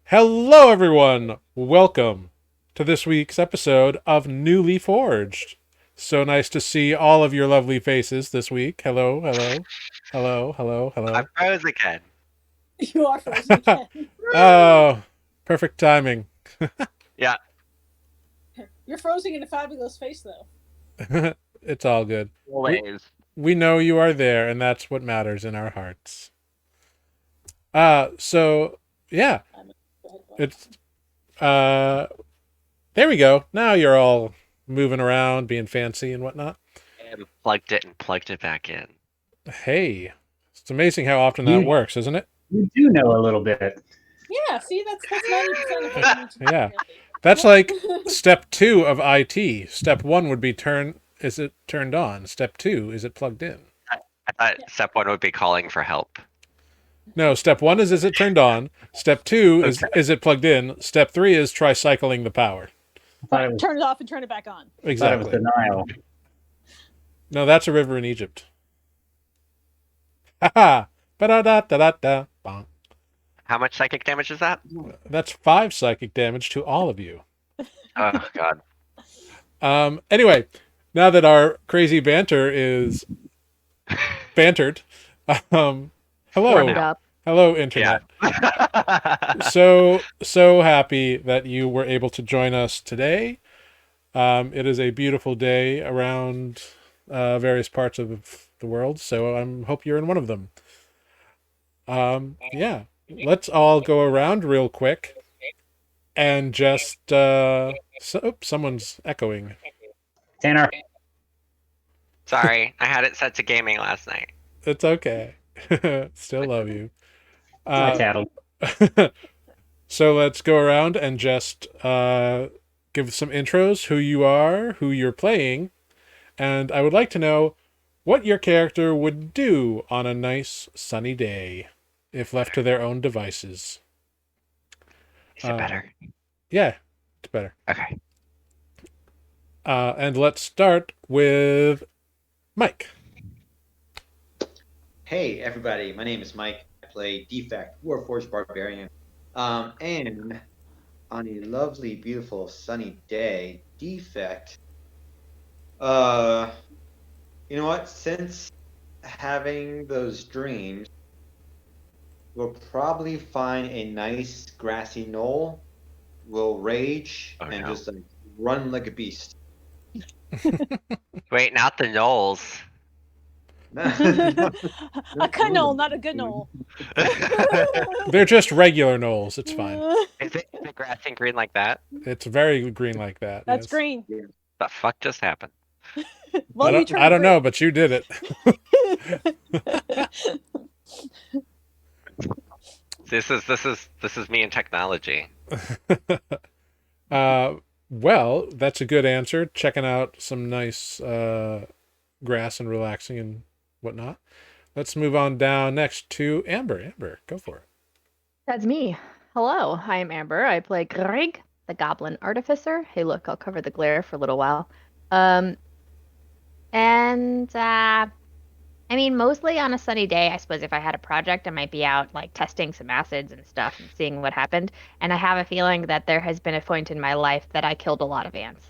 Hello, everyone. Welcome to this week's episode of Newly Forged. So nice to see all of your lovely faces this week. Hello, hello, hello, hello, I hello. froze again. You are frozen again. Oh, perfect timing. Yeah, You're frozen in a fabulous face, though. It's all good. We always. we know you are there, and that's what matters in our hearts. So yeah, Go ahead, bud. it's there we go. Now you're all moving around, being fancy and whatnot. And plugged it and plugged it back in. Hey, it's amazing how often that You works, isn't it? you do know a little bit. Yeah, see, that's 90% of what you need to know, Yeah. really. That's like step 2 of IT. Step 1 would be is it turned on? Step 2, is it plugged in? I thought Yeah. step one would be calling for help. No, step 1 is it turned on? Step 2 Okay. is it plugged in? Step 3 is try cycling the power. I thought it Right, was, turn it off and turn it back on. thought it was Exactly. denial. No, that's a river in Egypt. Haha. Ba-da-da-da-da-da. Bonk. How much psychic damage is that? That's 5 psychic damage to all of you. Oh god. Anyway, now that our crazy banter is bantered, um, hello, For now. hello, internet. So happy that you were able to join us today. It is a beautiful day around various parts of the world, so I hope you're in one of them. Yeah, let's all go around real quick and just someone's echoing. Tanner, Sorry, I had it set to gaming last night. It's okay. Still love you. I tattled. So let's go around and just give some intros, who you are, who you're playing, and I would like to know what your character would do on a nice sunny day if left to their own devices. Is it better? Yeah, it's better. Okay. And let's start with Mike. Hey everybody, my name is Mike. I play Defect, Warforged Barbarian. And on a lovely, beautiful, sunny day, Defect. You know what? Since having those dreams, we'll probably find a nice grassy knoll. We'll rage Oh, and no. just like run like a beast. Wait, not the gnolls. A knoll, not a good knoll. They're just regular knolls. It's fine. Is it grass and green like that? It's very green like that. That's yes. green. The fuck just happened? Well, you turned I don't green. know, but you did it. This is me and technology. Well, that's a good answer. Checking out some nice grass and relaxing and whatnot. Let's move on down next to Amber. Amber, go for it. That's me. Hello, I am Amber. I play Greg, the Goblin Artificer. Hey, look, I'll cover the glare for a little while. I mean, mostly on a sunny day. I suppose if I had a project, I might be out like testing some acids and stuff and seeing what happened. And I have a feeling that there has been a point in my life that I killed a lot of ants.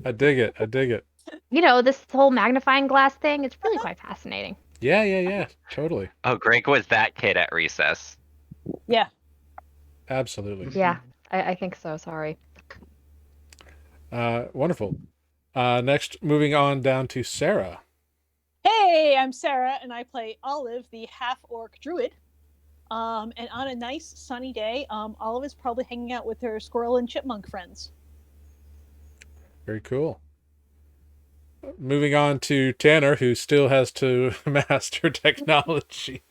I dig it. I dig it. You know, this whole magnifying glass thing, it's really quite fascinating. Yeah. Totally. Oh, Greg was that kid at recess. Yeah. Absolutely. Yeah, I think so. Sorry. Wonderful. Next, moving on down to Sarah. Hey, I'm Sarah, and I play Olive, the half-orc druid. And on a nice sunny day, Olive is probably hanging out with her squirrel and chipmunk friends. Very cool. Moving on to Tanner, who still has to master technology.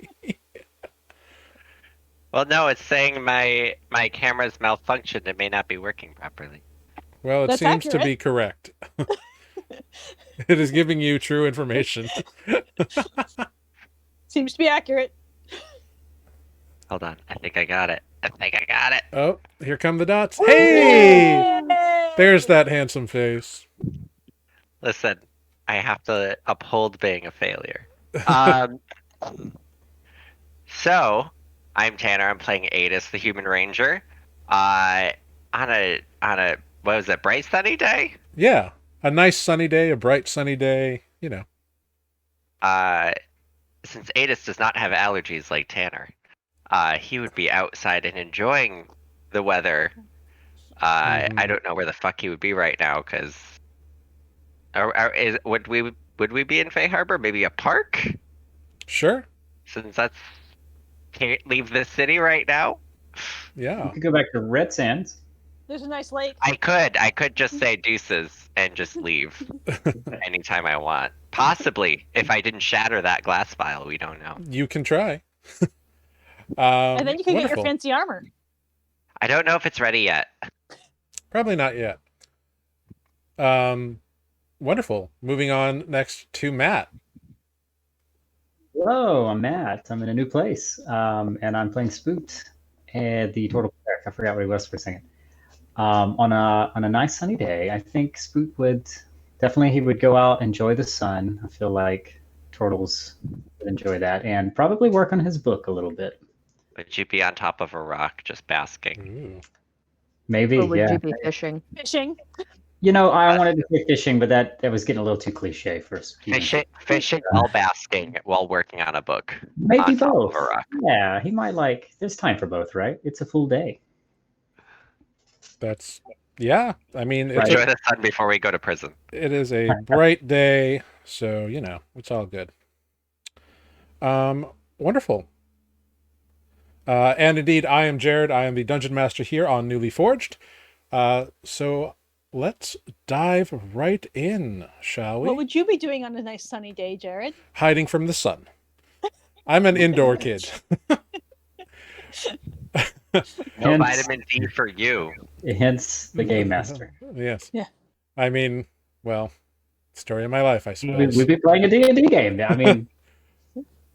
Well, no, it's saying my camera's malfunctioned. It may not be working properly. Well, it That's seems to accurate. be correct. It is giving you true information. Seems to be accurate. Hold on. I think I got it. Oh, here come the dots. Hey! Yay! There's that handsome face. Listen, I have to uphold being a failure. Um, so, I'm Tanner. I'm playing Aetis, the Human Ranger. On a what was it? Bright sunny day. Yeah, a nice sunny day, a bright sunny day. Since Aetis does not have allergies like Tanner, he would be outside and enjoying the weather. I don't know where the fuck he would be right now, because would we be in Fay Harbor? Maybe a park? Sure. Since that's can't leave the city right now. Yeah. You could go back to Red Sands. There's a nice lake. I could just say deuces and just leave anytime I want. Possibly, if I didn't shatter that glass vial, we don't know. You can try. And then you can get wonderful. your fancy armor. I don't know if it's ready yet. Probably not yet. Wonderful. Moving on next to Matt. Hello, I'm Matt. I'm in a new place, and I'm playing Spooked, the turtle cleric. I forgot what he was for a second. On a nice sunny day, I think Spooked would go out, enjoy the sun. I feel like turtles would enjoy that, and probably work on his book a little bit. Would you be on top of a rock just basking? Ooh. Maybe, Or would yeah. you be fishing? Fishing. I wanted to say fishing, but that was getting a little too cliche for Fishing while basking while working on a book. Maybe on top both. of a rock. Yeah, he might like. There's time for both, right? It's a full day. That's yeah. I mean, Right. Enjoy the sun before we go to prison. it is a bright day, so it's all good. Wonderful. And indeed, I am Jared. I am the Dungeon Master here on Nuuli Forged. So let's dive right in, shall we? What would you be doing on a nice sunny day, Jared? Hiding from the sun. I'm an indoor kid. No Hence- vitamin D for you. Hence the game master. Yes. Yeah. I mean, well, story of my life, I suppose. We'd be playing a D&D game. I mean,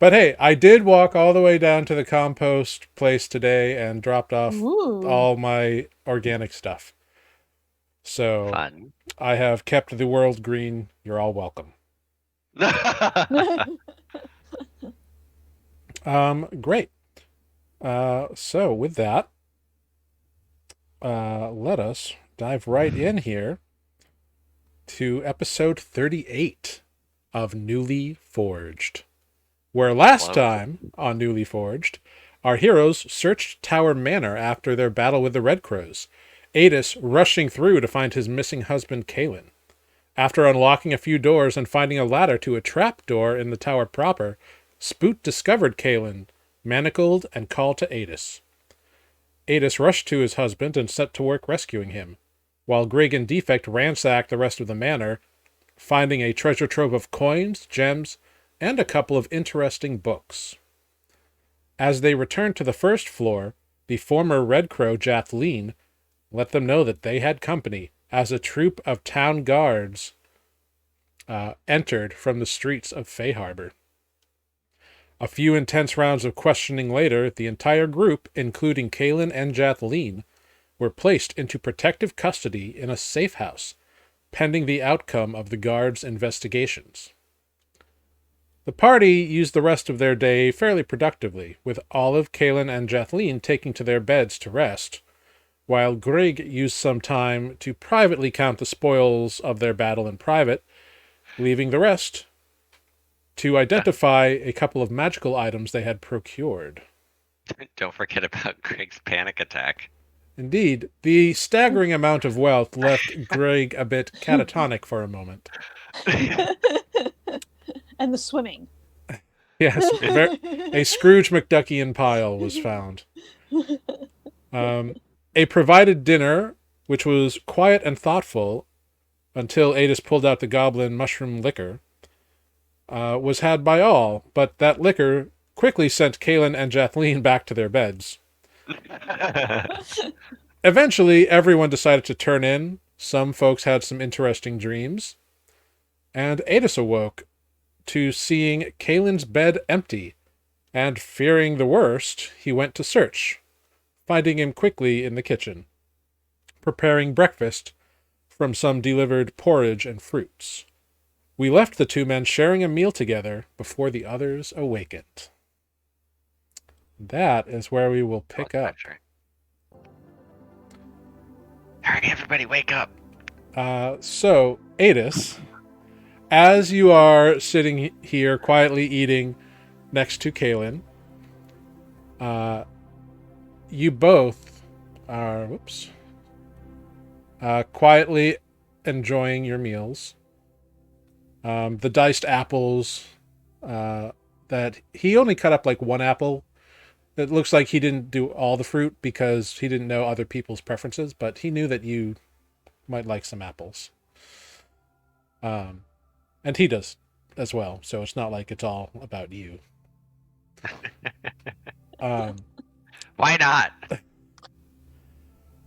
But hey, I did walk all the way down to the compost place today and dropped off Ooh. all my organic stuff. So Fun. I have kept the world green. You're all welcome. Great. So with that, let us dive right in here to episode 38 of Nuuli Forged, where last Whoa. time on Nuuli Forged, our heroes searched Tower Manor after their battle with the Red Crows, Aetis rushing through to find his missing husband Kalin. After unlocking a few doors and finding a ladder to a trap door in the tower proper, Spoot discovered Kalin, manacled and called to Aetis. Aetis rushed to his husband and set to work rescuing him, while Grig and Defect ransacked the rest of the manor, finding a treasure trove of coins, gems, and a couple of interesting books. As they returned to the first floor, the former Red Crow Jathleen let them know that they had company, as a troop of town guards entered from the streets of Fay Harbor. A few intense rounds of questioning later, the entire group, including Kalin and Jathleen, were placed into protective custody in a safe house, pending the outcome of the guards' investigations. The party used the rest of their day fairly productively, with Olive, Kalin, and Jathleen taking to their beds to rest, while Grig used some time to privately count the spoils of their battle in private, leaving the rest to identify a couple of magical items they had procured. Don't forget about Greg's panic attack. Indeed, the staggering amount of wealth left Grig a bit catatonic for a moment. And the swimming. Yes, a Scrooge McDuckian pile was found. A provided dinner, which was quiet and thoughtful until Aetis pulled out the goblin mushroom liquor, was had by all, but that liquor quickly sent Kalin and Jathleen back to their beds. Eventually, everyone decided to turn in. Some folks had some interesting dreams. And Aetis awoke to seeing Kalin's bed empty, and fearing the worst, he went to search, finding him quickly in the kitchen, preparing breakfast from some delivered porridge and fruits. We left the two men sharing a meal together before the others awakened. that is where we will pick up. Adventure. Hurry, everybody, wake up! So, Aetis, as you are sitting here quietly eating next to Kalin, you both are quietly enjoying your meals. The diced apples that he only cut up like one apple. It looks like he didn't do all the fruit because he didn't know other people's preferences, but he knew that you might like some apples. And he does as well, so it's not like it's all about you. Why not?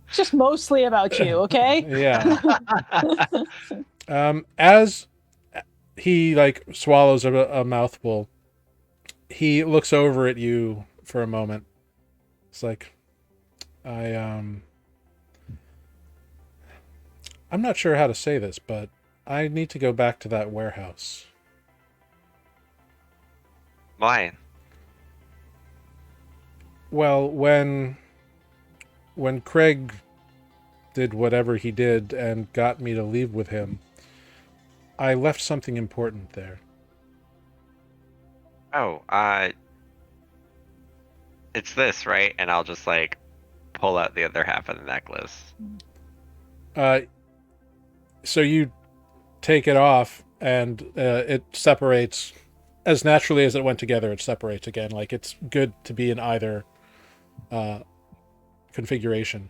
It's just mostly about you, okay? Yeah. As he like swallows a mouthful, he looks over at you for a moment. It's like, I'm not sure how to say this, but I need to go back to that warehouse. Why? Well, when Craig did whatever he did and got me to leave with him, I left something important there. Oh, it's this, right? And I'll just like pull out the other half of the necklace. So you take it off, and it separates as naturally as it went together. It separates again. Like, it's good to be in either configuration.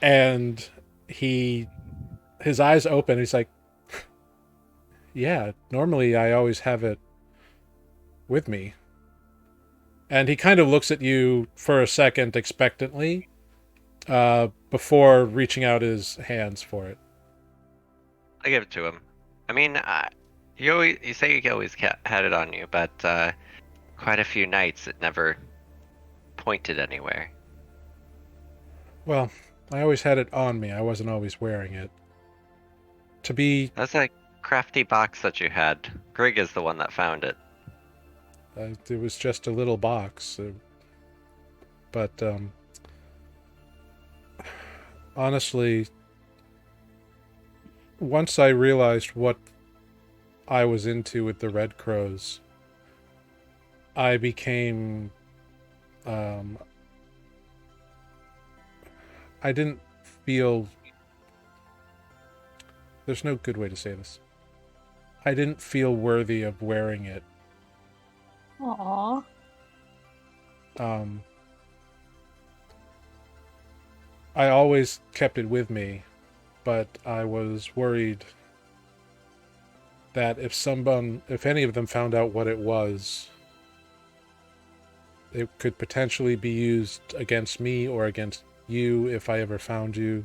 And his eyes open. He's like, yeah, normally I always have it with me. And he kind of looks at you for a second expectantly before reaching out his hands for it. I give it to him. I mean, you say you always had it on you, but quite a few nights it never pointed anywhere. Well, I always had it on me. I wasn't always wearing it. To be... That's a crafty box that you had. Greg is the one that found it. it was just a little box. But, honestly, once I realized what I was into with the Red Crows, I became... I didn't feel... There's no good way to say this. I didn't feel worthy of wearing it. Aww. I always kept it with me, but I was worried that if any of them found out what it was, it could potentially be used against me or against you if I ever found you.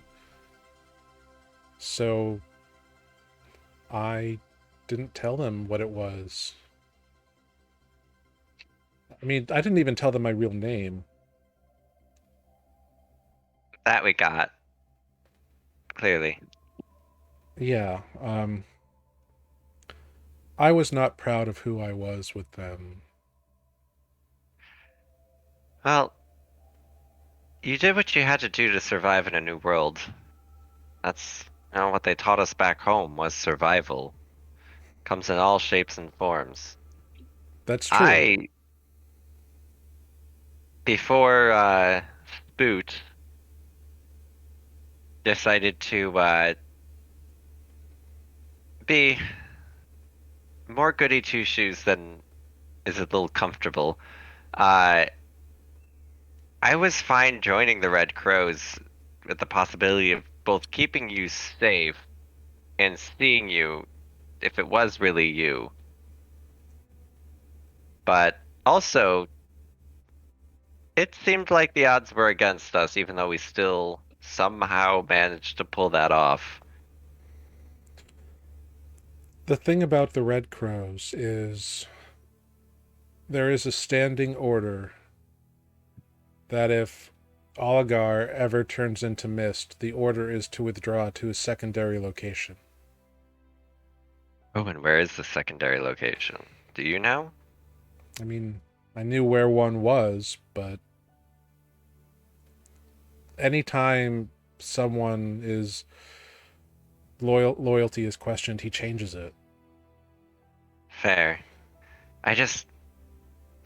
So I didn't tell them what it was. I mean, I didn't even tell them my real name. That we got. Clearly. Yeah, I was not proud of who I was with them. Well, you did what you had to do to survive in a new world. That's what they taught us back home was survival. Comes in all shapes and forms. That's true. Before Boot decided to be more goody two shoes than is a little comfortable. I was fine joining the Red Crows with the possibility of both keeping you safe and seeing you if it was really you. But also, it seemed like the odds were against us, even though we still somehow managed to pull that off. The thing about the Red Crows is there is a standing order that if Oligar ever turns into mist, the order is to withdraw to a secondary location. Oh, and where is the secondary location? Do you know? I mean, I knew where one was, but anytime someone is loyalty is questioned, he changes it. Fair. I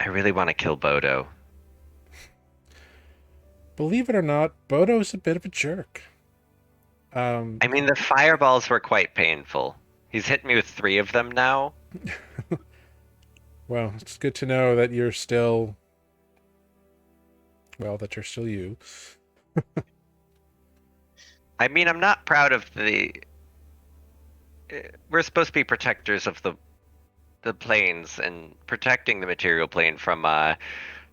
really want to kill Bodo. Believe it or not, Bodo's a bit of a jerk. I mean, the fireballs were quite painful. He's hit me with 3 of them now. Well, it's good to know that you're still... Well, that you're still you. I mean, I'm not proud of we're supposed to be protectors of the planes and protecting the material plane from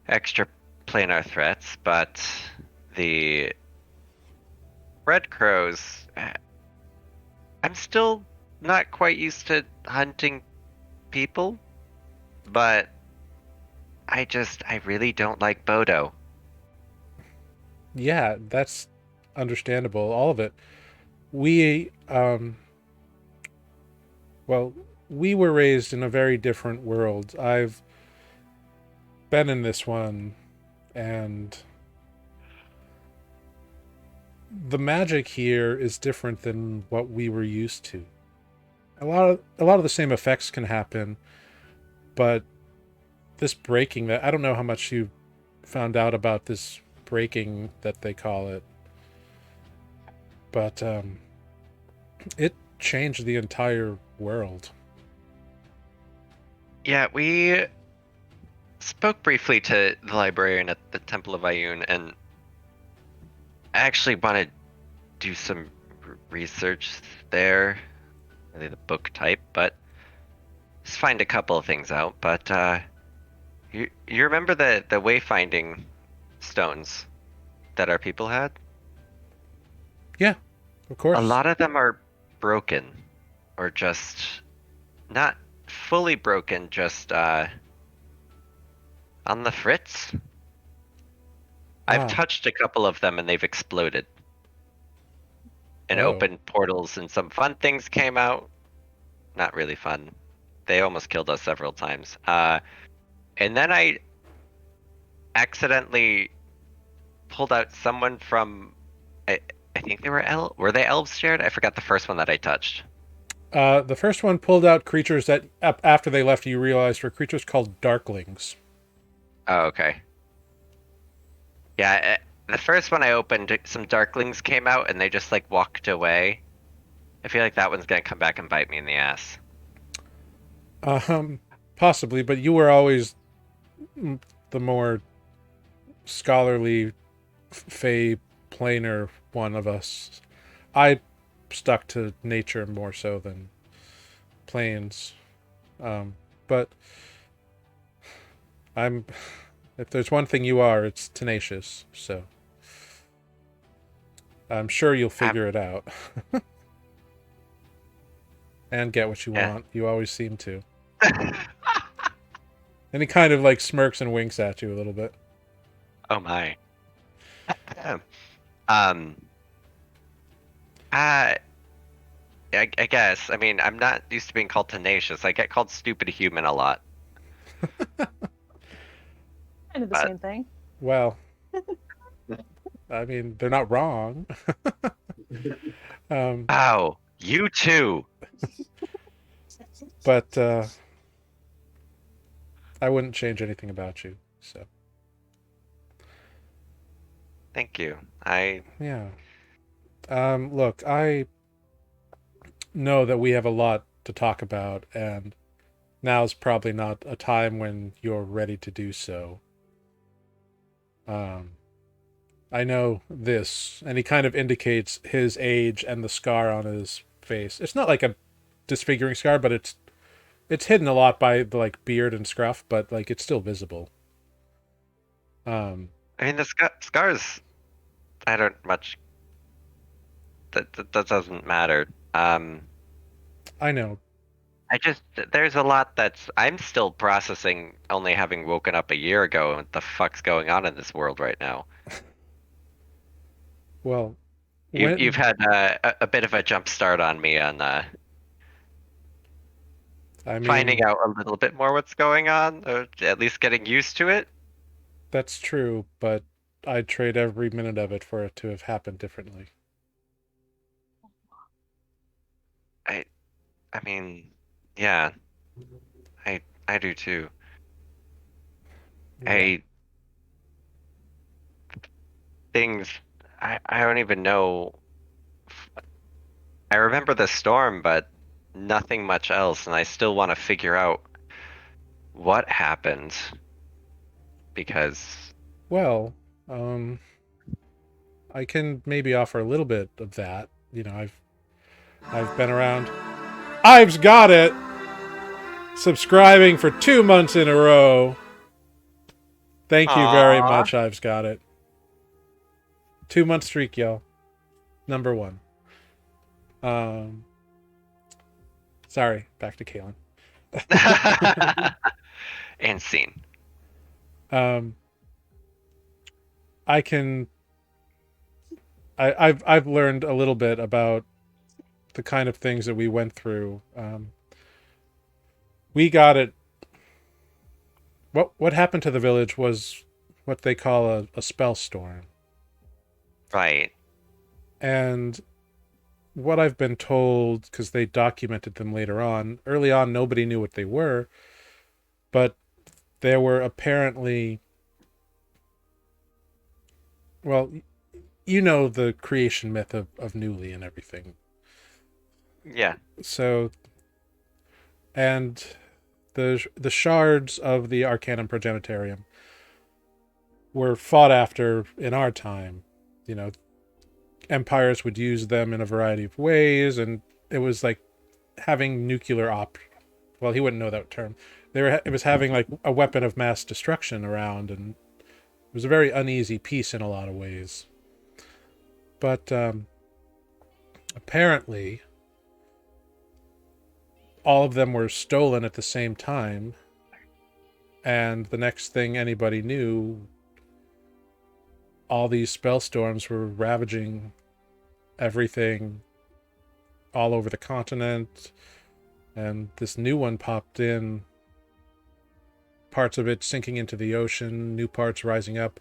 extra planar threats, but the red crows, I'm still not quite used to hunting people, but I really don't like Bodo. Yeah, that's understandable. All of it. We, well, we were raised in a very different world. I've been in this one, and the magic here is different than what we were used to. A lot of the same effects can happen, but this breaking, that I don't know how much you found out about this breaking that they call it, but it changed the entire world. Yeah, we spoke briefly to the librarian at the Temple of Ayun, and I actually want to do some research there, really the book type, but just find a couple of things out. But you remember the wayfinding stones that our people had? Yeah, of course. A lot of them are broken, or just not fully broken, just on the fritz. I've touched a couple of them and they've exploded. And opened portals and some fun things came out. Not really fun. They almost killed us several times. And then I accidentally pulled out someone from, I think they were they elves shared? I forgot the first one that I touched. The first one pulled out creatures that, after they left, you realized were creatures called darklings. Oh, okay. Yeah, the first one I opened, some darklings came out and they just like walked away. I feel like that one's gonna come back and bite me in the ass. Possibly, but you were always the more scholarly, fey, planar one of us. I stuck to nature more so than planes. But if there's one thing you are, it's tenacious, so I'm sure you'll figure it out. And get what you want. You always seem to. And he kind of like smirks and winks at you a little bit. Oh my. I guess. I mean, I'm not used to being called tenacious. I get called stupid human a lot. Kind of the same thing. Well, I mean, they're not wrong. Ow, you too. But I wouldn't change anything about you, so. Thank you. Yeah. Look, I know that we have a lot to talk about, and now's probably not a time when you're ready to do so. I know this, and he kind of indicates his age and the scar on his face. It's not like a disfiguring scar, but it's hidden a lot by the like beard and scruff, but like it's still visible. I mean, the scars. I don't much. That doesn't matter. I know. There's a lot I'm still processing, only having woken up a year ago. What the fuck's going on in this world right now? Well, you've had a bit of a jump start on me on. I mean, finding out a little bit more what's going on, or at least getting used to it. that's true, but I'd trade every minute of it for it to have happened differently. I mean, yeah, I do too. Yeah. I things I don't even know. I remember the storm, but nothing much else, and I still want to figure out what happened because Well, um, I can maybe offer a little bit of that. You know, I've been around. I've got it. Subscribing for 2 months in a row. Thank you very Aww. much. I've got it. 2 month streak, y'all. Number one. Um, sorry. Back to Kalin. And scene. Um, I can. I've learned a little bit about the kind of things that we went through. We got it. What happened to the village was what they call a spell storm, Right. and what I've been told, because they documented them later on. Early on, nobody knew what they were, but there were apparently. Well, you know the creation myth of Nuuli and everything. Yeah. So, and the shards of the Arcanum Progenitarium were fought after in our time. You know, empires would use them in a variety of ways, and it was like having nuclear well, he wouldn't know that term. It was having like a weapon of mass destruction around, and it was a very uneasy peace in a lot of ways. But apparently, all of them were stolen at the same time, and the next thing anybody knew, all these spell storms were ravaging everything all over the continent, and this new one popped in, parts of it sinking into the ocean, new parts rising up.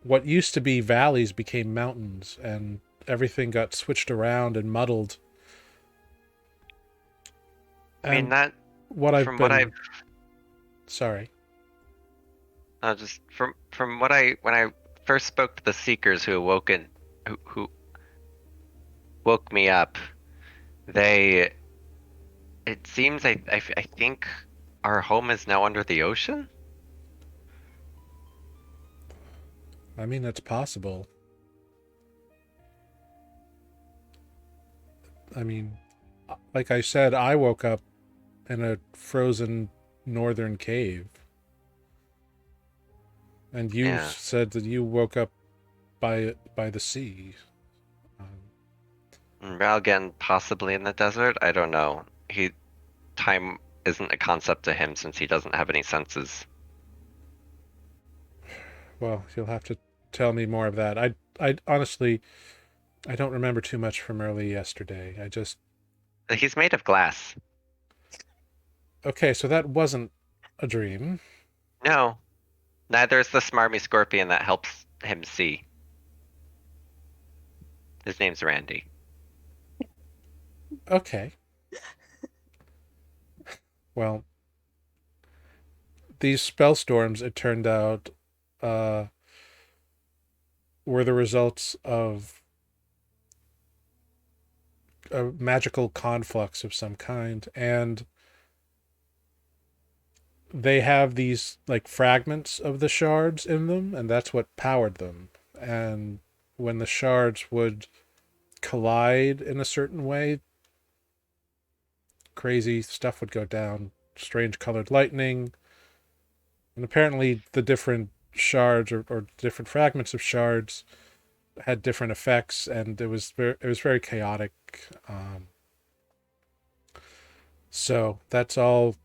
What used to be valleys became mountains, and everything got switched around and muddled. I mean And that what I've from what been I've sorry. just from what I when I first spoke to the seekers who woke me up, they it seems I think our home is now under the ocean. I mean, that's possible. I mean, like I said, I woke up in a frozen northern cave. And you Yeah. said that you woke up by the sea. Ralgan possibly in the desert. I don't know. Time isn't a concept to him since he doesn't have any senses. Well, you'll have to tell me more of that. I honestly, I don't remember too much from early yesterday. He's made of glass. Okay, so that wasn't a dream. No, neither is the smarmy scorpion that helps him see. His name's Randy. Okay. Well, these spell storms, it turned out, were the results of a magical conflux of some kind, and they have these like fragments of the shards in them, and that's what powered them. And when the shards would collide in a certain way, crazy stuff would go down, strange colored lightning. And apparently the different shards or different fragments of shards had different effects, and it was very chaotic. So that's all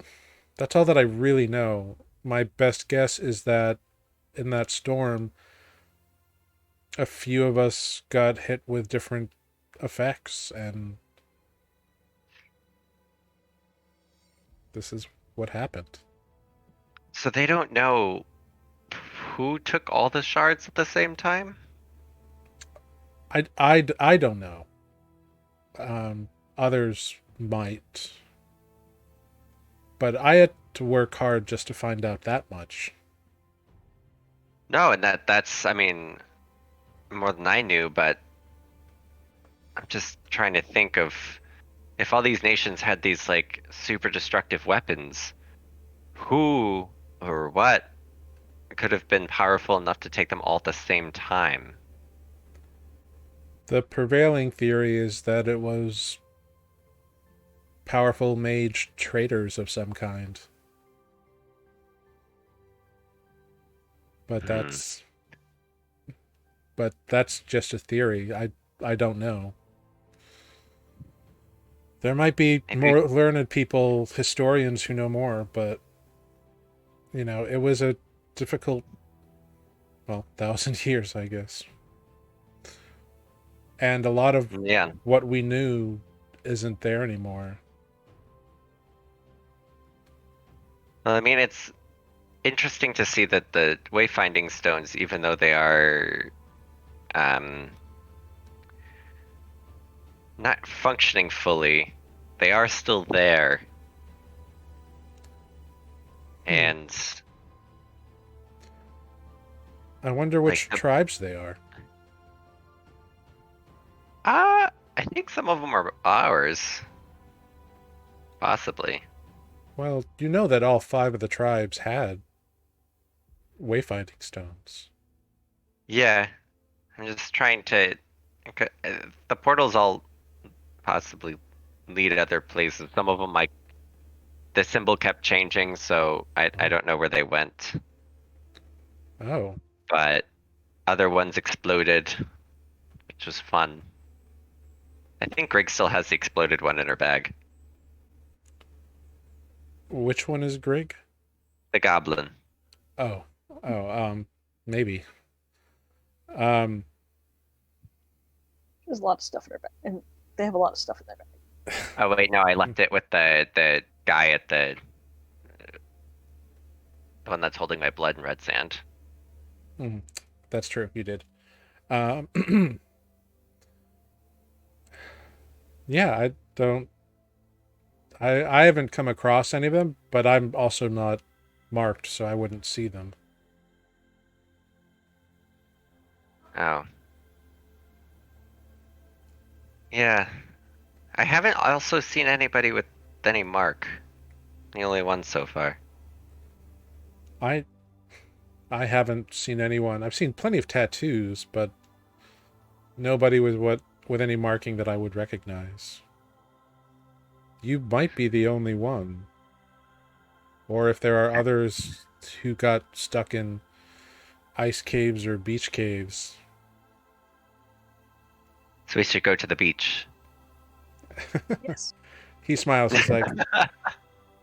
that I really know. My best guess is that in that storm, a few of us got hit with different effects, and this is what happened. So they don't know who took all the shards at the same time? I don't know. Others might. But I had to work hard just to find out that much. No, and that's I mean, more than I knew, but I'm just trying to think of if all these nations had these like super destructive weapons, who or what could have been powerful enough to take them all at the same time? The prevailing theory is that it was powerful mage traders of some kind. But that's just a theory. I don't know. There might be more learned people, historians who know more, but it was a difficult 1,000 years, I guess. And a lot of what we knew isn't there anymore. Well, I mean, it's interesting to see that the wayfinding stones, even though they are not functioning fully, they are still there. And I wonder which tribes they are. I think some of them are ours. Possibly. Well, you know that all 5 of the tribes had wayfinding stones. Yeah. I'm just trying to... The portals all possibly lead other places. Some of them, like, the symbol kept changing, so I don't know where they went. Oh. But other ones exploded, which was fun. I think Greg still has the exploded one in her bag. Which one is Greg? The goblin. Oh, maybe. There's a lot of stuff in their bag, and they have a lot of stuff in their bag. Oh wait, no, I left it with the guy at the one that's holding my blood in red sand. That's true, you did. Yeah, I haven't come across any of them, but I'm also not marked, so I wouldn't see them. Oh. Yeah. I haven't also seen anybody with any mark. The only one so far. I haven't seen anyone. I've seen plenty of tattoos, but nobody with any marking that I would recognize. You might be the only one. Or if there are others who got stuck in ice caves or beach caves. So we should go to the beach. Yes. He smiles. He's like,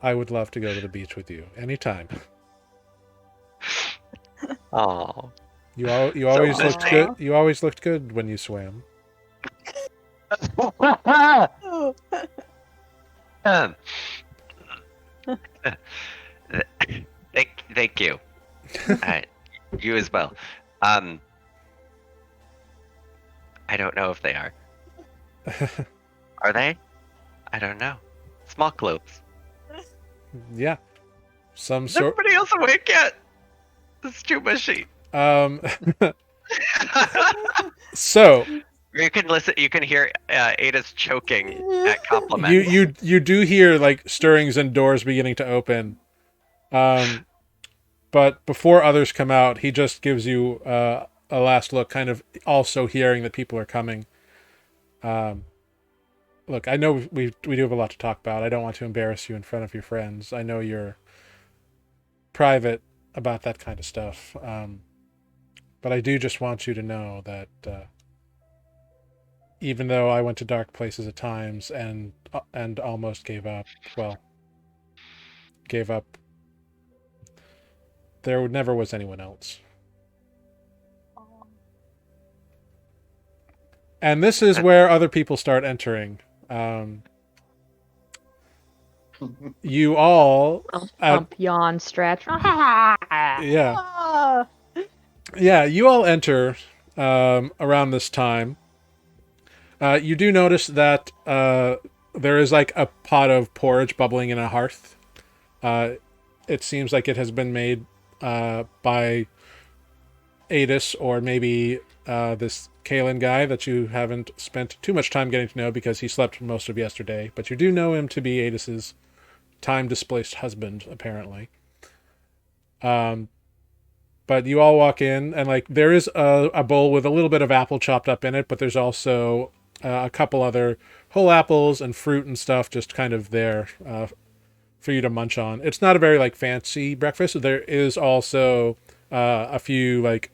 I would love to go to the beach with you anytime. Oh. You always looked good. You always looked good when you swam. Thank you. You as well. I don't know if they are. Are they? I don't know. Small clothes. Yeah. Some Is sort. everybody else awake yet? It's too mushy. So You can listen. You can hear Ada's choking at compliments. you do hear like stirrings and doors beginning to open. But before others come out, he just gives you a last look, kind of also hearing that people are coming. Look, I know we do have a lot to talk about. I don't want to embarrass you in front of your friends. I know you're private about that kind of stuff. But I do just want you to know that even though I went to dark places at times and almost gave up, there never was anyone else. And this is where other people start entering. you all Pump, yawn, stretch. yeah. Ah, Yeah, you all enter around this time. You do notice that there is like a pot of porridge bubbling in a hearth. It seems like it has been made by Aetis or maybe this Kalin guy that you haven't spent too much time getting to know because he slept most of yesterday. But you do know him to be Aetis's time-displaced husband, apparently. But you all walk in, and like there is a bowl with a little bit of apple chopped up in it, but there's also a couple other whole apples and fruit and stuff just kind of there for you to munch on. It's not a very like fancy breakfast. There is also a few like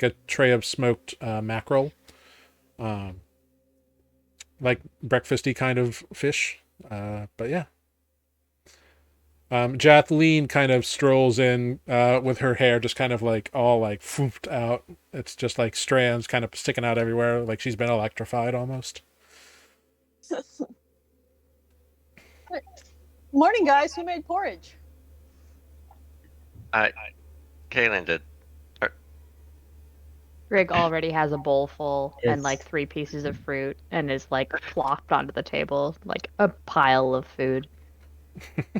a tray of smoked mackerel, like breakfasty kind of fish. But yeah. Jathleen kind of strolls in with her hair just kind of like all like foofed out. It's just like strands kind of sticking out everywhere, like she's been electrified almost. morning, guys. Who made porridge? Kaylin did. Greg already has a bowl full and Yes. like 3 pieces of fruit and is like plopped onto the table like a pile of food.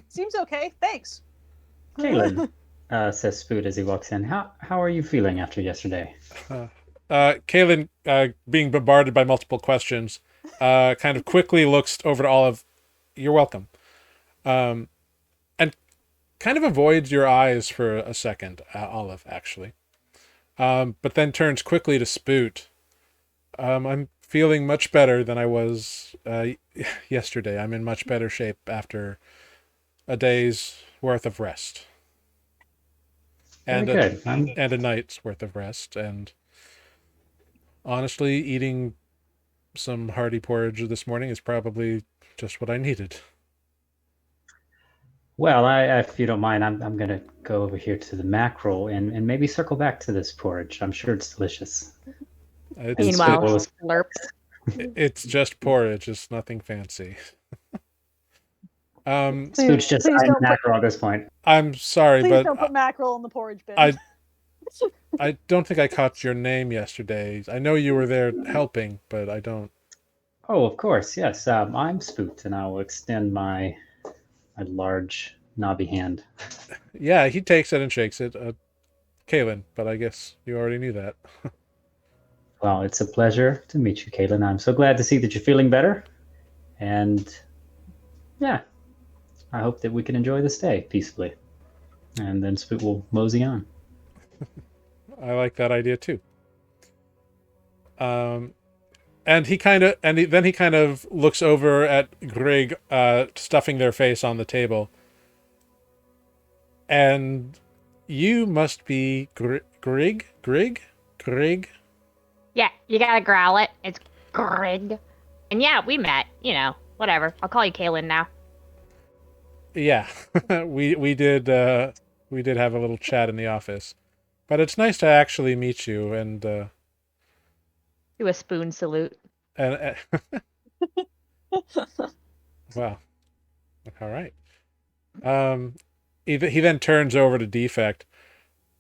Seems okay. Thanks. Kaylin, says Spoot as he walks in. How are you feeling after yesterday? Kaylin, being bombarded by multiple questions, kind of quickly looks over to Olive. You're welcome. And kind of avoids your eyes for a second, Olive, actually. But then turns quickly to Spoot. I'm feeling much better than I was yesterday. I'm in much better shape after a day's worth of rest. And Very good. and a night's worth of rest. And honestly, eating some hearty porridge this morning is probably just what I needed. Well, if you don't mind, I'm gonna go over here to the mackerel and maybe circle back to this porridge. I'm sure it's delicious. It's, Meanwhile, it's, slurp. it's just porridge. It's nothing fancy. Spoot's just please eyeing don't put- mackerel at this point. I'm sorry, Please but don't put mackerel in the porridge bin. I don't think I caught your name yesterday. I know you were there helping, but I don't. Oh, of course, yes. I'm Spoot, and I will extend my large knobby hand. Yeah, he takes it and shakes it. Kaylin, but I guess you already knew that. Well, it's a pleasure to meet you, Caitlin. I'm so glad to see that you're feeling better. And yeah, I hope that we can enjoy this day peacefully. And then Spoot will mosey on. I like that idea too. And then he kind of looks over at Greg, stuffing their face on the table. And you must be Greg. Yeah, you gotta growl it. It's Greg. And yeah, we met. You know, whatever. I'll call you Kaylin now. Yeah, we did have a little chat in the office, but it's nice to actually meet you and Do a spoon salute. and wow, all right. He then turns over to Defect.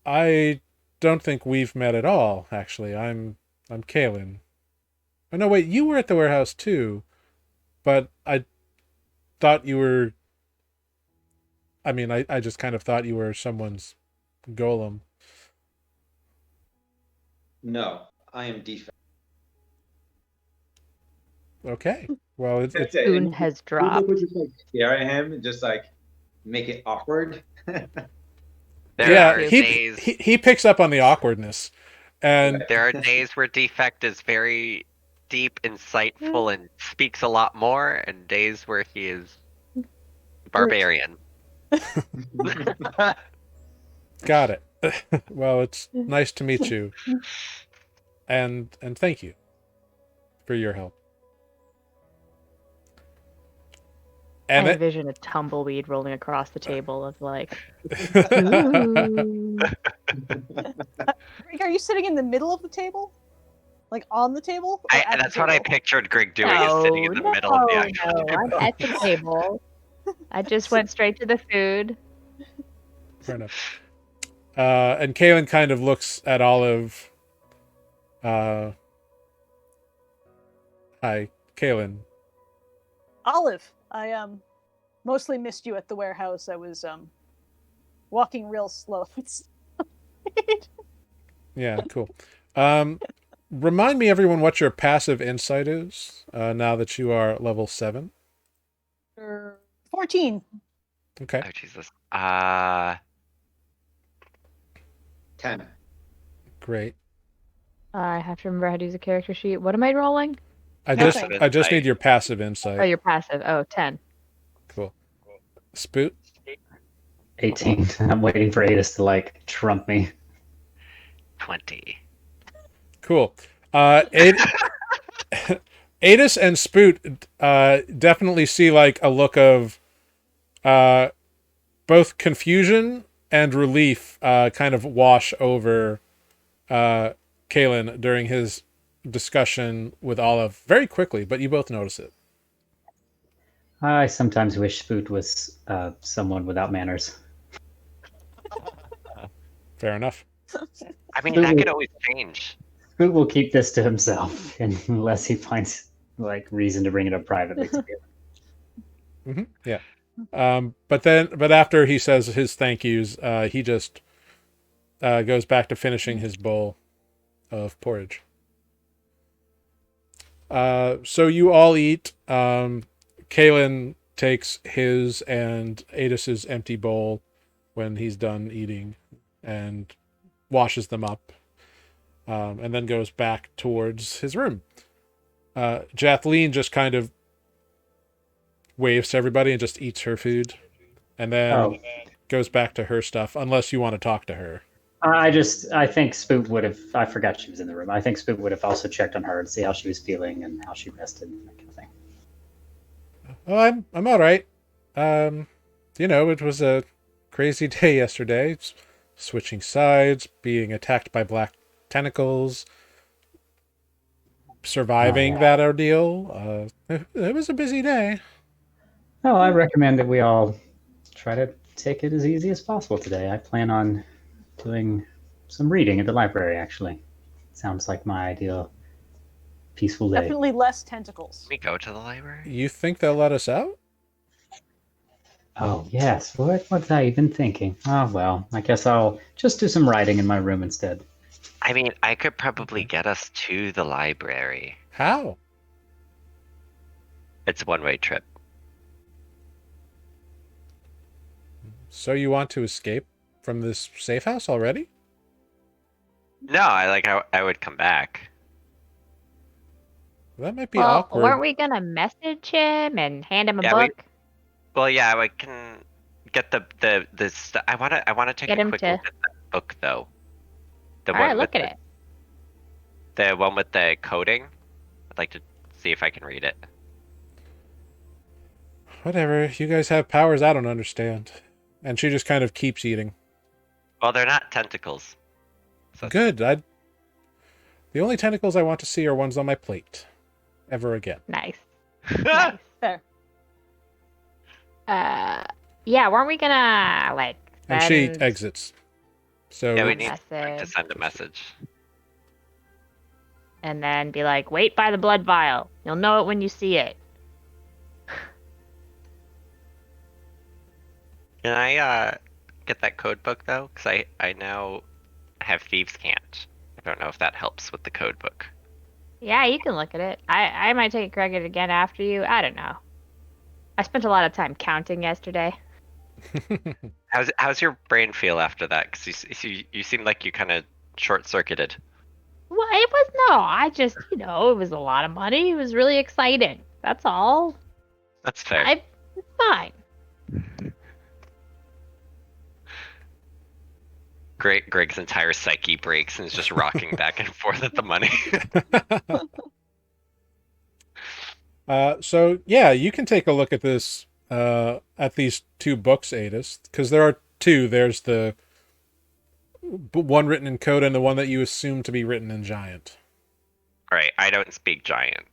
I don't think we've met at all. Actually, I'm Kaylin. Oh no, wait, you were at the warehouse too, but I thought you were. I mean, I just kind of thought you were someone's golem. No, I am defect. Okay. Well, it's That's it. Spoon And has you dropped. would just like stare at him and just like make it awkward. There yeah. are He days. he picks up on the awkwardness, and There are days where Defect is very deep, insightful, and speaks a lot more, and days where he is barbarian. got it. Well, it's nice to meet you, and thank you for your help. I And envision a tumbleweed rolling across the table of like, ooh. Greg, are you sitting in the middle of the table? Like on the table? Or at the That's what I table? pictured Greg doing, is sitting in the middle of the actual no, table. I'm at the table. I just went straight to the food. Fair enough. And Kaylin kind of looks at Olive. Hi, Kaylin. Olive, I mostly missed you at the warehouse. I was walking real slow. Yeah, cool. Remind me, everyone, what your passive insight is now that you are level 7. 14. Okay. Oh Jesus. 10. Great. I have to remember how to use a character sheet. What am I rolling? I Nothing. just need your passive insight. Oh, you're passive. Oh, 10. Cool. Spoot. 18. I'm waiting for Aetis to trump me. 20. Cool. Aetis and Spoot definitely see a look of both confusion and relief kind of wash over Kaylin during his discussion with Olive very quickly, but you both notice it. I sometimes wish Spoot was someone without manners. Fair enough. I mean, that could always change. Spoot will keep this to himself unless he finds reason to bring it up privately to you. Yeah. But after he says his thank yous, he just goes back to finishing his bowl of porridge. So you all eat. Kaylin takes his and Aetis's empty bowl when he's done eating and washes them up, and then goes back towards his room. Jathleen just kind of waves to everybody and just eats her food, and then goes back to her stuff, unless you want to talk to her. I think Spoot would have. I forgot she was in the room. I think Spoot would have also checked on her and see how she was feeling and how she rested, and that kind of thing. Oh, I'm all right. It was a crazy day yesterday. Switching sides, being attacked by black tentacles, surviving that ordeal. It was a busy day. No, I recommend that we all try to take it as easy as possible today. I plan on doing some reading at the library, actually. Sounds like my ideal peaceful day. Definitely less tentacles. Can we go to the library? You think they'll let us out? Oh, yes. What was I even thinking? Oh, well, I guess I'll just do some writing in my room instead. I mean, I could probably get us to the library. How? It's a one-way trip. So you want to escape from this safe house already? No, I would come back. That might be Well, awkward. weren't we gonna message him and hand him a Yeah, book? Well, yeah, I can get the I wanna take Get a him quick to- look at that book though. The All right, one look with at it. The one with the coding. I'd like to see if I can read it. Whatever. You guys have powers I don't understand. And she just kind of keeps eating. Well, they're not tentacles. So Good. The only tentacles I want to see are ones on my plate. Ever again. Nice. Nice. There. Yeah, weren't we gonna And she send exits. So Yeah, we need to message send a message. and then be like, wait by the blood vial. You'll know it when you see it. Can I get that code book though? Because I now have Thieves' Cant. I don't know if that helps with the code book. Yeah, you can look at it. I might take a crack at it again after you. I don't know. I spent a lot of time counting yesterday. How's your brain feel after that? Because you seem like you kind of short circuited. Well, it was I just it was a lot of money. It was really exciting. That's all. That's fair. It's fine. Greg's entire psyche breaks and is just rocking back and forth at the money. So yeah, you can take a look at this, at these two books, Aetis, because there are two. There's the one written in code and the one that you assume to be written in Giant. All right, I don't speak Giant.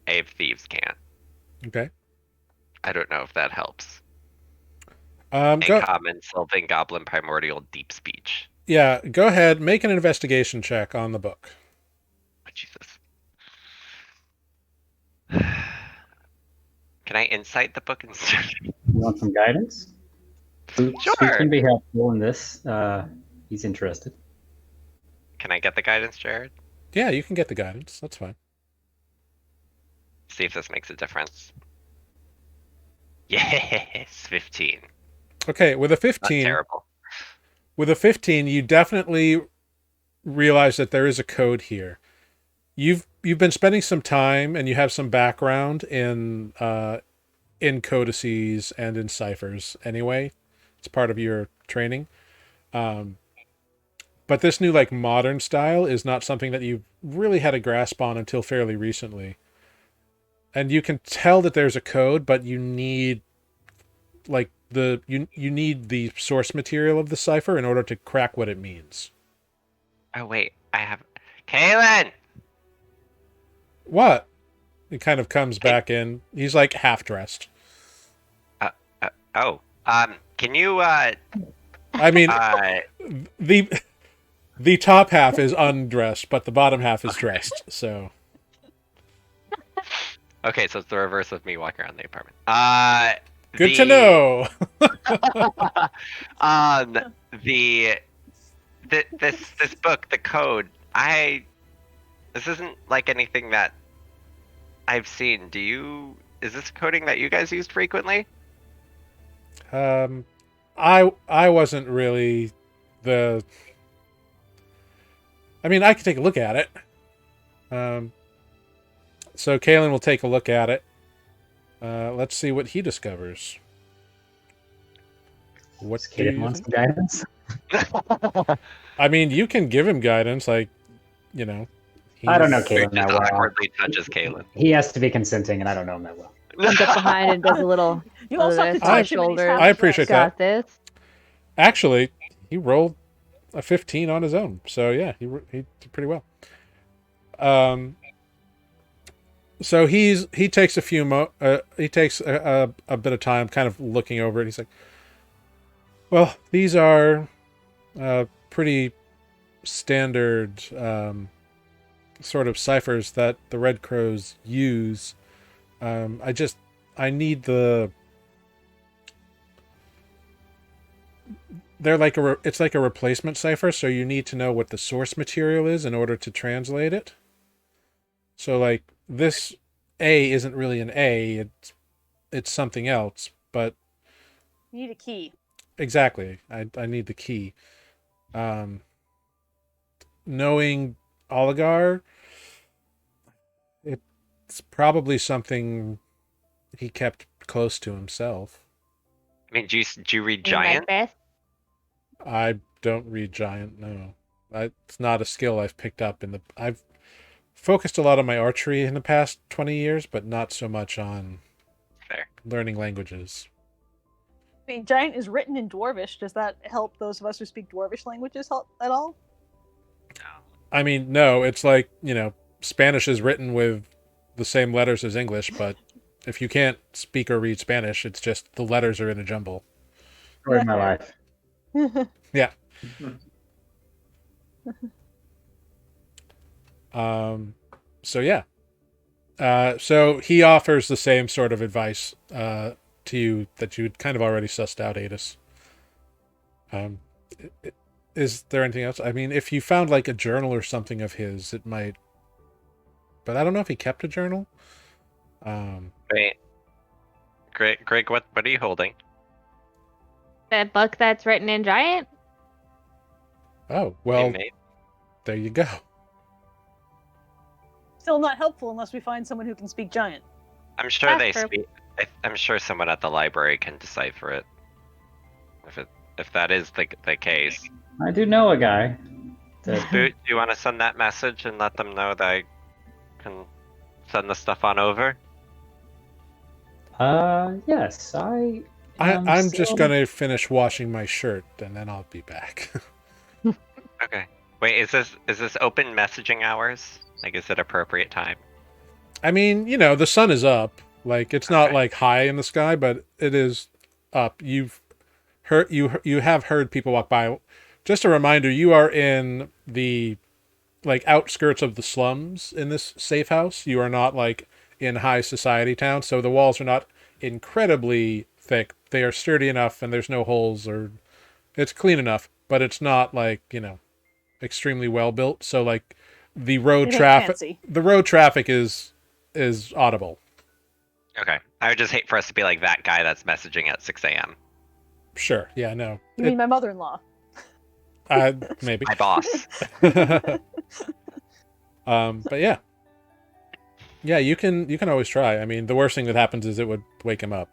I have Thieves' Cant. Okay. I don't know if that helps. Go, Common, Sylvan, Goblin, Primordial, Deep Speech. yeah, go ahead. Make an investigation check on the book. Oh, Jesus. Can I insight the book instead? You want some guidance? Spook Sure. can be helpful in this. He's interested. Can I get the guidance, Jared? Yeah, you can get the guidance. That's fine. See if this makes a difference. Yes, 15. Okay, with a Not 15, terrible. you definitely realize that there is a code here. You've been spending some time and you have some background in codices and in ciphers anyway. It's part of your training. But this new like modern style is not something that you've really had a grasp on until fairly recently. And you can tell that there's a code, but you need like you need the source material of the cipher in order to crack what it means. Oh, wait. I have... Kalin! What? He kind of comes back in. He's like half dressed. Oh. Can you, I mean, the top half is undressed, but the bottom half is dressed. So Okay, so it's the reverse of me walking around the apartment. good to know. This book, the code, this isn't like anything that I've seen. Is this coding that you guys used frequently? I wasn't really I mean, I could take a look at it. So Kalin will take a look at it. Let's see what he discovers. What Does do Kaden you want think? some guidance? I mean, you can give him guidance, like, you know. I don't know he's- Kalin that Just well. awkwardly touches Kalin. He has to be consenting, and I don't know him that well. Comes up behind and does a little. You also have to I- touch him and he's I half appreciate dressed. that. Got this. Actually, he rolled a 15 on his own. So yeah, he did pretty well. So he takes a bit of time kind of looking over it. He's like, well, these are pretty standard sort of ciphers that the Red Crows use. I need they're like it's like a replacement cipher, so you need to know what the source material is in order to translate it. So like this A isn't really an A, it's something else, but You need a key. exactly. I need the key. Knowing Oligar, it's probably something he kept close to himself. I mean, do you read You like Giant? this? I don't read Giant, no. It's not a skill I've picked up I've focused a lot on my archery in the past 20 years, but not so much on Fair. learning languages. I mean, Giant is written in Dwarvish. Does that help those of us who speak Dwarvish languages at all? I mean, no, it's like, Spanish is written with the same letters as English, but if you can't speak or read Spanish, it's just the letters are in a jumble. Story of my life. Yeah. So yeah. So he offers the same sort of advice to you that you'd kind of already sussed out, Aetis. Is there anything else? I mean, if you found like a journal or something of his, it might. But I don't know if he kept a journal. Wait. Greg, what are you holding? That book that's written in Giant? Oh, well, Hey, mate. there you go. Still not helpful unless we find someone who can speak Giant. I'm sure That's they true. speak. I'm sure someone at the library can decipher it. If that is the case. I do know a guy. Do you want to send that message and let them know that I can send the stuff on over? Yes, I'm just gonna finish washing my shirt and then I'll be back. Okay. Wait, is this open messaging hours? Like, is it appropriate time? I mean, the sun is up. Like it's not Okay. like high in the sky, but it is up. You have heard people walk by. Just a reminder, you are in the like outskirts of the slums in this safe house. You are not like in high society town, so the walls are not incredibly thick. They are sturdy enough and there's no holes, or it's clean enough, but it's not like, extremely well built. So like the road It ain't traffic fancy. the road traffic is audible. Okay. I would just hate for us to be like that guy that's messaging at 6 a.m. Sure. Yeah, no. You mean my mother-in-law? Maybe. My boss. But yeah. Yeah, you can always try. I mean, the worst thing that happens is it would wake him up.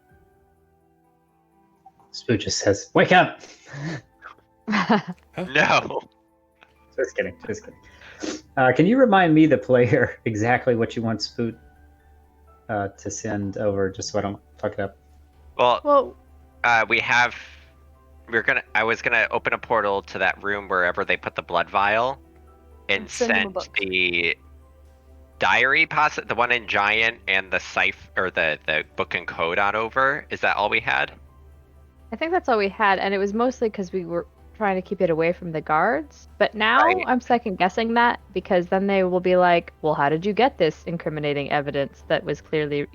Spoot just says, "Wake up!" No. Just kidding. Can you remind me, the player, exactly what you want Spoot to send over, just so I don't fuck it up? Well, Well, I was gonna open a portal to that room wherever they put the blood vial, and Send them a send book. the diary, the one in giant, and the or the book and code on over. Is that all we had? I think that's all we had, and it was mostly because we were trying to keep it away from the guards. But now Right. I'm second guessing that, because then they will be like, well, how did you get this incriminating evidence that was clearly,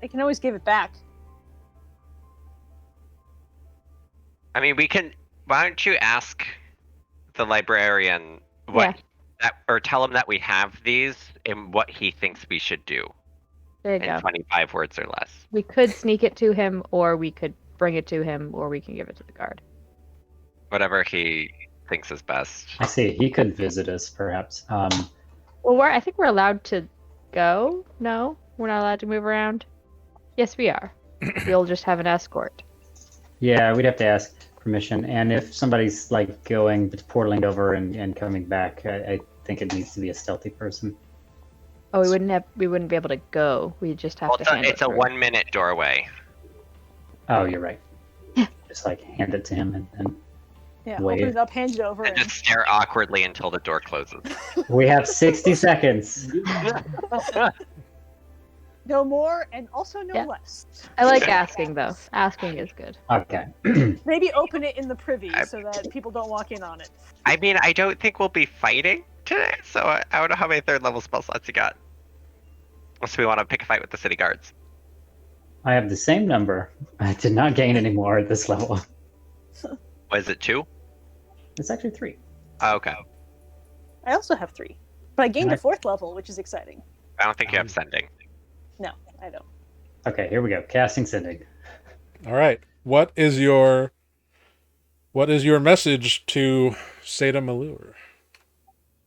I can always give it back. I mean, we can. Why don't you ask the librarian what or tell him that we have these and what he thinks we should do There you in go. 25 words or less. We could sneak it to him, or we could bring it to him, or we can give it to the guard. Whatever he thinks is best. I see. He could visit us, perhaps. Well, I think we're allowed to go. No, we're not allowed to move around. Yes, we are. We'll just have an escort. Yeah, we'd have to ask permission. And if somebody's like portaling over and coming back, I think it needs to be a stealthy person. Oh, we wouldn't be able to go. We just have Well, to it's a, hand it's it a through. 1 minute doorway. Oh, you're right. Just like hand it to him and Yeah, Wait. open it up, hand it over, And and just stare awkwardly until the door closes. we have 60 seconds. no more, and also no Yeah. less. I like asking though. Asking is good. Okay. Maybe open it in the privy I- so that people don't walk in on it. I mean, I don't think we'll be fighting today, so I don't know how many third level spell slots you got. Unless we want to pick a fight with the city guards. I have the same number. I did not gain any more at this level. Was it 2? It's actually 3. Oh, okay. I also have 3, but I gained a Nice. 4th level, which is exciting. I don't think you have sending. No, I don't. Okay, here we go. Casting sending. All right. What is your message to Seda Malur?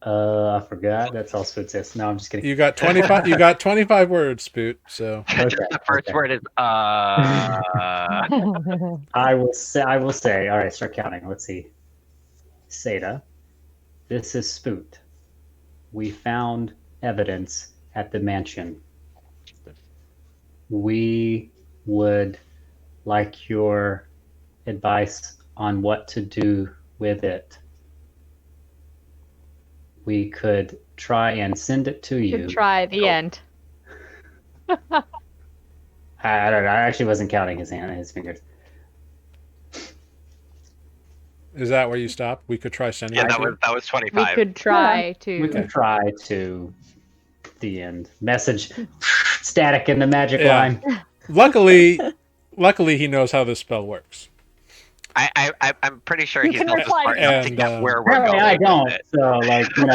I forgot. That's all Spoot says. No, I'm just kidding. You got 25 you got 25 words, Spoot. So Just the first okay. word is I will say. All right, start counting. Let's see. Seda, this is Spoot. We found evidence at the mansion. We would like your advice on what to do with it. We could try and send it to you. Good try. The end. I don't know. I actually wasn't counting his fingers. is that where you stop? We could try sending yeah, it that to you? was We 25. could try to. We can try to the end. Message static in the magic Yeah. line. Luckily he knows how this spell works. I'm pretty sure You he's can also reply smart to enough to and, get where we're Apparently going. I with don't. it. So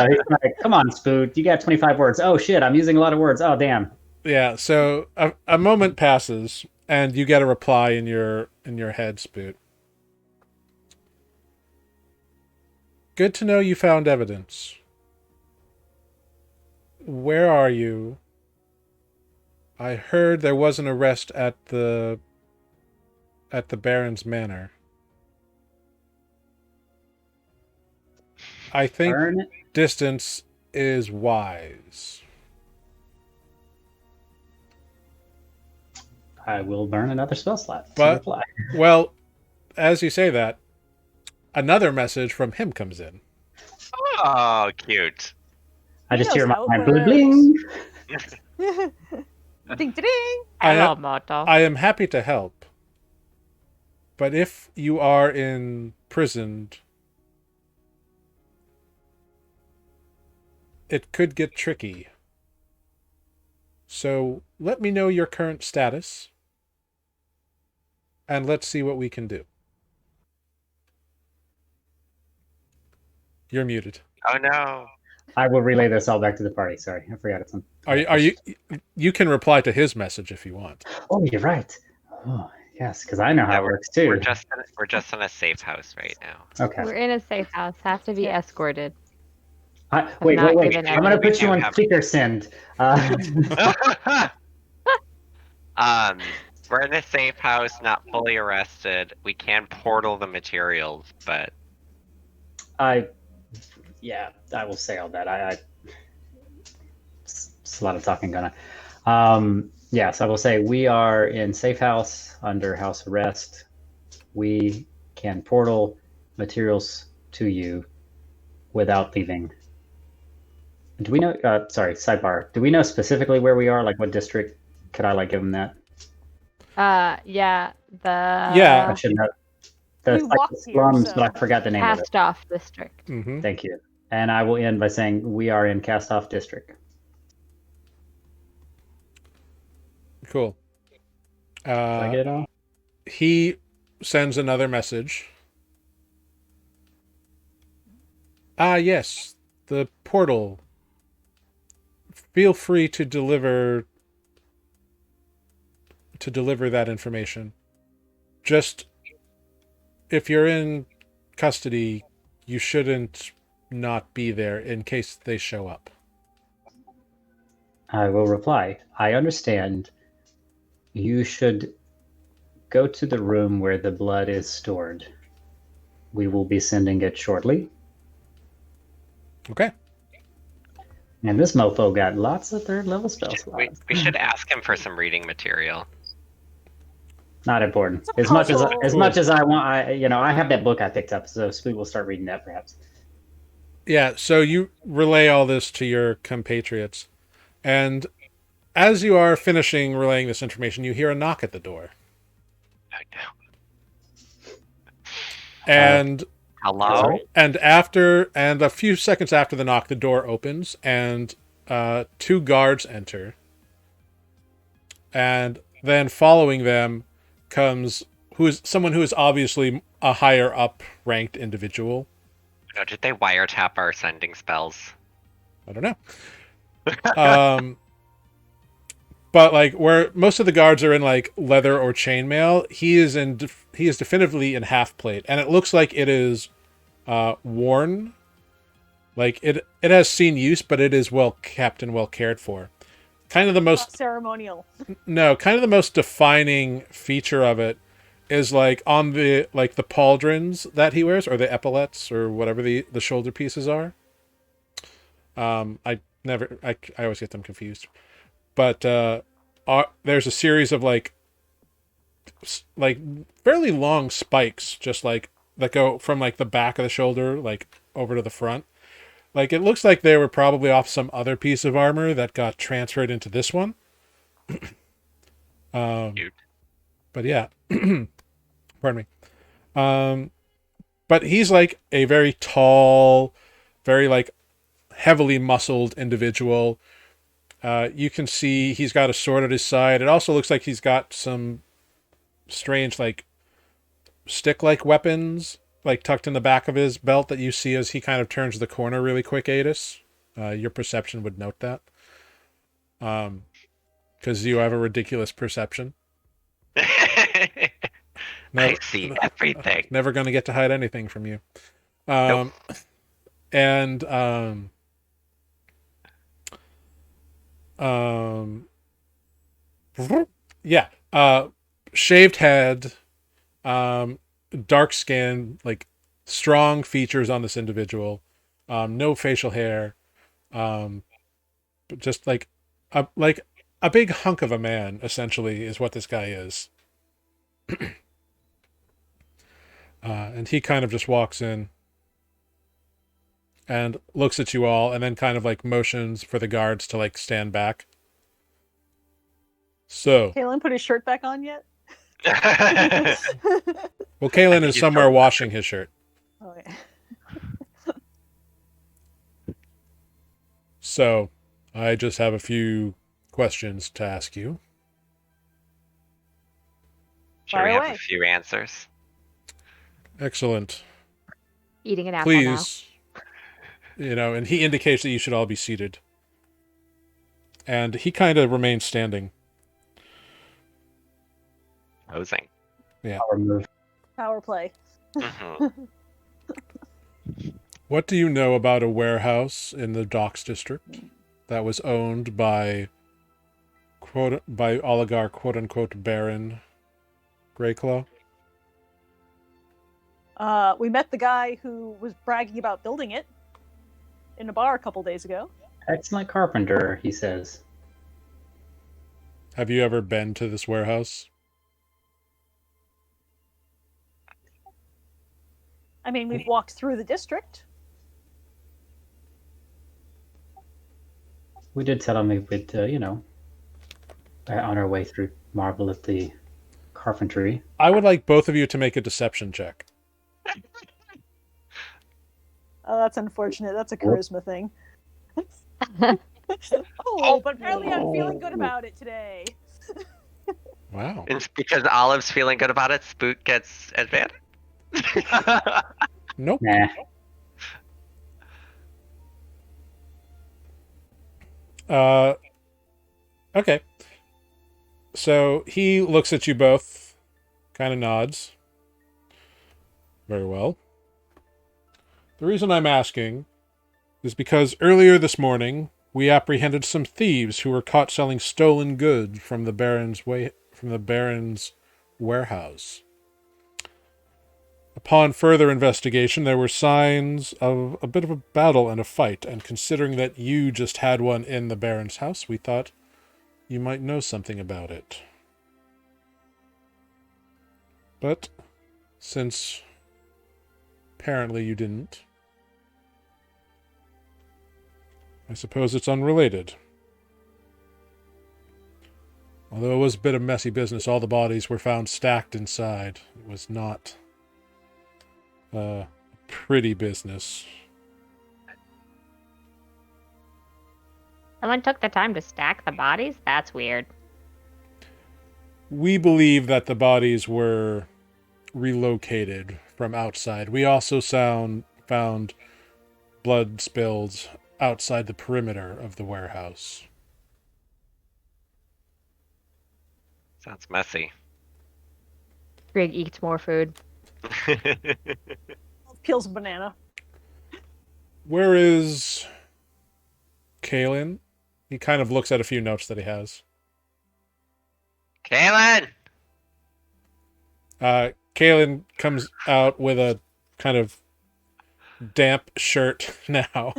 he's like, come on, Spoot. You got 25 words. Oh shit, I'm using a lot of words. Oh damn. Yeah, so a moment passes and you get a reply in your head, Spoot. Good to know you found evidence. Where are you? I heard there was an arrest at the Baron's Manor. I think Burn it. distance is wise. I will burn another spell slot. to But- reply. Well, as you say that, another message from him comes in. Oh, cute. I He just hear knows my how it mind bling works. bling. Ding ding. Hello, Moto. I am happy to help. But if you are imprisoned, it could get tricky. So let me know your current status, and let's see what we can do. You're muted. Oh no. I will relay this all back to the party. Sorry, I forgot it's on. Are you? You can reply to his message if you want. Oh, you're right. Oh, yes, because I know how Yeah, it works too. We're just in a safe house right now. Okay. We're in a safe house. Have to be escorted. Wait. not I'm given going to put you on have- speaker send. We're in a safe house, not fully arrested. We can portal the materials, but I will say all that. It's a lot of talking going on. Yes, I will say we are in safe house under house arrest. We can portal materials to you without leaving. Do we know? Sorry, sidebar. Do we know specifically where we are? Like what district? Could I give them that? Yeah. Yeah. I should know. The We walked the here, slums, so- but I forgot the name of it. Cast off district. Mm-hmm. Thank you. And I will end by saying we are in cast off district. Cool. Did I get it all? He sends another message. Yes, the portal. Feel free to deliver that information. Just if you're in custody, you shouldn't not be there in case they show up. I will reply. I understand. You should go to the room where the blood is stored. We will be sending it shortly. Okay. And this mofo got lots of third level spell we slots. should ask him for some reading material. Not important. It's a As much puzzle. as I want, I have that book I picked up, so Spook will start reading that perhaps. Yeah, so you relay all this to your compatriots. And as you are finishing relaying this information, you hear a knock at the door. Oh, no. And Hello? and a few seconds after the knock, the door opens and two guards enter. And then following them comes someone who is obviously a higher up ranked individual. Oh, did they wiretap our sending spells? I don't know. But where most of the guards are in leather or chainmail, he is definitively in half plate, and it looks like it is worn. It has seen use, but it is well kept and well cared for. Kind of the most ceremonial. No, kind of the most defining feature of it is on the the pauldrons that he wears, or the epaulets, or whatever the shoulder pieces are. I always get them confused. But there's a series of fairly long spikes, just that go from the back of the shoulder over to the front. It looks like they were probably off some other piece of armor that got transferred into this one. Cute. But yeah, pardon me. But he's a very tall, very heavily muscled individual. You can see he's got a sword at his side. It also looks like he's got some strange stick-like weapons tucked in the back of his belt that you see as he kind of turns the corner really quick, Aetis. Your perception would note that. Because you have a ridiculous perception. I see everything. Never going to get to hide anything from you. Nope. And yeah, shaved head, dark skin, strong features on this individual, no facial hair, but just a big hunk of a man, essentially, is what this guy is. And he kind of just walks in and looks at you all, and then kind of motions for the guards to stand back. So, Kaylin put his shirt back on yet? well, Kalin is He's somewhere so- washing his shirt. Okay. So, I just have a few questions to ask you. Sure, Fire we have away. a few answers. Excellent. Eating an apple now. Please, and he indicates that you should all be seated. And he kind of remains standing. Posing. Power move. Power play. Mhm. What do you know about a warehouse in the Docks District that was owned by oligarch quote unquote Baron Greyclaw? We met the guy who was bragging about building it in a bar a couple days ago. Excellent carpenter, he says. Have you ever been to this warehouse? I mean, we've walked through the district. We did tell him we would, on our way through, marvel at the carpentry. I would like both of you to make a deception check. Oh, that's unfortunate. That's a Whoop. charisma thing. Oh, but apparently I'm feeling good about it today. Wow. It's because Olive's feeling good about it, Spook gets advantage. Nope. Nah. Okay. So he looks at you both, kind of nods. Very well. The reason I'm asking is because earlier this morning we apprehended some thieves who were caught selling stolen goods from the Baron's warehouse. Upon further investigation, there were signs of a bit of a battle and a fight, and considering that you just had one in the Baron's house, we thought you might know something about it. But since apparently you didn't, I suppose it's unrelated. Although it was a bit of messy business, all the bodies were found stacked inside. It was not pretty business. Someone took the time to stack the bodies? That's weird. We believe that the bodies were relocated from outside. We also found blood spills outside the perimeter of the warehouse. Sounds messy. Greg eats more food. Peels a banana. Where is Kalin? He kind of looks at a few notes that he has. Kaylin! Kalin comes out with a kind of damp shirt now.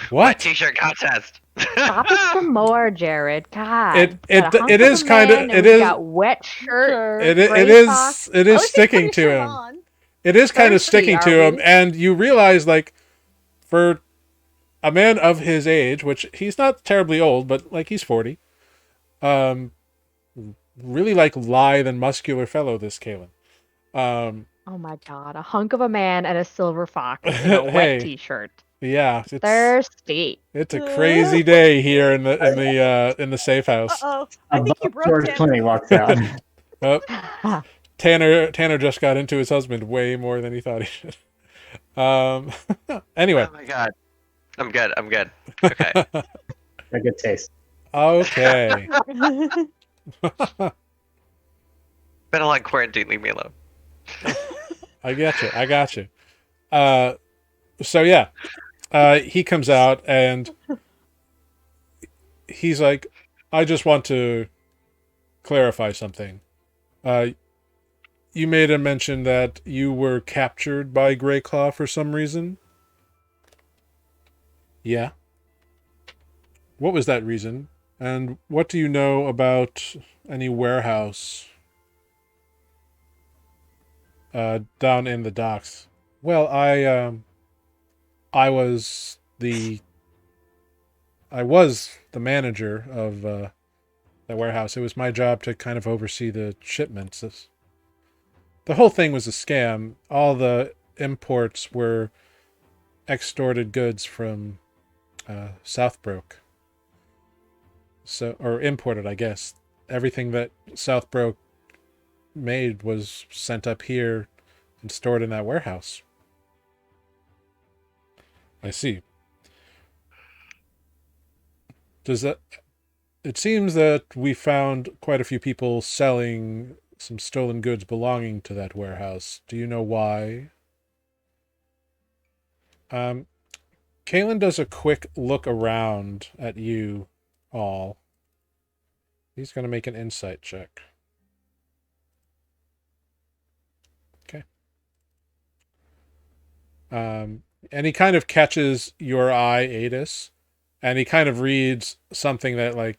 What? T-shirt contest. Stop it some more, Jared. God. It is kind of it is got wet shirt. it gray is socks. it At is least he put sticking his to shirt him. on. It is kind of Thirsty, sticking to are him, we? and you realize, like, for a man of his age, which he's not terribly old, but like he's 40, really like lithe and muscular fellow, this Kalin. Oh my god, a hunk of a man and a silver fox in a Hey. wet t-shirt. Yeah, Thirsty. it's a crazy day here in the safe house. Uh-oh. I think you Above broke George Dan. Clooney walks out. Oh, Tanner just got into his husband way more than he thought he should. Anyway. Oh my god. I'm good. Okay. A good taste. Okay. Been a long quarantine, leave me alone. I got you. So yeah, he comes out and he's like, I just want to clarify something. You made a mention that you were captured by Greyclaw for some reason. Yeah. What was that reason? And what do you know about any warehouse down in the docks? Well, I was the manager of warehouse. It was my job to kind of oversee the shipments. The whole thing was a scam. All the imports were extorted goods from Southbrook. Or imported, I guess. Everything that Southbrook made was sent up here and stored in that warehouse. I see. It seems that we found quite a few people selling some stolen goods belonging to that warehouse. Do you know why? Kalin does a quick look around at you all. He's going to make an insight check. Okay. And he kind of catches your eye, Aetis, and he kind of reads something that, like,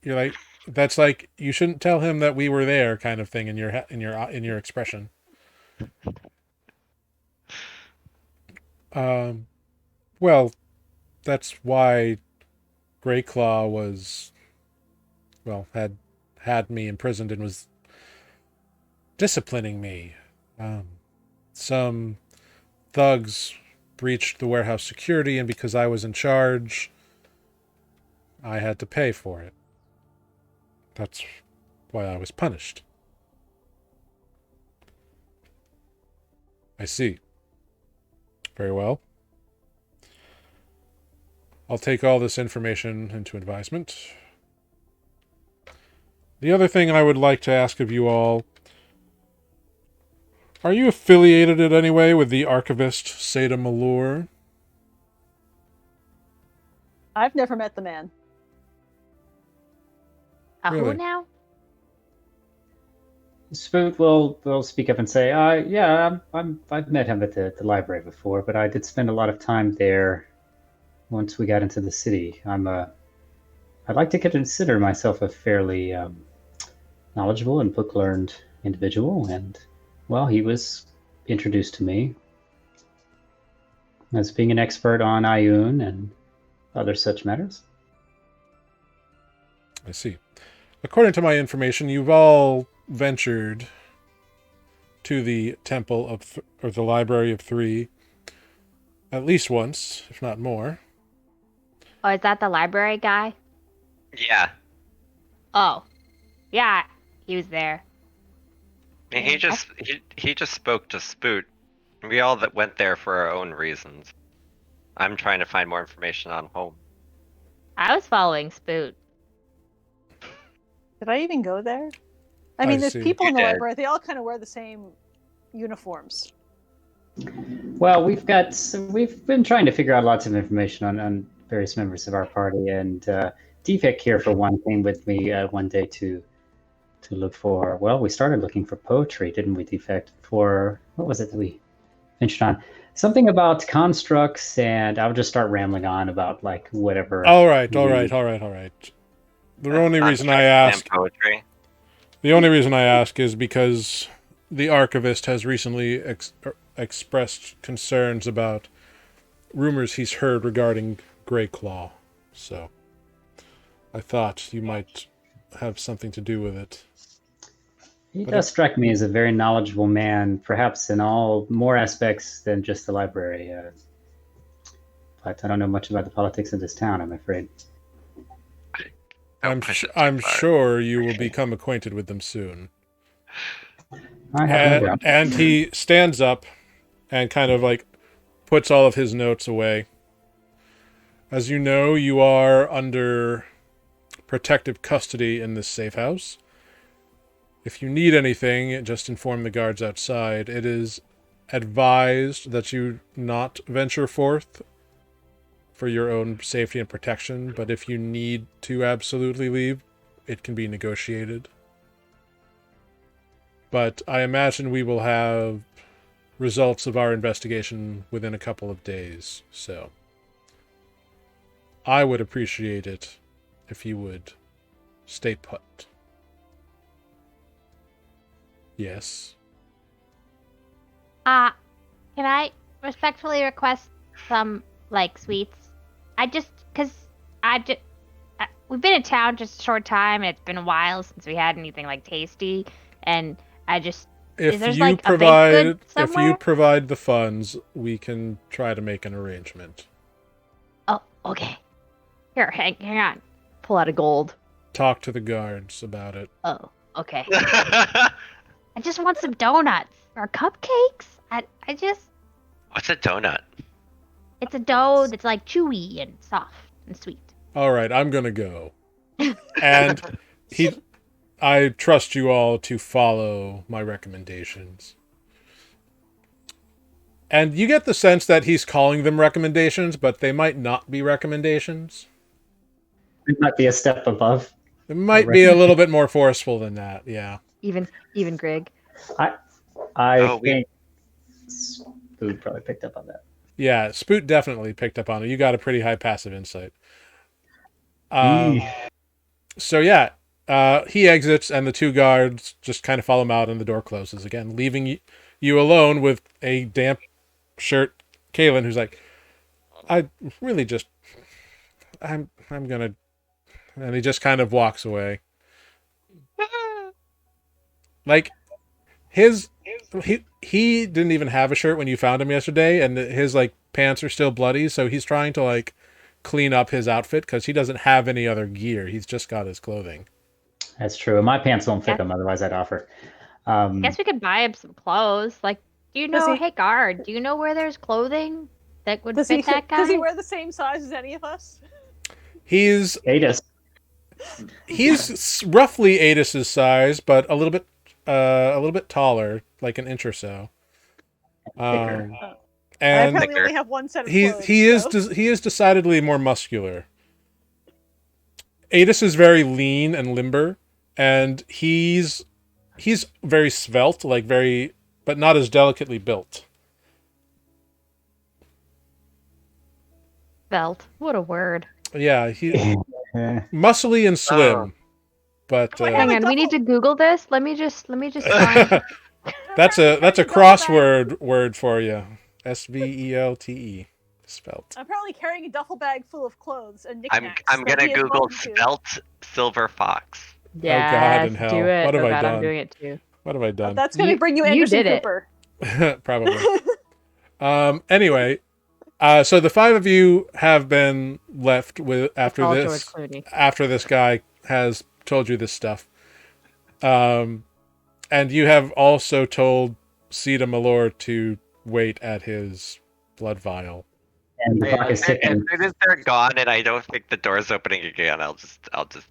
you're like, that's like, you shouldn't tell him that we were there, kind of thing in your expression. Well, that's why Greyclaw was, well, had me imprisoned and was disciplining me. Some thugs breached the warehouse security, and because I was in charge, I had to pay for it. That's why I was punished. I see. Very well. I'll take all this information into advisement. The other thing I would like to ask of you all, are you affiliated in any way with the archivist Seda Malur? I've never met the man. Who Really? now? Spoot will speak up and say, yeah, I've met him at the library before, but I did spend a lot of time there once we got into the city. I'd like to consider myself a fairly knowledgeable and book-learned individual, and, well, he was introduced to me as being an expert on Ioun and other such matters. I see. According to my information, you've all ventured to the Temple of, or the Library of Three, at least once, if not more. Oh, is that the library guy? Yeah. Oh, yeah, he was there. He just spoke to Spoot. We all that went there for our own reasons. I'm trying to find more information on home. I was following Spoot. Did I even go there? I I mean, there's see. people in the You did. library. They all kind of wear the same uniforms. Well, we've been trying to figure out lots of information on various members of our party, and Defect here, for one, came with me one day to look for. Well, we started looking for poetry, didn't we, Defect? For what was it that we ventured on? Something about constructs, and I'll just start rambling on about like whatever. All right. The only reason I ask, Poetry. the only reason I ask is because the archivist has recently expressed concerns about rumors he's heard regarding Greyclaw. So I thought you might have something to do with it. He does strike me as a very knowledgeable man, perhaps in all more aspects than just the library. But I don't know much about the politics of this town, I'm afraid. I'm sure you will become acquainted with them soon. I have no doubt. And he stands up and kind of like puts all of his notes away. As you know, you are under protective custody in this safe house. If you need anything, just inform the guards outside. It is advised that you not venture forth for your own safety and protection, but if you need to absolutely leave, it can be negotiated. But I imagine we will have results of our investigation within a couple of days, so I would appreciate it if you would stay put. Yes. Can I respectfully request some, like, sweets? I we've been in town just a short time, and it's been a while since we had anything like tasty. And I just If is there's you like a baked provide good somewhere? if you provide the funds, we can try to make an arrangement. Oh, okay. Here, hang on. Pull out a gold. Talk to the guards about it. Oh, okay. I just want some donuts or cupcakes. I just What's a donut? it's a dough that's like chewy and soft and sweet. All right, I'm gonna go. And I trust you all to follow my recommendations. And you get the sense that he's calling them recommendations, but they might not be recommendations. It might be a step above. It might be a little bit more forceful than that, yeah. Even Greg. I Oh, think Spoot probably picked up on that. Yeah, Spoot definitely picked up on it. You got a pretty high passive insight. So yeah, he exits, and the two guards just kind of follow him out, and the door closes again, leaving you alone with a damp shirt Kalin, who's like, I'm gonna, and he just kind of walks away. Like, he didn't even have a shirt when you found him yesterday, and his like pants are still bloody, so he's trying to like clean up his outfit because he doesn't have any other gear. He's just got his clothing. That's true. My pants don't fit him, otherwise I'd offer. I guess we could buy him some clothes. Like, do you know? Hey, guard, do you know where there's clothing that would fit that guy? Does he wear the same size as any of us? He's Aetis. He's roughly Aetis's size, but a little bit taller, like an inch or so. Thicker. I And probably only have one set of he clothes. he is decidedly more muscular. Aetis is very lean and limber, and he's very svelte, like but not as delicately built. Belt. What a word. Yeah, he muscly and slim. But Hang on, we need to Google this. Let me just find. that's a crossword word for you. SVELTE. Spelt. I'm probably carrying a duffel bag full of clothes and knickknacks. I'm gonna Google spelt silver fox. Yeah, God in hell. do it. What have I God, done? I'm doing it too. What have I done? That's gonna bring you Anderson did it. Cooper. Probably. Anyway, so the five of you have been left with after this guy has told you this stuff. And you have also told Sita Malor to wait at his blood vial. And the clock is As ticking. soon as they're gone and I don't think the door's opening again, I'll just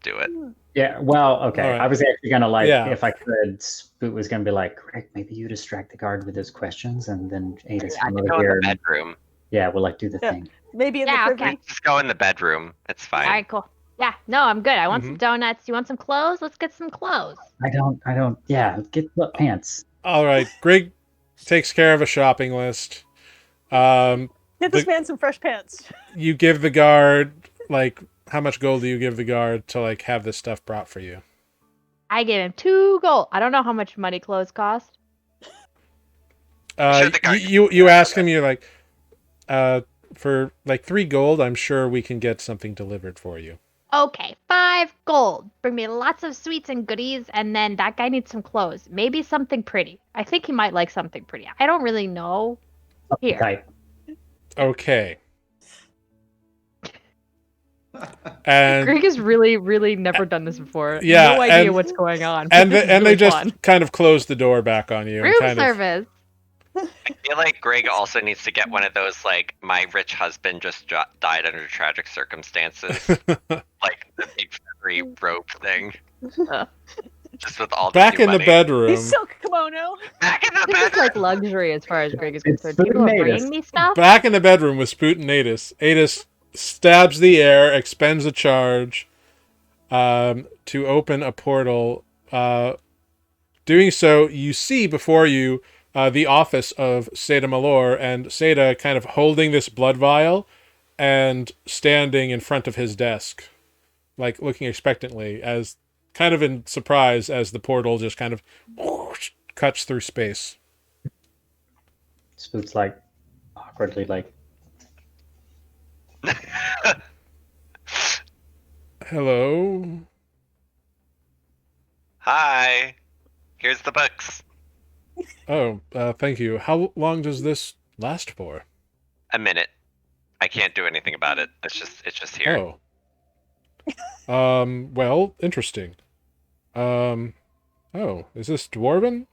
do it. Yeah, well, okay. All right. I was actually gonna Yeah. if I could, Spoot was gonna be like, Greg, maybe you distract the guard with his questions, and then Aetis I from can over go in here. the bedroom. Yeah, we'll like do the Yeah. thing. Maybe in Yeah, the okay. privy. Just go in the bedroom. It's fine. All right, cool. Yeah, no, I'm good. I want some donuts. You want some clothes? Let's get some clothes. I don't. Yeah, get what pants? All right, Greg takes care of a shopping list. Get this man some fresh pants. You give the guard how much gold do you give the guard to have this stuff brought for you? I gave him 2 gold. I don't know how much money clothes cost. Sure, the guard You ask him. You're like, for 3 gold, I'm sure we can get something delivered for you. Okay, 5 gold. Bring me lots of sweets and goodies, and then that guy needs some clothes. Maybe something pretty. I think he might like something pretty. I don't really know. Here. Tight. Okay. And Greg has really, really never done this before. Yeah, no idea and- what's going on. and This is they really just fun. kind of close the door back on you. Room and kind service. I feel like Greg also needs to get one of those my rich husband just died under tragic circumstances, like the big furry robe thing. Just with all Back the in the money. bedroom. His silk kimono. Back in the This is bedroom. like luxury as far as Greg is It's concerned. food People are and bringing me stuff. Back in the bedroom with Spoot and Aetis. Aetis stabs the air, expends a charge to open a portal. Doing so, you see before you the office of Seda Malor, and Seda kind of holding this blood vial and standing in front of his desk, looking expectantly, as kind of in surprise as the portal just kind of cuts through space. Spoot's awkwardly Hello. Hi. Here's the books. Oh, thank you. How long does this last for? A minute. I can't do anything about it. It's just here. Oh. Well, interesting. Oh, is this dwarven?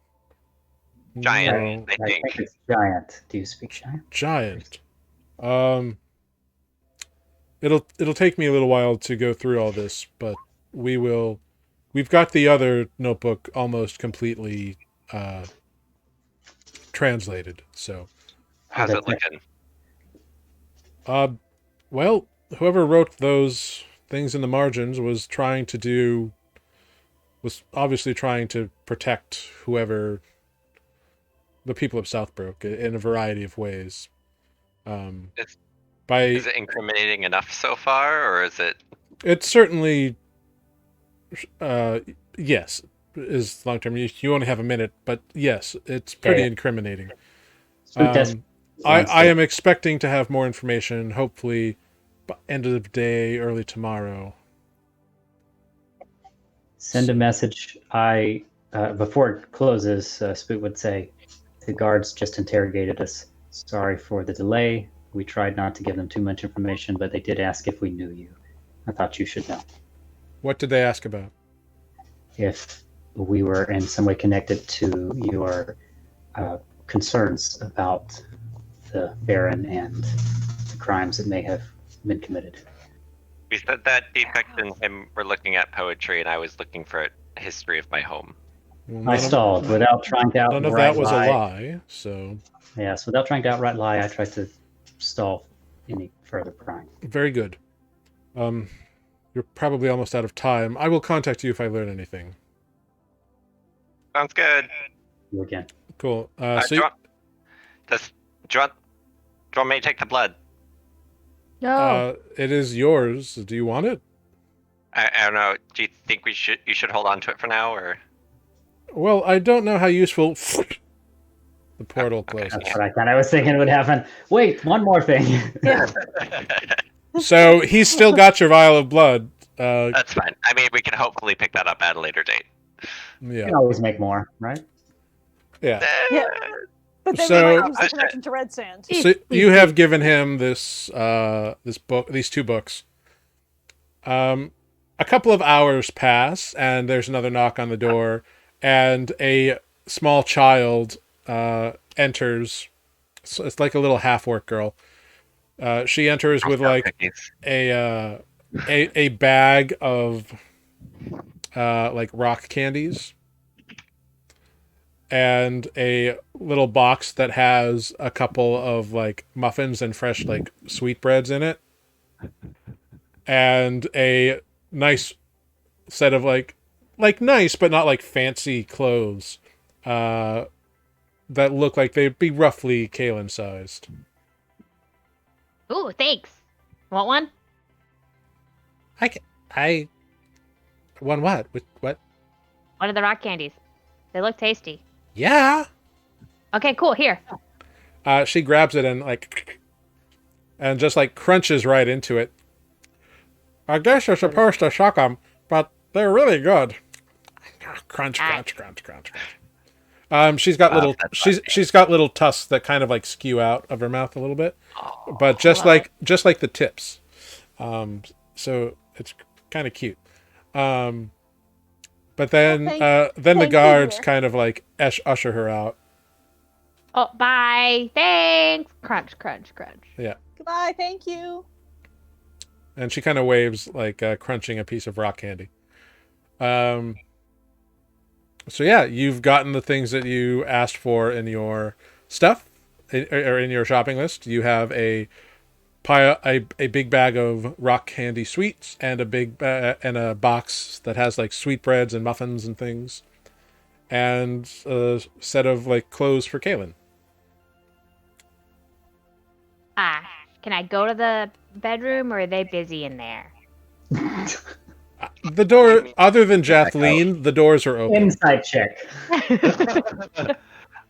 Giant, No. I think. it's giant. Do you speak giant? Giant. Um, it'll take me a little while to go through all this, but we've got the other notebook almost completely translated. So, How's it looking? well, whoever wrote those things in the margins was obviously trying to protect the people of Southbrook in a variety of ways. Is By it incriminating enough so far, or is it? it's certainly yes, is long term. You only have a minute, but yes, it's pretty Yeah. incriminating. Spook test. I am expecting to have more information, hopefully by end of the day, early tomorrow. Send a message. Before it closes, Spook would say, "The guards just interrogated us. Sorry for the delay. We tried not to give them too much information, but they did ask if we knew you. I thought you should know What did they ask about? if we were in some way connected to your concerns about the Baron and the crimes that may have been committed." We said that defect and him were looking at poetry, and I was looking for a history of my home. Well, I stalled without trying to None of outright that was lie. a lie. So Yes, without trying to outright lie, I tried to stall any further prying. very good. You're probably almost out of time. I will contact you if I learn anything. Sounds good. You again. Cool. Do you want me to take the blood? No. It is yours. Do you want it? I don't know. Do you think you should hold on to it for now, or? Well, I don't know how useful the portal closes. That's what I thought I was thinking would happen. Wait, one more thing. So he's still got your vial of blood. That's fine. I mean, we can hopefully pick that up at a later date. You Yeah. can always make more, right? Yeah. Yeah. But then So- we might lose the connection to Red Sand. So you have given him this book, these two books. A couple of hours pass, and there's another knock on the door, and a small child enters. So it's like a little half-orc girl. She enters with like Cookies. a bag of like rock candies and a little box that has a couple of like muffins and fresh like sweetbreads in it, and a nice set of like nice but not like fancy clothes that look like they'd be roughly Kalin sized. Ooh, thanks. Want one? I one what? What? One of the rock candies. They look tasty. Yeah. Okay, cool. Here. She grabs it and just like crunches right into it. I guess you're supposed to suck them, but they're really good. Crunch, crunch, crunch, crunch, crunch. She's got little she's got little tusks that kind of like skew out of her mouth a little bit, but just like the tips. So it's kind of cute. But then then the thank you, guards dear. kind of like usher her out. Oh, bye. Thanks. Crunch, crunch, crunch. Yeah. Goodbye, thank you. And she kind of waves like crunching a piece of rock candy. So yeah, you've gotten the things that you asked for in your stuff, or in your shopping list. You have a big bag of rock candy sweets and a box that has like sweetbreads and muffins and things, and a set of like clothes for Kalin. Can I go to the bedroom, or are they busy in there? The door, other than Jathleen, the doors are open. Insight check.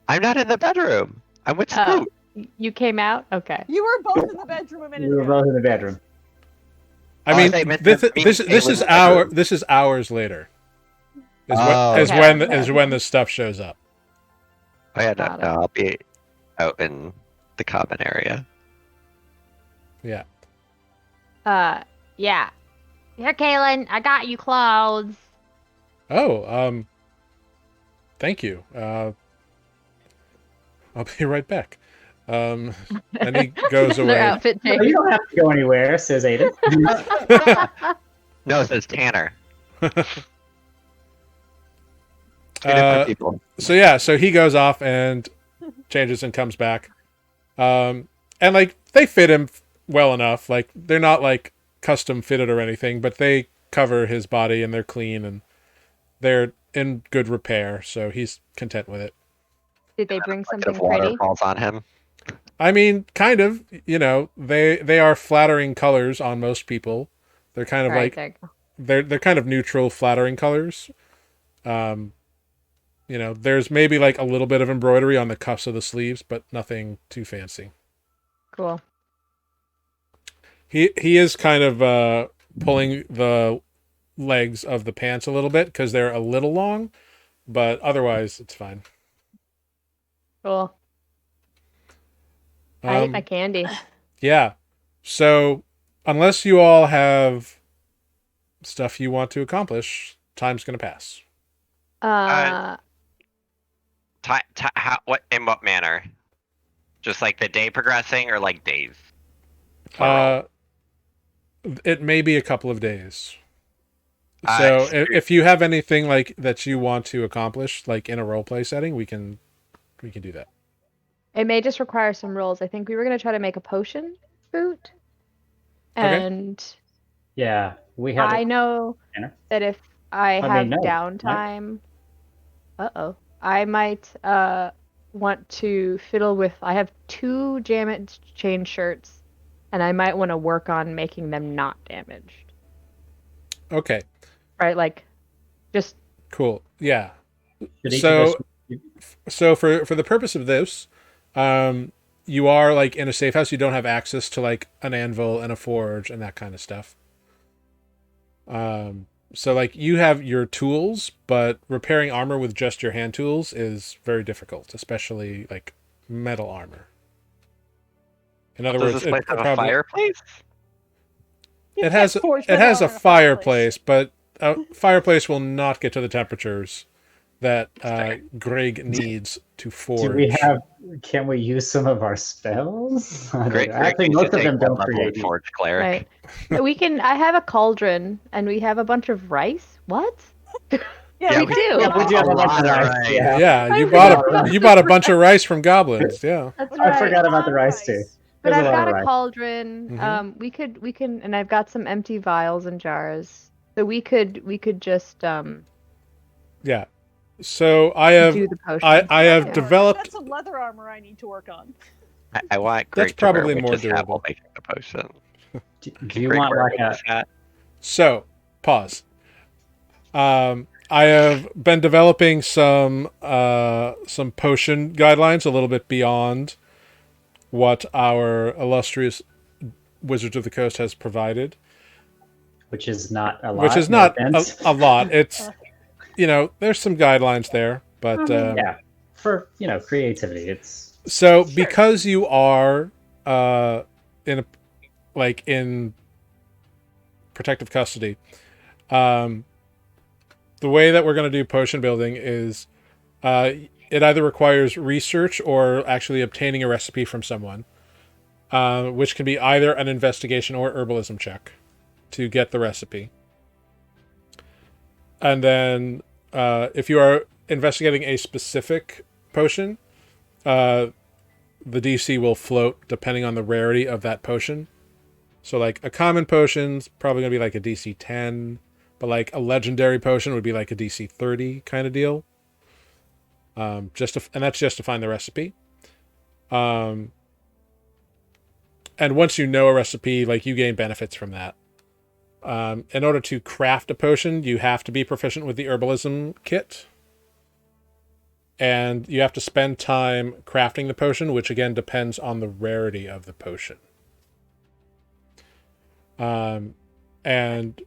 I'm not in the bedroom. I'm with Oh. Spook. You came out? Okay. You were both in the bedroom a minute We were ago. both in the bedroom. I Oh, mean, they meant this to mean this is Caitlin's bedroom. this is hours later. Is Oh, when is okay. when Okay. is when the stuff shows up. Oh yeah, Got it. no, I'll be out in the common area. Yeah. Yeah. Here, Kaylin, I got you clothes. Oh, thank you. I'll be right back. And he goes Another away. outfit No, change. you don't have to go anywhere, says Aiden. No, it says Tanner. Two Uh, different people. So yeah, so he goes off and changes and comes back. And like they fit him well enough. Like they're not like custom fitted or anything, but they cover his body and they're clean and they're in good repair, so he's content with it. Did they bring something Because water pretty? falls on him. I mean, kind of, they are flattering colors on most people. They're kind of Right, like there. they're kind of neutral flattering colors. There's maybe like a little bit of embroidery on the cuffs of the sleeves, but nothing too fancy. Cool. He is kind of pulling the legs of the pants a little bit because they're a little long, but otherwise it's fine. Cool. I ate my Um, candy. yeah. So unless you all have stuff you want to accomplish, time's gonna pass. What in what manner? Just like the day progressing, or like days? Plural. It may be a couple of days. Uh, So screw- if you have anything like that you want to accomplish, like in a role play setting, we can do that. It may just require some rolls. I think we were gonna try to make a potion boot. Okay. And Yeah, we have. I know Tanner? that if I Let me have know, Mike. downtime, I might want to fiddle with. I have 2 damaged chain shirts, and I might want to work on making them not damaged. Okay. Right, like just Cool. Yeah. Should each So- of us- So for the purpose of this, you are like in a safe house. You don't have access to like an anvil and a forge and that kind of stuff. So like you have your tools, but repairing armor with just your hand tools is very difficult, especially like metal armor. In other Does words, this place have a fireplace? You it can't has forge it metal has a armor in fireplace, but a fireplace will not get to the temperatures that Greg needs to forge. Do we have? Can we use some of our spells? I don't Great. know. Actually, most of them don't create. heat. Forge cleric. right. We can. I have a cauldron, and we have a bunch of rice. What? Yeah, we we do. Yeah, we do have a bunch of rice. Right. Yeah. Yeah, you forgot. bought a bunch of rice from goblins. Yeah. That's I right. forgot about the rice too. But There's I've a lot got of a rice. cauldron. Mhm. We can, and I've got some empty vials and jars. So we could just Yeah. So I have do the potion. I have Yeah. developed. That's some leather armor I need to work on. I want Greg That's to wear probably more witch's hat durable. while making the potion. Do you Greg want wear like a? witch's hat? So pause. I have been developing some potion guidelines a little bit beyond what our illustrious Wizards of the Coast has provided, Which is not a lot. which is no not offense. a lot. It's there's some guidelines there, but Yeah, for creativity, it's so because you are in protective custody, the way that we're going to do potion building is it either requires research or actually obtaining a recipe from someone, which can be either an investigation or herbalism check to get the recipe. And then if you are investigating a specific potion, the DC will float depending on the rarity of that potion. So like a common potion's probably going to be like a DC 10, but like a legendary potion would be like a DC 30 kind of deal. And that's just to find the recipe. And once you know a recipe, like you gain benefits from that. In order to craft a potion, you have to be proficient with the herbalism kit. And you have to spend time crafting the potion, which again depends on the rarity of the potion. and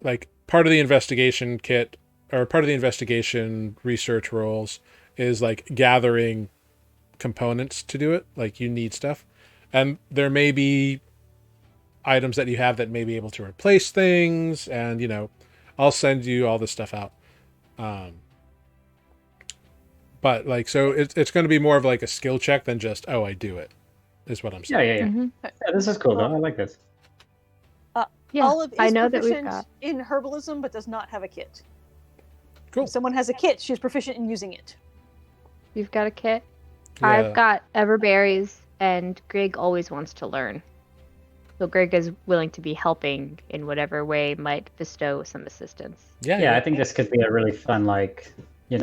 like part of the investigation kit or part of the investigation research roles is like gathering components to do it. Like you need stuff, and there may be items that you have that may be able to replace things, and I'll send you all this stuff out. But like, so it's going to be more of like a skill check than just, I do it, is what I'm Yeah, saying. yeah, yeah. Mhm. Yeah, this is cool though. I like this. Yeah, Olive is I know that we've proficient got. in herbalism, but does not have a kit. Cool. If someone has a kit, she's proficient in using it. You've got a kit. Yeah. I've got everberries, and Greg always wants to learn. So Greg is willing to be helping in whatever way might bestow some assistance. Yeah, I think this could be a really fun, like,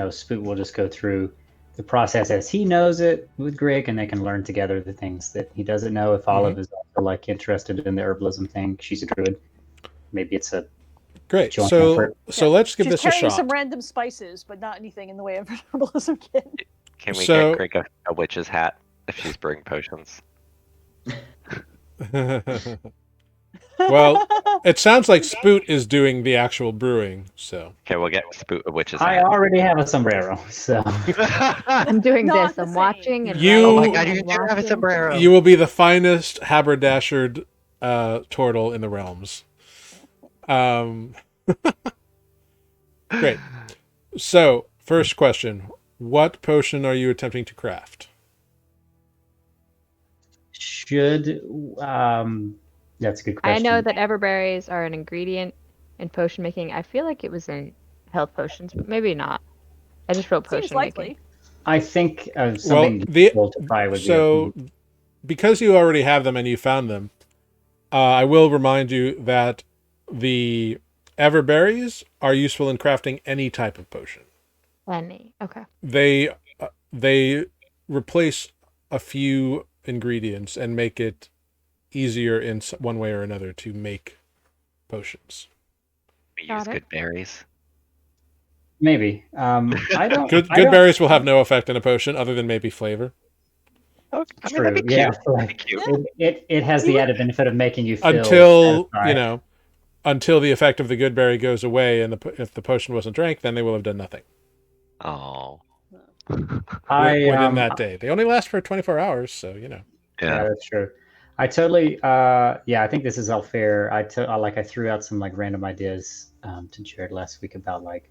Spook will just go through the process as he knows it with Greg, and they can learn together the things that he doesn't know. If Olive is also like interested in the herbalism thing, she's a druid. Maybe it's a Great. joint So effort. let's give She's this a carrying shot. some random spices, but not anything in the way of an herbalism kit. Can we So- get Greg a witch's hat if she's brewing potions? Well, it sounds like Spoot is doing the actual brewing, so. Okay, we'll get Spoot a witch's I hat. already have a sombrero, so I'm doing Not this. the I'm same. watching and You- Oh my writing god, you and do have a watching. sombrero! You will be the finest haberdashered turtle in the realms. Great. So, first question. What potion are you attempting to craft? should that's a good I question. know that everberries are an ingredient in potion making. I feel like it was in health potions, but maybe not. I just wrote Seems potion likely. making. I think something the- useful to try would So, because you already have them and you found them, I will remind you that the everberries are useful in crafting any type of potion. Lenny. Okay. They replace a few ingredients and make it easier in one way or another to make potions. We Got use it. good berries. maybe. I don't. Good I don't- berries will have no effect in a potion other than maybe flavor. Oh, I mean, True. that'd be Yeah. cute. That'd be cute. It has the added benefit of making you feel Until satisfied. until the effect of the good berry goes away, and if the potion wasn't drank, then they will have done nothing Oh. within that day. They only last for 24 hours, so Yeah, Yeah. that's true. I totally. I think this is all fair. I threw out some like random ideas to Jared last week about like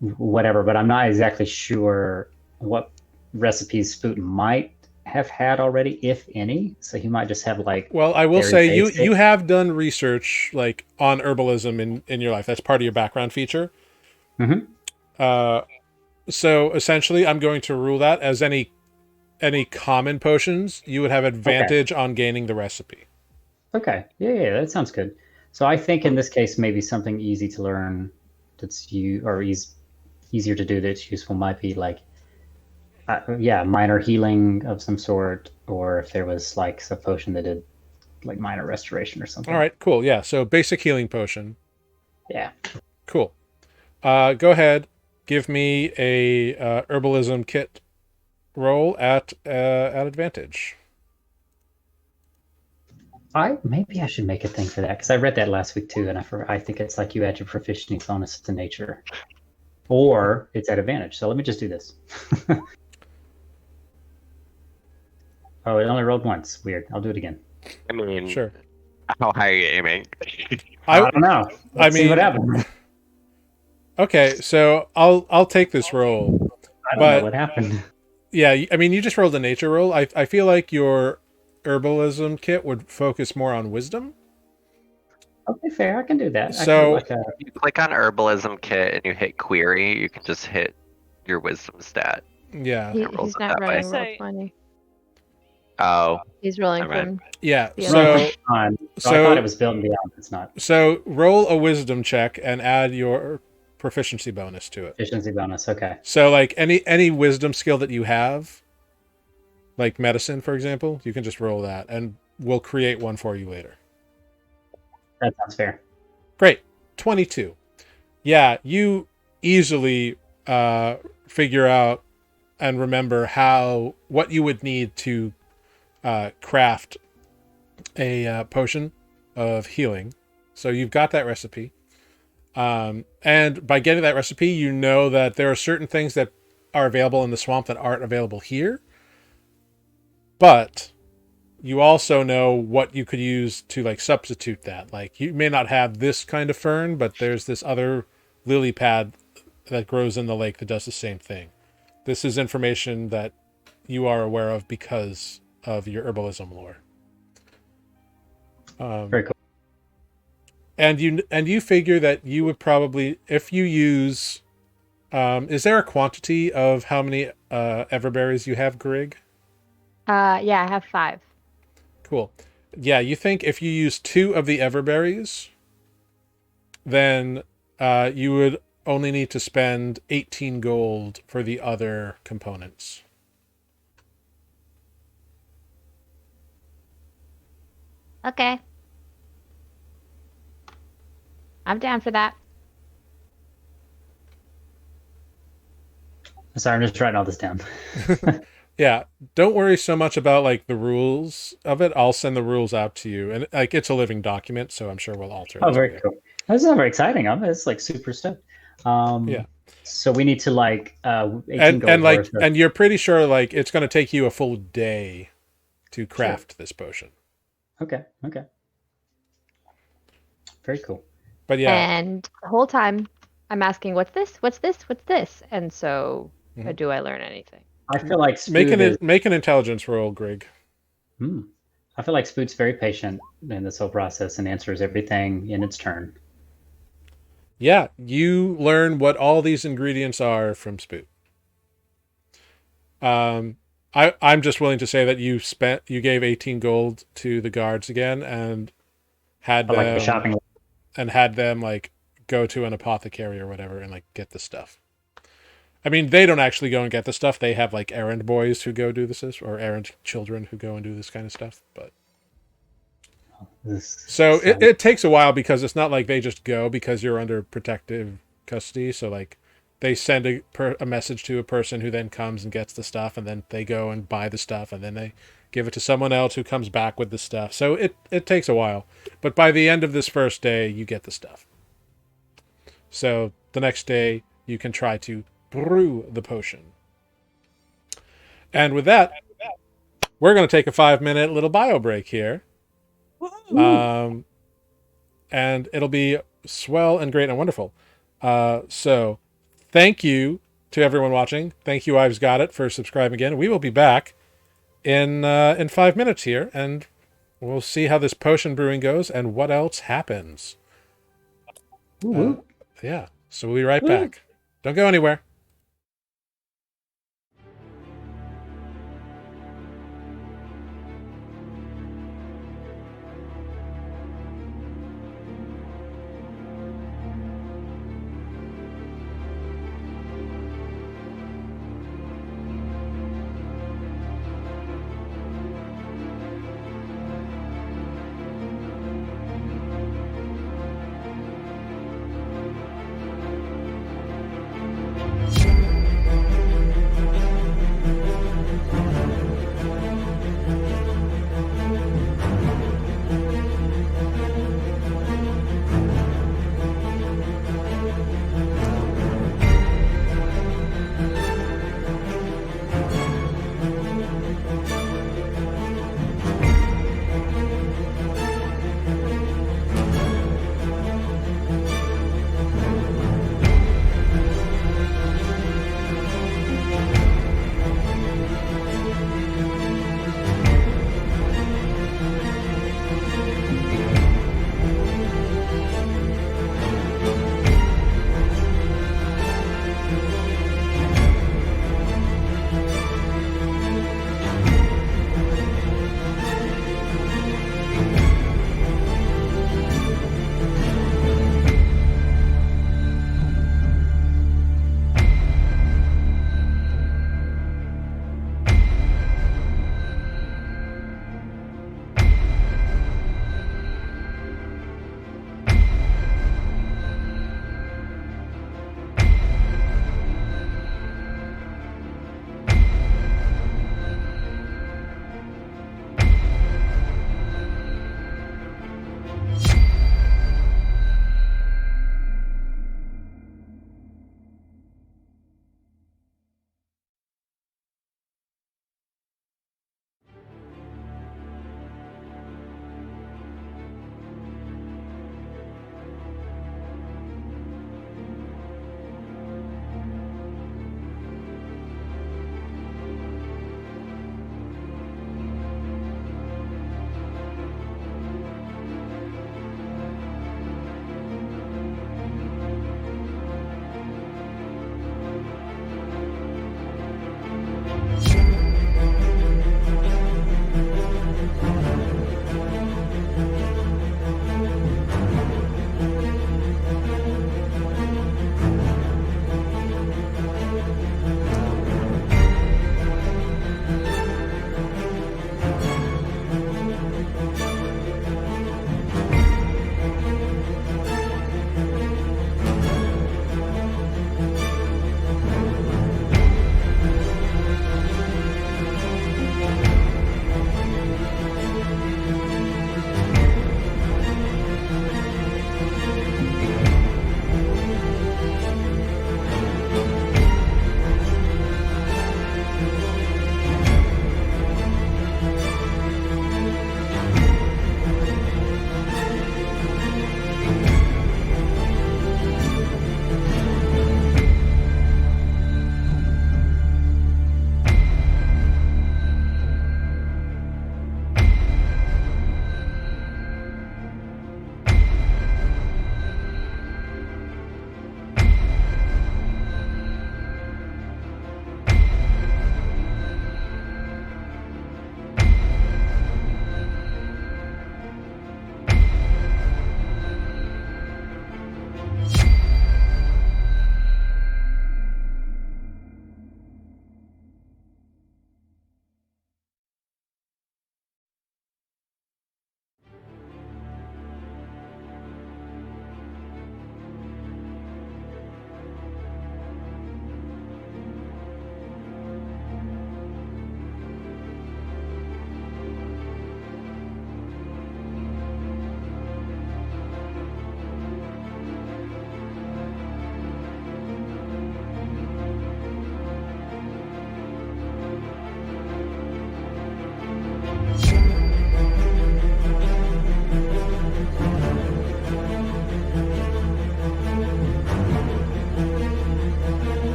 whatever, but I'm not exactly sure what recipes Spoot might have had already, if any. So he might just have like. well, I will Very say basic. you have done research like on herbalism in your life. That's part of your background feature. Mhm. So essentially, I'm going to rule that as any common potions, you would have advantage on gaining the recipe. Okay. Yeah, that sounds good. So I think in this case, maybe something easy to learn easier to do that's useful might be like, minor healing of some sort, or if there was like a potion that did like minor restoration or something. All right, cool. Yeah, so basic healing potion. Yeah. Cool. Go ahead. Give me a herbalism kit roll at advantage. Maybe I should make a thing for that because I read that last week too, and I think it's like you add your proficiency bonus to nature, or it's at advantage. So let me just do this. Oh, it only rolled once. Weird. I'll do it again. I mean, Sure. how high are you aiming? I don't know. Let's see mean- what happens. Okay, so I'll take this roll. I don't but- know what happened. Yeah, I mean, you just rolled a nature roll. I feel like your herbalism kit would focus more on wisdom. Okay, fair. I can do that. So- I can do You click on herbalism kit and you hit query, you can just hit your wisdom stat. Yeah, He, rolls he's it not that way. running roll Say- 20. Oh, He's rolling Never from. yeah. Yeah. So I thought it was built in beyond. It's not. so roll a wisdom check and add your proficiency bonus to it. Efficiency bonus. Okay. So like any wisdom skill that you have, like medicine, for example, you can just roll that, and we'll create one for you later. That sounds fair. Great. 22. Yeah, you easily figure out and remember what you would need to craft a potion of healing. So you've got that recipe. And by getting that recipe, you know that there are certain things that are available in the swamp that aren't available here. But you also know what you could use to like substitute that. Like you may not have this kind of fern, but there's this other lily pad that grows in the lake that does the same thing. This is information that you are aware of because of your herbalism lore. Very cool. And you figure that you would probably, if you use, is there a quantity of how many everberries you have, Grig? Yeah, I have 5. Cool. Yeah, you think if you use 2 of the everberries, then you would only need to spend 18 gold for the other components. Okay. I'm down for that. Sorry, I'm just writing all this down. Yeah, don't worry so much about like the rules of it. I'll send the rules out to you, and like it's a living document, so I'm sure we'll alter it. Oh, very cool. That's not very exciting. It's like super stoked. Yeah. So we need to like 18 and gold like worth of... and you're pretty sure like it's going to take you a full day to craft this potion. Okay. Very cool. But yeah. And the whole time I'm asking, what's this? What's this? What's this? And so do I learn anything? I feel like make an intelligence roll, Grig. I feel like Spoot's very patient in this whole process and answers everything in its turn. Yeah, you learn what all these ingredients are from Spoot. I'm just willing to say that you gave 18 gold to the guards again and had them like go to an apothecary or whatever and like get the stuff. I mean, they don't actually go and get the stuff. They have like errand boys who go do this, or errand children who go and do this kind of stuff. But it takes a while because it's not like they just go because you're under protective custody. So like they send a message to a person who then comes and gets the stuff, and then they go and buy the stuff, and then they give it to someone else who comes back with the stuff. So it takes a while. But by the end of this first day, you get the stuff. So the next day, you can try to brew the potion. And with that, we're going to take a 5-minute little bio break here. And it'll be swell and great and wonderful. So thank you to everyone watching. Thank you, I've Got It, for subscribing again. We will be back in 5 minutes here, and we'll see how this potion brewing goes and what else happens. Yeah, so we'll be right back. Don't go anywhere.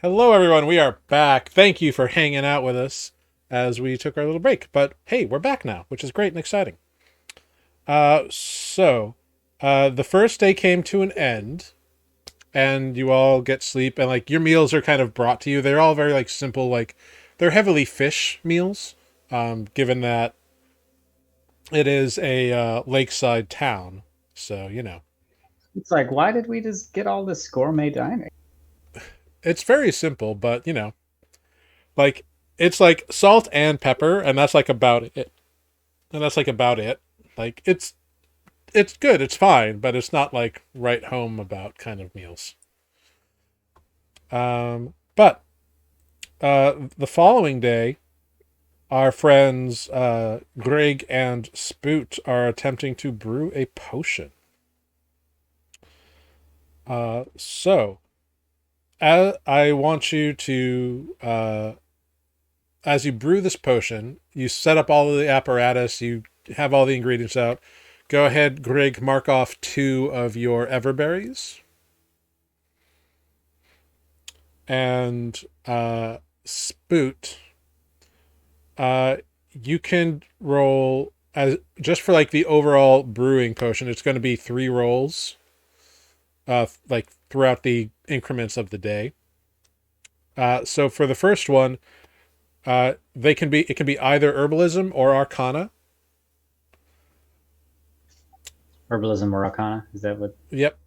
Hello, everyone. We are back. Thank you for hanging out with us as we took our little break. But hey, we're back now, which is great and exciting. The first day came to an end, and you all get sleep, and like your meals are kind of brought to you. They're all very like simple, like they're heavily fish meals, given that it is a lakeside town. So It's like, why did we just get all this gourmet dining? it's very simple, but like it's like salt and pepper, and that's like about it. And that's like about it. Like it's good, it's fine, but it's not like right home about kind of meals. But the following day, our friends Greg and Spoot are attempting to brew a potion. So I want you to as you brew this potion, you set up all of the apparatus, you have all the ingredients out. Go ahead, Greg, mark off 2 of your everberries. And Spoot, you can roll as just for like the overall brewing potion. It's going to be 3 rolls, like throughout the increments of the day. So for the first one, it can be either herbalism or arcana. Herbalism or arcana? Is that what? Yep.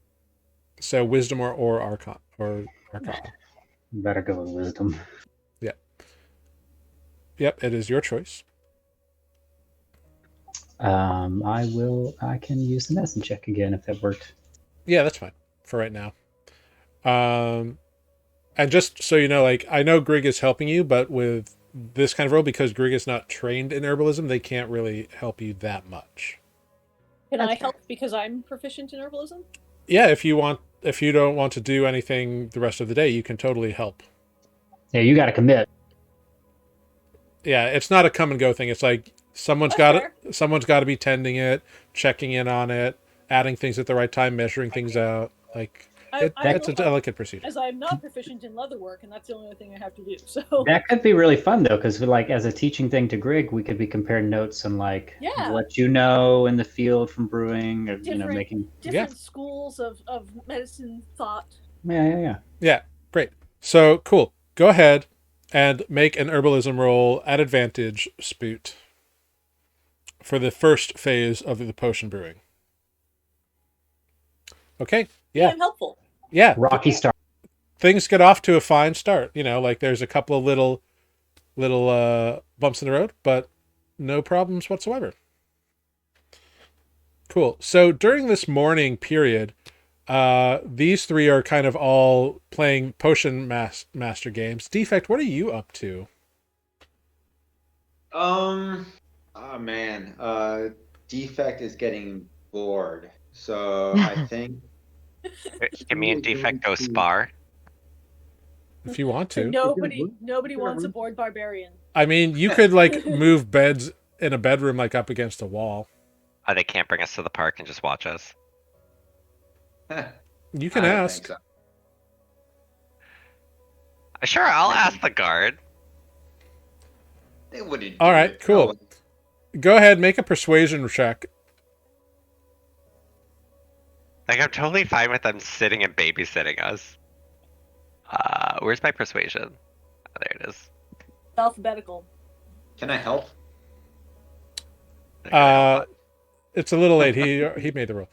So wisdom or arcana Better go with wisdom. Yep, it is your choice. I can use the medicine check again if that worked. Yeah, that's fine for right now. And just so you know, like I know Grig is helping you, but with this kind of role, because Grig is not trained in herbalism, they can't really help you that much. Can I help because I'm proficient in herbalism? Yeah, if you don't want to do anything the rest of the day, you can totally help. Yeah, you got to commit. Yeah, it's not a come and go thing. It's like someone's got to be tending it, checking in on it, adding things at the right time, measuring things out. Like it's a delicate procedure. As I'm not proficient in leatherwork, and that's the only thing I have to do. So that could be really fun though, because like as a teaching thing to Grig, we could be comparing notes on like what you know in the field from brewing, or making different schools of medicine thought. Yeah. Great. So cool. Go ahead and make an herbalism roll at advantage, Spoot, for the first phase of the potion brewing. Okay. Yeah. I'm helpful. Yeah. Rocky start. Things get off to a fine start. Like there's a couple of little bumps in the road, but no problems whatsoever. Cool. So during this morning period, these 3 are kind of all playing potion master games. Defect, what are you up to? Oh man, Defect is getting bored, so I think. Can me and Defect go spar? If you want to. Nobody wants a bored barbarian. I mean, you could like move beds in a bedroom like up against a wall. Oh, they can't bring us to the park and just watch us. You can ask. So. Sure, I'll ask the guard. They wouldn't. All right, cool. Go ahead, make a persuasion check. Like, I'm totally fine with them sitting and babysitting us. Where's my persuasion? Oh, there it is. Alphabetical. Can I help? It's a little late. He made the roll.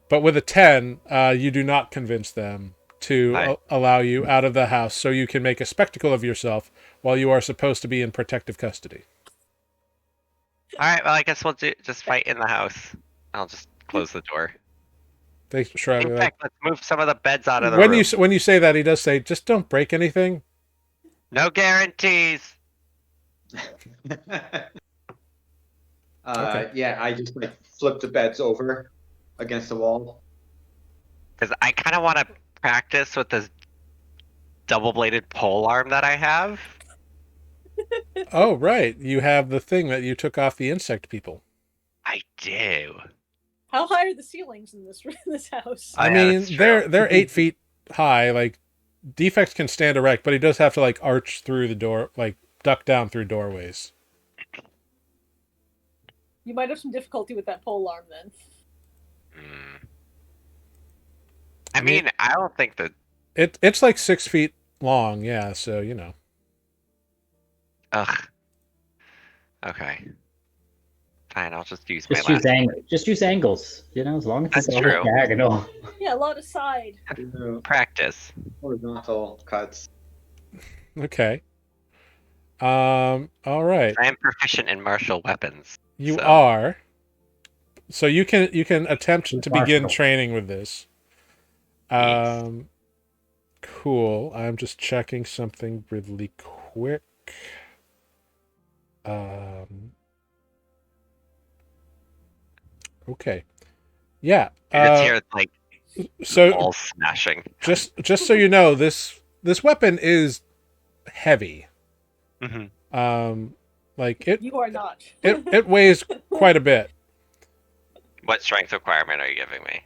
But with a 10, you do not convince them to allow you out of the house, so you can make a spectacle of yourself while you are supposed to be in protective custody. All right. Well, I guess we'll just fight in the house. I'll just close the door. They shrug. In fact, let's move some of the beds out of the room. When you say that, he does say, "Just don't break anything." No guarantees. Okay. Yeah, I just like flip the beds over against the wall. Because I kind of want to practice with this double-bladed pole arm that I have. Oh, right. You have the thing that you took off the insect people. I do. How high are the ceilings in this house? I mean, they're 8 feet high. Like, Defect can stand erect, but he does have to like arch through the door, like duck down through doorways. You might have some difficulty with that pole arm then. I mean, I don't think that. It's like 6 feet long, yeah. So you know. Ugh. Okay. Fine, I'll just use Just my use last. just use angles. You know, as long as That's it's all true. diagonal. Yeah, a lot of side. Practice. Horizontal cuts. Okay. All right. I am proficient in martial weapons. You so. are. So you can attempt to begin Martial. training with this. Yes. Cool. I'm just checking something really quick. Okay. Yeah. You just hear like So walls smashing. just so you know, this weapon is heavy. Mm-hmm. Like it You are not. it weighs quite a bit. What strength requirement are you giving me?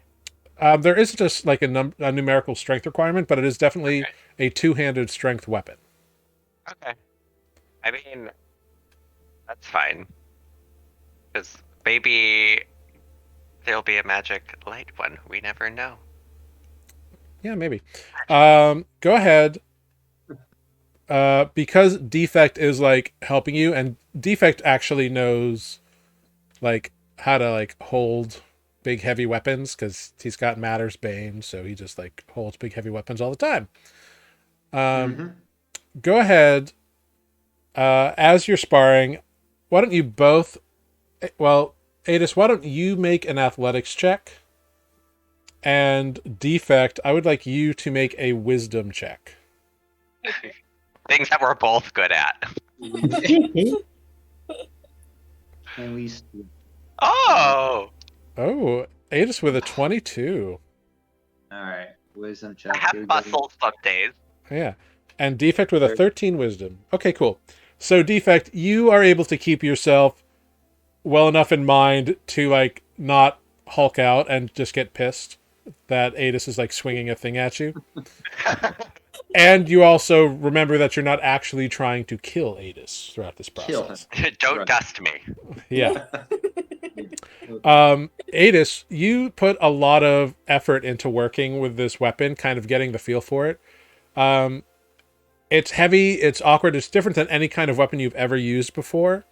There isn't just like a numerical strength requirement, but it is definitely a two-handed strength weapon. Okay. I mean, that's fine. Because maybe there'll be a magic light one. We never know. Yeah, maybe. Go ahead. Because Defect is like helping you, and Defect actually knows like how to like hold big heavy weapons because he's got Matter's Bane, so he just like holds big heavy weapons all the time. Go ahead. As you're sparring, why don't you both? Well, Aetis, why don't you make an athletics check? And Defect, I would like you to make a wisdom check. Things that we're both good at. At least. Oh! Oh, Aetis with a 22. All right. Wisdom check. I have Here we go. muscle some days. Yeah. And Defect with a 13 wisdom. Okay, cool. So Defect, you are able to keep yourself well enough in mind to like not Hulk out and just get pissed that Aetis is like swinging a thing at you. And you also remember that you're not actually trying to kill Aetis throughout this Kill process. Don't Right. dust me. Yeah. Aetis, you put a lot of effort into working with this weapon, kind of getting the feel for it. It's heavy, it's awkward, it's different than any kind of weapon you've ever used before.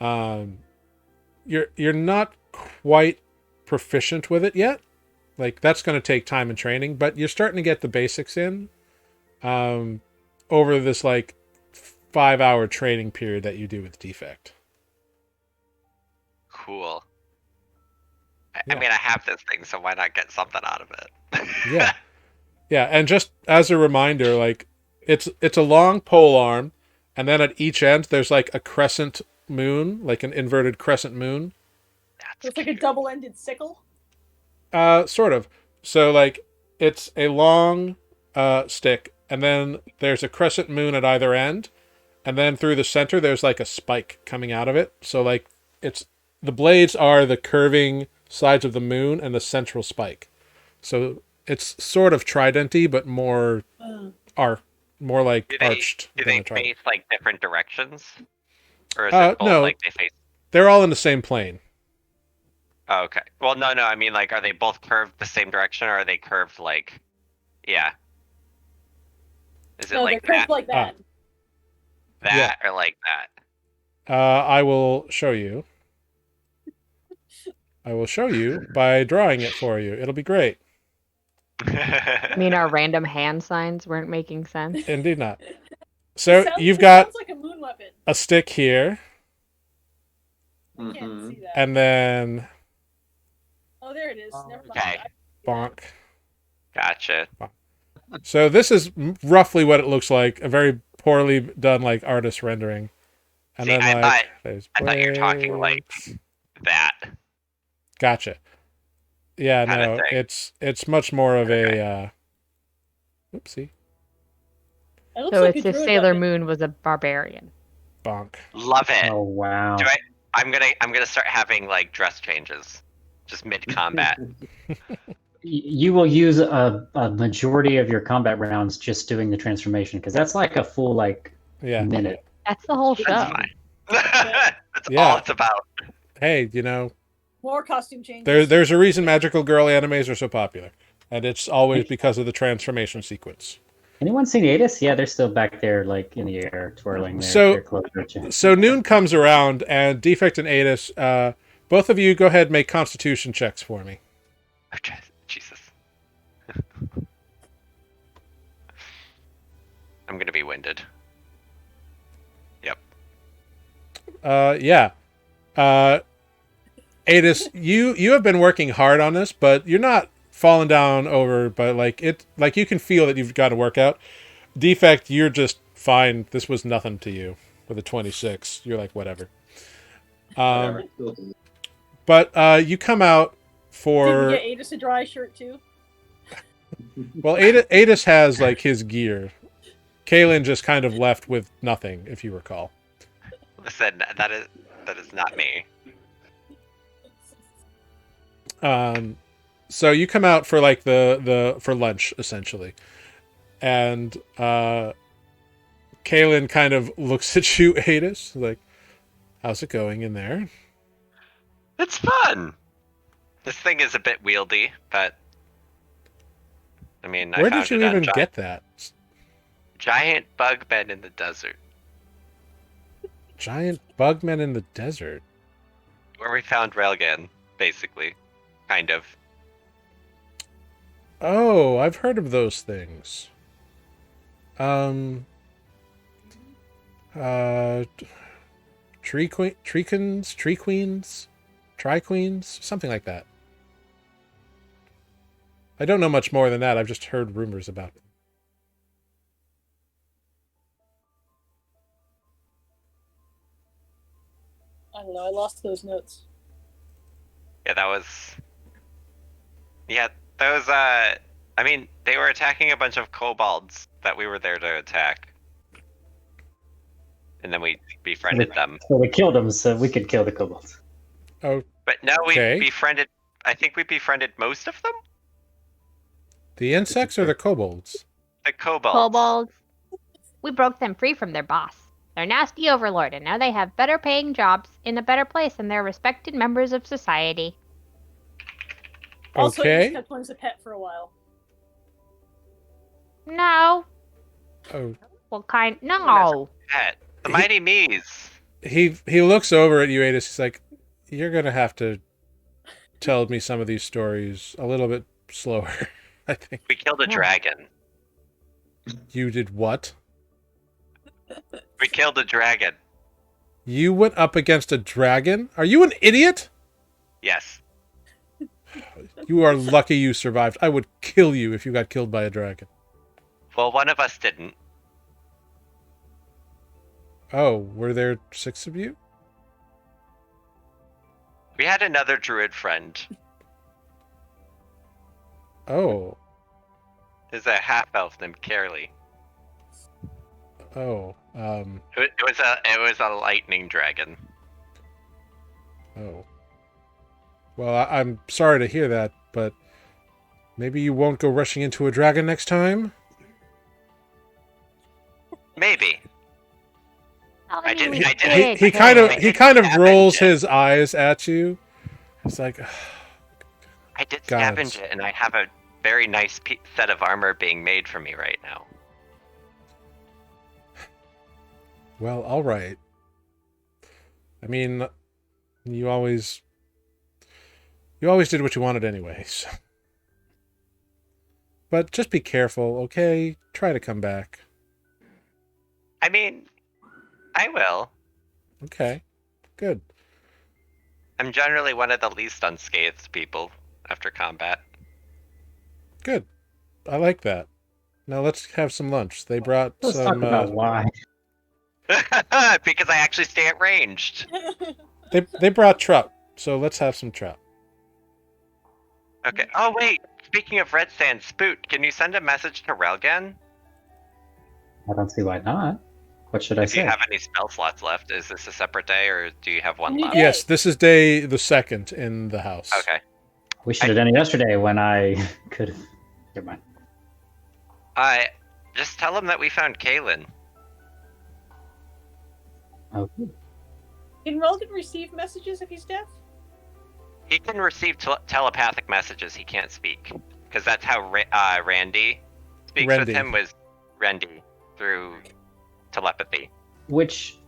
You're not quite proficient with it yet. Like that's going to take time and training, but you're starting to get the basics in over this like 5-hour training period that you do with Defect. Cool. I Yeah. mean, I have this thing, so why not get something out of it? Yeah. Yeah, and just as a reminder, like it's a long pole arm, and then at each end there's like a crescent moon, like an inverted crescent moon. So it's like a double-ended sickle. Sort of. So like it's a long stick, and then there's a crescent moon at either end, and then through the center there's like a spike coming out of it. So like it's the blades are the curving sides of the moon and the central spike. So it's sort of tridenty, but more more like arched. Do than they a trident. face like different directions, or is it both No. like they face? They're all in the same plane. Oh, okay. Well, no. I mean, like, are they both curved the same direction, or are they curved like? Yeah. Is it No, like they're that, curved like that. or like that? I will show you. I will show you by drawing it for you. It'll be great. I mean, our random hand signs weren't making sense. Indeed not. So It you've got sounds like a moon weapon. a stick here, I can't see that. and then Oh, there it is. Never mind. Okay. bonk. Gotcha. So this is roughly what it looks like. A very poorly done like artist rendering. And See, then I like there's I thought you were talking like blades. that. Gotcha. Yeah, Kinda no, thing. it's much more of a oopsie. It looks So like it's a if druid Sailor weapon. Moon was a barbarian. Bonk. Love it. Oh wow. I'm gonna start having like dress changes, just mid combat. you will use a majority of your combat rounds just doing the transformation because that's like a full Yeah. minute. That's the whole show. That's fine. That's Yeah. all it's about. Hey, More costume changes. there's a reason magical girl animes are so popular, and it's always because of the transformation sequence. Anyone seen Aetis? Yeah, they're still back there, like in the air, twirling So- their clothes. So Noon comes around, and Defect and Aetis, both of you go ahead and make Constitution checks for me. Okay, Jesus. I'm gonna be winded. Yep. Yeah. Aetis, you have been working hard on this, but you're not falling down over. But you can feel that you've got to work out. Defect, you're just fine. This was nothing to you with a 26. You're like whatever. Whatever. But you come out Did for we get Aetis a dry shirt too? well, Aetis has like his gear. Kalin just kind of left with nothing, if you recall. Listen, that is not me. So you come out for like the for lunch essentially, and Kalin kind of looks at you, Aetis, like, "How's it going in there?" It's fun. This thing is a bit wieldy, but I mean, Where I found did you it on even get that? giant bug men in the desert, Giant bugmen in the desert. where we found Railgun, basically, kind of. Oh, I've heard of those things. Tree queens, tri-queens, something like that. I don't know much more than that. I've just heard rumors about it. I don't know. I lost those notes. Yeah, that was. Yeah, those. I mean, they were attacking a bunch of kobolds that we were there to attack, and then we befriended them. So we killed them so we could kill the kobolds. Oh, But no, we Okay. befriended. I think we befriended most of them. the insects or the kobolds? The kobolds. Kobolds. We broke them free from their boss. They're nasty overlord, and now they have better paying jobs in a better place than their respected members of society. Also, Okay. Aetis kept one as a pet for a while. No. Oh, What kind? No. Pet. The mighty Mees. he looks over at you, Aetis. He's like, "You're gonna have to tell me some of these stories a little bit slower." I think. We killed a Yeah. dragon. You did what? We killed a dragon. You went up against a dragon? Are you an idiot? Yes. You are lucky you survived. I would kill you if you got killed by a dragon. Well, one of us didn't. Oh, were there 6 of you? We had another druid friend. Oh. There's a half elf named Carly. Oh. It was a lightning dragon. Oh. Well, I'm sorry to hear that, but maybe you won't go rushing into a dragon next time? Maybe. I didn't- He, I didn't- he kind of I he kind of didn't rolls scavenge it. his eyes at you. It's like, I did Gods. scavenge it, and I have a very nice set of armor being made for me right now. well, all right. I mean, you always did what you wanted anyways. But just be careful, okay? Try to come back. I mean, I will. Okay. Good. I'm generally one of the least unscathed people after combat. Good. I like that. Now let's have some lunch. They brought Let's some talk about why. Because I actually stay at ranged. they brought trout. So let's have some trout. Okay. Oh wait. Speaking of red sand, Spoot, can you send a message to Relgan? I don't see why not. What should I If you say? have any spell slots left, is this a separate day or do you have one You left? did. Yes, this is day the 2nd in the house. Okay. We should have done it yesterday when I could have. Never mind. Just tell him that we found Kalin. Okay. Can Rogan receive messages if he's deaf? He can receive telepathic messages. He can't speak because that's how Randy speaks with Randy. him. Was Randy through telepathy? Which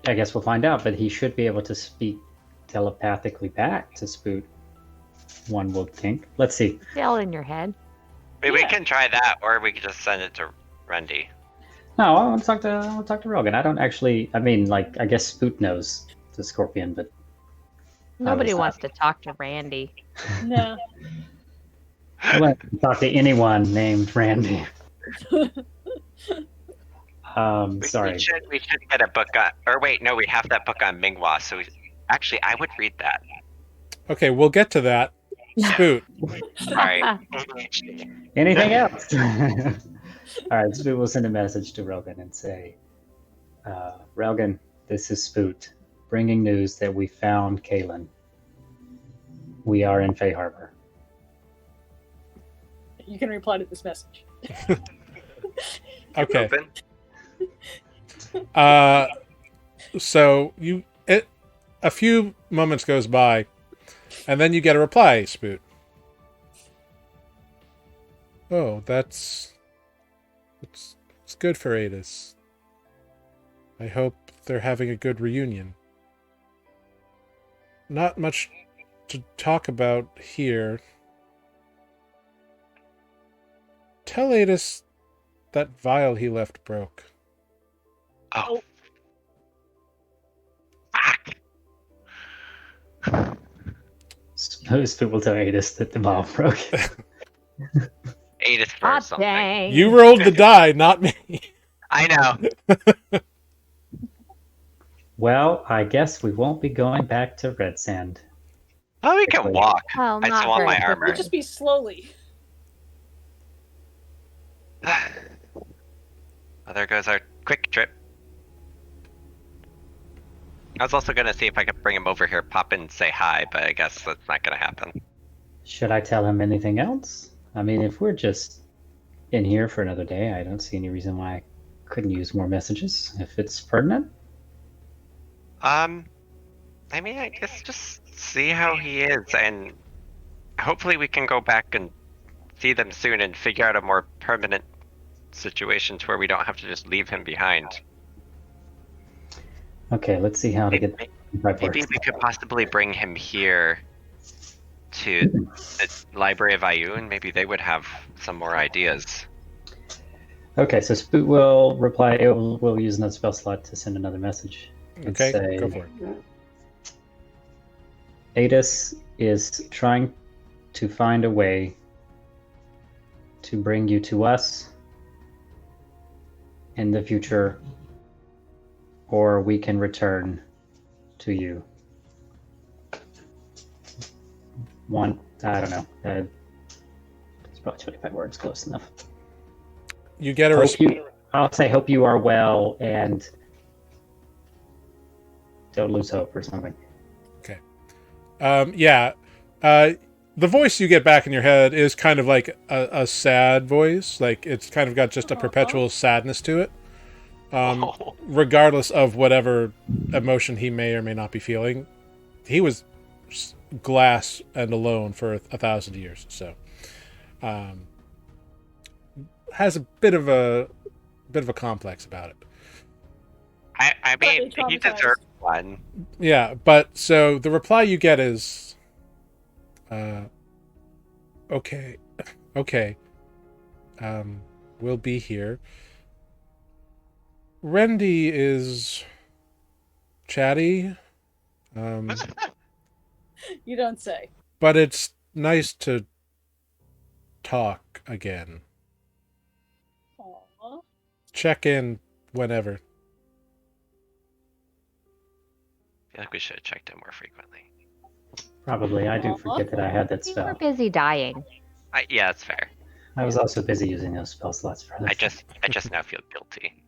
I guess we'll find out, but he should be able to speak telepathically back to Spoot. One would think. Let's see. It's all in your head. We Yeah. can try that, or we could just send it to Randy. No, I want to talk to Rogan. I don't actually. I mean, like, I guess Spoot knows the Scorpion, but Nobody was wants to talk to Randy. No. I won't talk to anyone named Randy. Sorry. We should get a book on. Or wait, no, we have that book on Minghua. So actually, I would read that. Okay, we'll get to that. Spoot. Sorry. Anything else? All right, Spoot will send a message to Rogan and say, Rogan, this is Spoot, bringing news that we found Kalin. We are in Fay Harbor. You can reply to this message. Okay. Open. So a few moments goes by, and then you get a reply, Spoot. Oh, it's good for Aetis. I hope they're having a good reunion. Not much to talk about here. Tell Aetis that vial he left broke. Oh. Spoot will tell Aetis that the bomb broke. Aetis Ah, for something. dang. You rolled the die, not me. I know. Well, I guess we won't be going back to Red Sand. Oh, we can walk. Well, I not still want very my quickly. armor. It'll just be slowly. Well, there goes our quick trip. I was also gonna see if I could bring him over here, pop in and say hi, but I guess that's not gonna happen. Should I tell him anything else? I mean, if we're just in here for another day, I don't see any reason why I couldn't use more messages if it's pertinent. I mean, I guess just see how he is, and hopefully we can go back and see them soon and figure out a more permanent situation to where we don't have to just leave him behind. Okay, let's see how to get Maybe we could possibly bring him here to the Library of Ayun. Maybe they would have some more ideas. Okay, so Spoot will reply. We'll use another spell slot to send another message. And Okay, say, go for it. Aetis is trying to find a way to bring you to us in the future, or we can return to you. I don't know. It's probably 25 words, close enough. You get a response. I'll say, hope you are well and don't lose hope or something. The voice you get back in your head is kind of like a sad voice. Like, it's kind of got just a perpetual sadness to it. Regardless of whatever emotion he may or may not be feeling. He was glass and alone for 1,000 years. So, has a bit of a complex about it. I mean, Slightly he traumatized. deserves one. Yeah, but so the reply you get is, okay, we'll be here. Randy is chatty, You don't say. but it's nice to talk again. Aww. Check in whenever. I feel like we should have checked in more frequently. Probably. I do forget that I had that You were spell. busy dying. Yeah, that's fair. I was also busy using those spell slots for I this. just now feel guilty.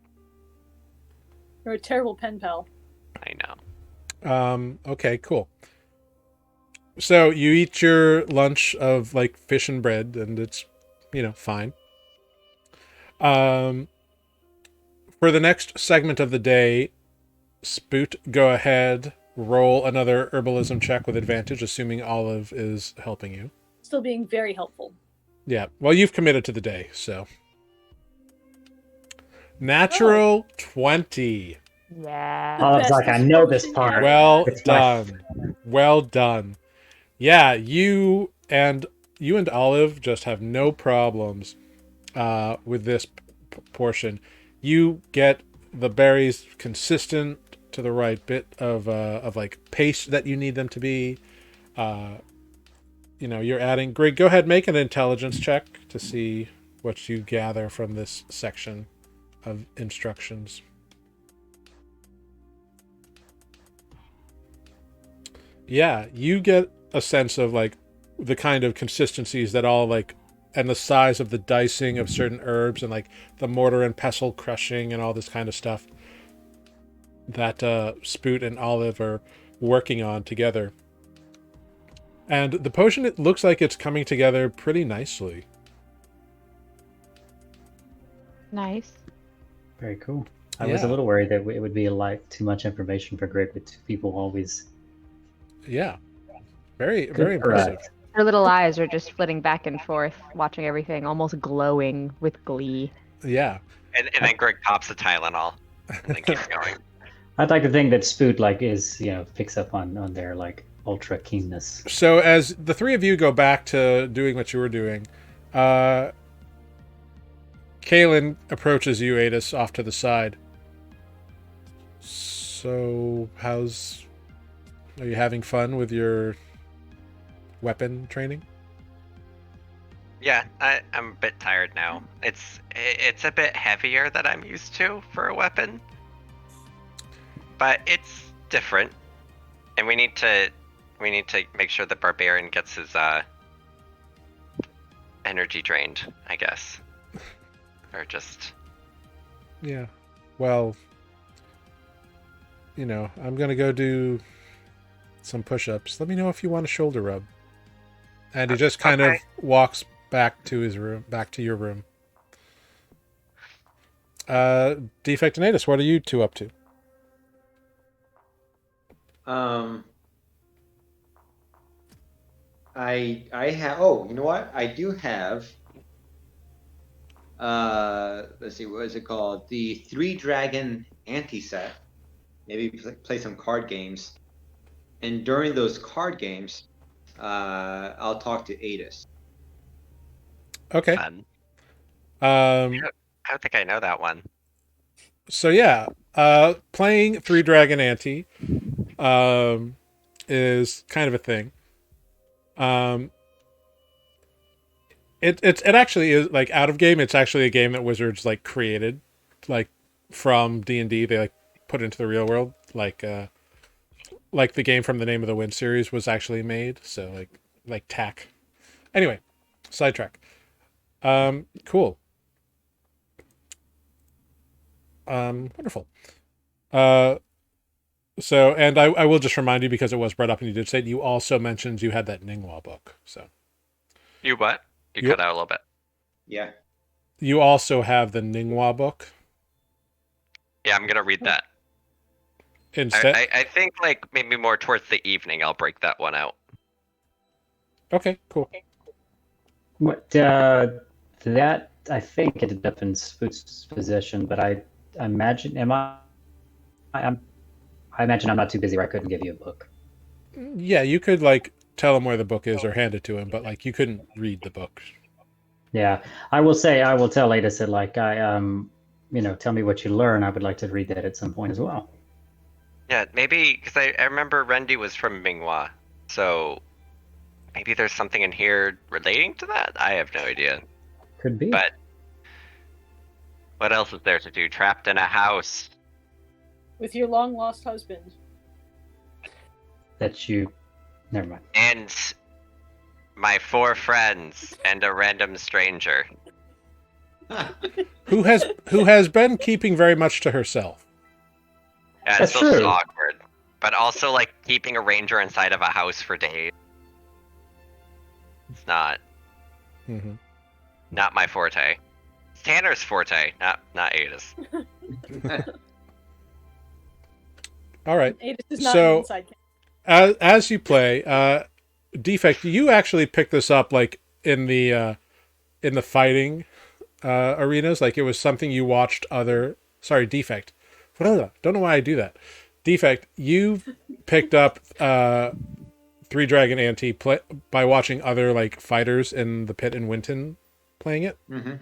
You're a terrible pen pal. I know. Okay, cool. So you eat your lunch of like fish and bread, and it's, fine. For the next segment of the day, Spoot, go ahead, roll another herbalism check with advantage, assuming Olive is helping you. Still being very helpful. Yeah, well, you've committed to the day, so. Natural 20. Yeah. Olive's like, I know this potion part. ever. Well It's my- done. Well done. Yeah, you and Olive just have no problems with this portion. You get the berries consistent to the right bit of like paste that you need them to be. You're adding. Greg, go ahead, make an intelligence check to see what you gather from this section of instructions. Yeah, you get a sense of like the kind of consistencies that all like, and the size of the dicing of certain herbs and like the mortar and pestle crushing and all this kind of stuff that Spoot and Olive are working on together. And the potion, it looks like it's coming together pretty nicely. Nice. Very cool. I was a little worried that it would be like too much information for Greg with two people always. Yeah. Very, Good very impressive. correct. Her little eyes are just flitting back and forth, watching everything, almost glowing with glee. Yeah. And then Greg pops the Tylenol and then keeps going. I'd like to think that Spoot is picks up on their like ultra keenness. So as the three of you go back to doing what you were doing, Kalin approaches you, Aetis, off to the side. So are you having fun with your weapon training? Yeah, I'm a bit tired now. It's a bit heavier than I'm used to for a weapon, but it's different, and we need to make sure the barbarian gets his energy drained, I guess, or just. Yeah. Well, I'm gonna go do some push-ups. Let me know if you want a shoulder rub. And he just kind of walks back to his room, back to your room. Defect and Aetis, what are you two up to? I have. Oh, you know what? I do have. Let's see, what is it called? The Three Dragon anti-set. Maybe play some card games, and during those card games, I'll talk to Aetis. Okay. Fun. Um. I don't think I know that one. So yeah, playing Three Dragon Ante, is kind of a thing. It actually is like out of game. It's actually a game that Wizards like created, like from D&D. They like put into the real world, like the game from the Name of the Wind series was actually made. So like TAC. Anyway, sidetrack. Cool. Wonderful. So, and I will just remind you, because it was brought up and you did say it, you also mentioned you had that Ningwa book. So You what? You cut out a little bit. Yeah. you also have the Ningwa book Yeah, I'm gonna read that. instead. I think like maybe more towards the evening I'll break that one out. Okay, cool. What that I think ended up in Spoot's possession, but I imagine I imagine I'm not too busy where I couldn't give you a book. Yeah, you could like tell him where the book is or hand it to him, but like you couldn't read the book. Yeah, I will tell Aetis that like tell me what you learn. I would like to read that at some point as well. Yeah, maybe because I remember Rendy was from Minghua, so maybe there's something in here relating to that. I have no idea. Could be. But what else is there to do? Trapped in a house. With your long lost husband. That you never mind. And my 4 friends and a random stranger. Who has been keeping very much to herself. Yeah, That's it's so true. awkward. But also like keeping a ranger inside of a house for days. It's not Mm-hmm. not my forte. It's Tanner's forte, not Aetis. All right. Aetis is not So- an inside character. As you play, Defect, you actually pick this up like in the fighting arenas. Like it was something you watched other. Sorry, Defect. Don't know why I do that. Defect, you picked up Three Dragon Ante by watching other like fighters in the pit in Winton playing it. Mm-hmm.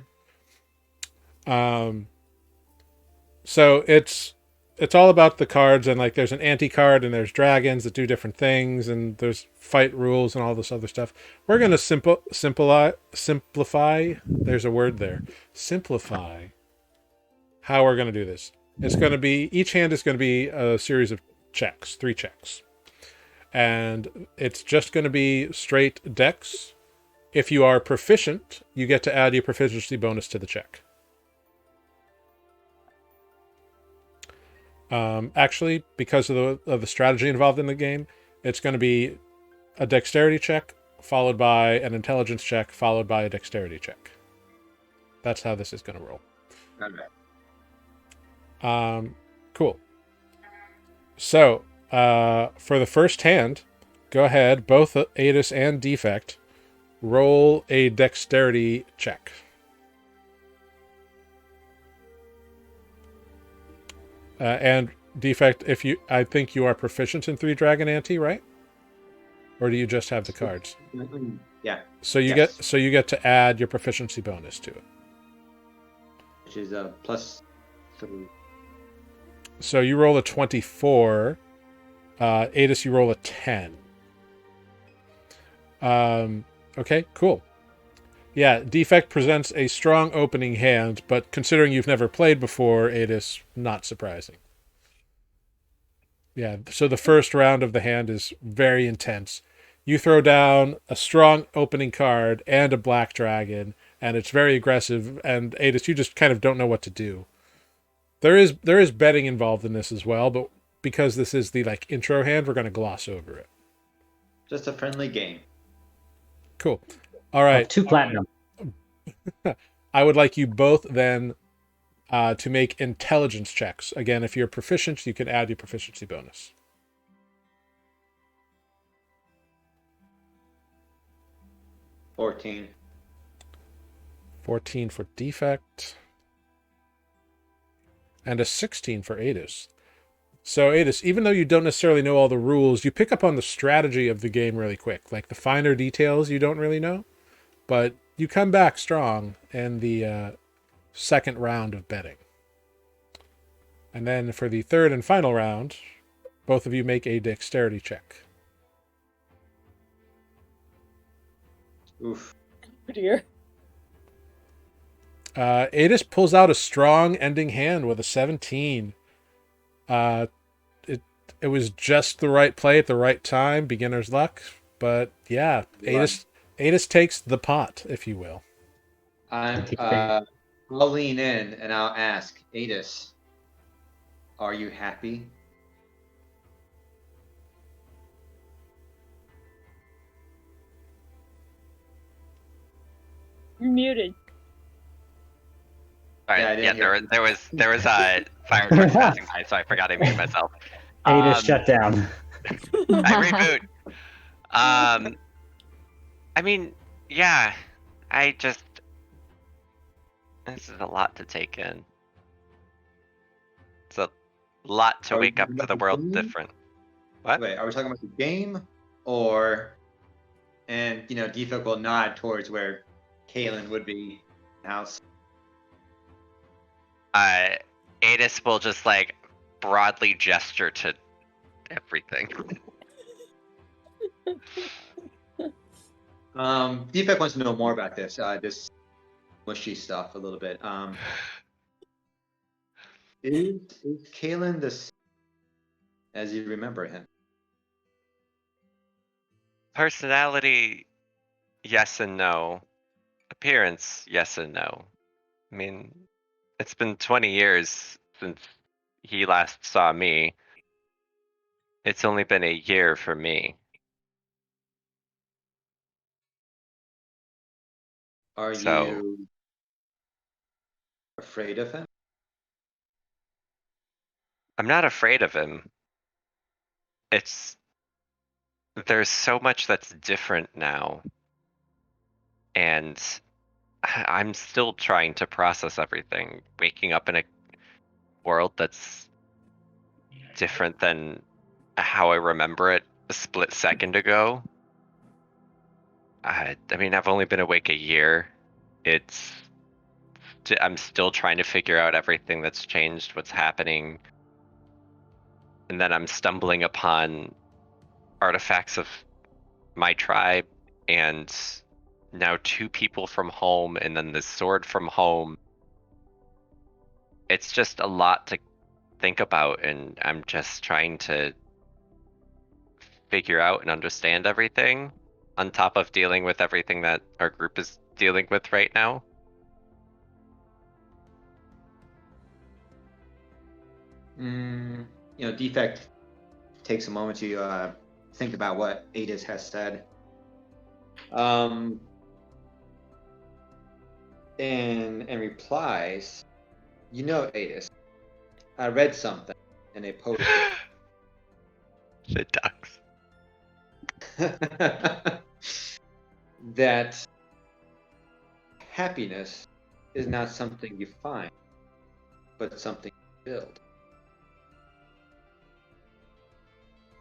So it's all about the cards, and like there's an anti card and there's dragons that do different things, and there's fight rules and all this other stuff. We're gonna simplify. There's a word there. Simplify how we're gonna do this. It's gonna be each hand is gonna be a series of checks, 3 checks, and it's just gonna be straight dex. If you are proficient, you get to add your proficiency bonus to the check. Actually, because of the strategy involved in the game, it's going to be a dexterity check followed by an intelligence check followed by a dexterity check. That's how this is going to roll. Okay. Cool. So, for the first hand, go ahead, both Aetis and Defect, roll a dexterity check. And Defect, I think you are proficient in Three Dragon Ante, right? Or do you just have the cards? Yeah, So you Yes. get to add your proficiency bonus to it. which is a +3. So you roll a 24. Aetis, you roll a 10. Okay, cool. Yeah, Defect presents a strong opening hand, but considering you've never played before, Aetis, not surprising. Yeah, so the first round of the hand is very intense. You throw down a strong opening card and a black dragon, and it's very aggressive, and Aetis, you just kind of don't know what to do. There is betting involved in this as well, but because this is the like intro hand, we're going to gloss over it. Just a friendly game. Cool. All right. 2 platinum. I would like you both then to make intelligence checks. Again, if you're proficient, you can add your proficiency bonus. 14. 14 for Defect. And a 16 for Aetis. So, Aetis, even though you don't necessarily know all the rules, you pick up on the strategy of the game really quick. Like the finer details you don't really know. But you come back strong in the second round of betting. And then for the third and final round, both of you make a dexterity check. Oof. Oh dear. Aetis pulls out a strong ending hand with a 17. It was just the right play at the right time, beginner's luck. But yeah, Aetis takes the pot, if you will. I'll lean in and I'll ask, Aetis, are you happy? You're muted. Sorry, Yeah, I didn't hear there was fire doors passing by, so I forgot I muted myself. Aetis shut down. I reboot. I mean, yeah, this is a lot to take in. It's a lot to Are we wake up talking to the about world the game? different. What? Wait, are we talking about the game and Defect will nod towards where Kalin would be house. Aetis will just like broadly gesture to everything. Defect wants to know more about this mushy stuff a little bit. Is Kalin this as you remember him? Personality, yes and no. Appearance, yes and no. I mean, it's been 20 years since he last saw me. It's only been a year for me. Are So- you afraid of him? I'm not afraid of him. There's so much that's different now. And I'm still trying to process everything. Waking up in a world that's different than how I remember it a split second ago. I mean, I've only been awake a year. I'm still trying to figure out everything that's changed, what's happening. And then I'm stumbling upon artifacts of my tribe and now 2 people from home and then the sword from home. It's just a lot to think about, and I'm just trying to figure out and understand everything on top of dealing with everything that our group is dealing with right now. Defect takes a moment to think about what Aetis has said. And replies, Aetis, I read something in a poetry The ducks. that happiness is not something you find, but something you build.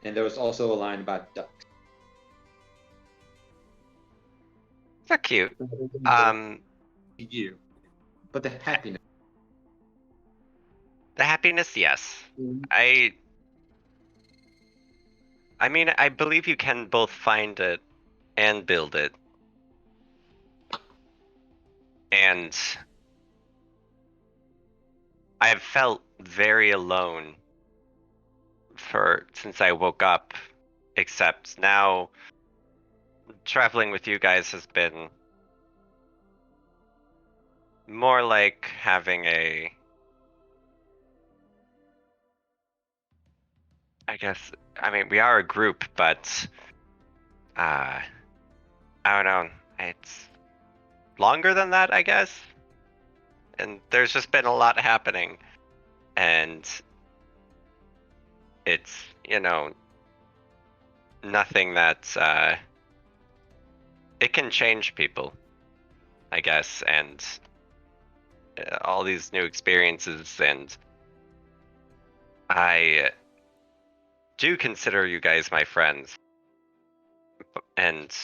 And there was also a line about ducks. So cute. You, but the happiness. The happiness, yes. I mean, I believe you can both find it and build it. And I have felt very alone since I woke up, except now traveling with you guys has been more like having I mean, we are a group, but I don't know, it's longer than that, I guess. And there's just been a lot happening, and it's, nothing that it can change people, I guess, and all these new experiences, and I do consider you guys my friends, and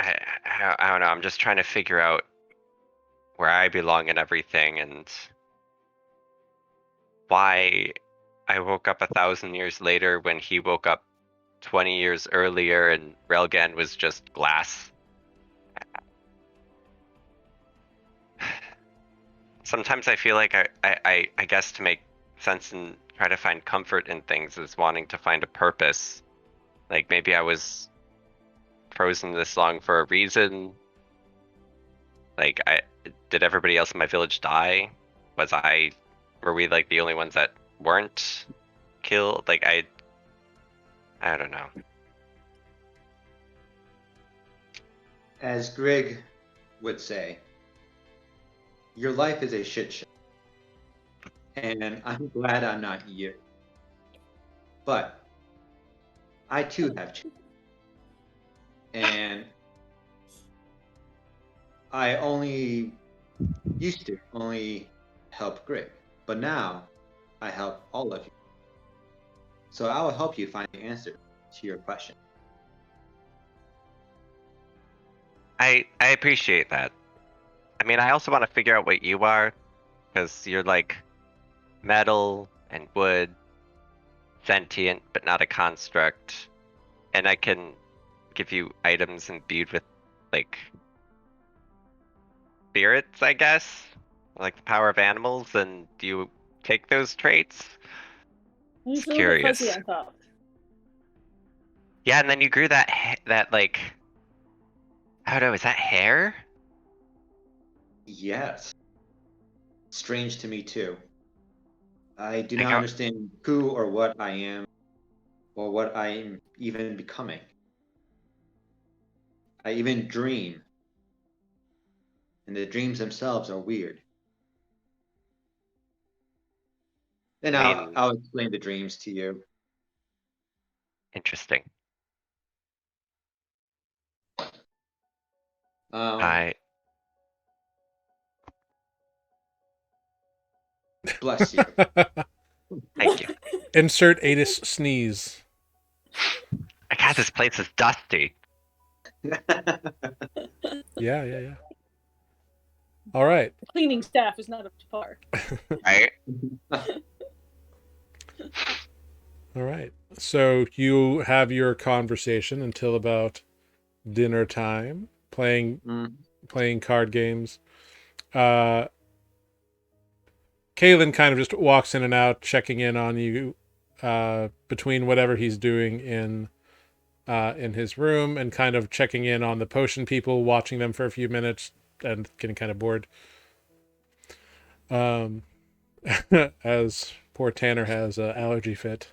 I don't know, I'm just trying to figure out where I belong in everything, and why I woke up 1,000 years later when he woke up 20 years earlier and Relgan was just glass. Sometimes I feel like I guess to make sense and try to find comfort in things is wanting to find a purpose. Like maybe I was frozen this long for a reason. Like did everybody else in my village die? Were we like the only ones that weren't killed? Like I don't know. As Greg would say, your life is a shit show. And I'm glad I'm not you. But I too have children. And I used to only help Greg. But now I help all of you. So I will help you find the answer to your question. I appreciate that. I mean, I also want to figure out what you are, because you're like metal and wood, sentient but not a construct, and I can give you items imbued with like spirits, I guess, like the power of animals. And do you take those traits? He's It's a little bit curious. fuzzy on top. Yeah, and then you grew that like, I don't know, is that hair? Yes. Strange to me too. I do Like not how- understand who or what I am or what I am even becoming. I even dream and the dreams themselves are weird. Then I mean- I'll explain the dreams to you. Interesting. Um, I bless you. thank you. Insert Aetis sneeze. God, this place is dusty. Yeah. All right. The cleaning staff is not up to par. Right? All right. So you have your conversation until about dinner time, playing card games. Kalin kind of just walks in and out, checking in on you between whatever he's doing in his room and kind of checking in on the potion people, watching them for a few minutes and getting kind of bored. As poor Tanner has an allergy fit.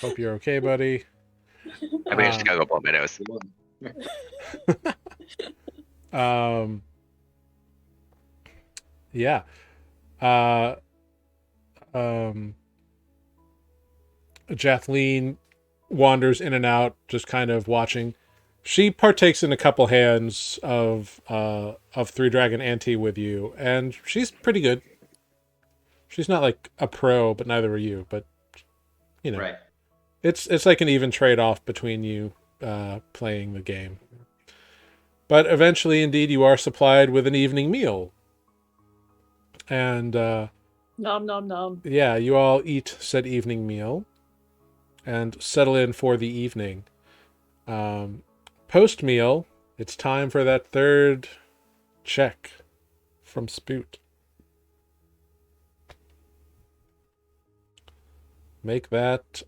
Hope you're okay, buddy. I mean, just gotta go blow my nose. Yeah. Jathleen wanders in and out, just kind of watching. She partakes in a couple hands of Three Dragon Ante with you, and she's pretty good. She's not like a pro, but neither are you. But you know, Right. it's like an even trade-off between you playing the game. But eventually, indeed, you are supplied with an evening meal. And Nom nom nom. yeah, you all eat said evening meal and settle in for the evening. Post meal, it's time for that third check from Spoot. Make that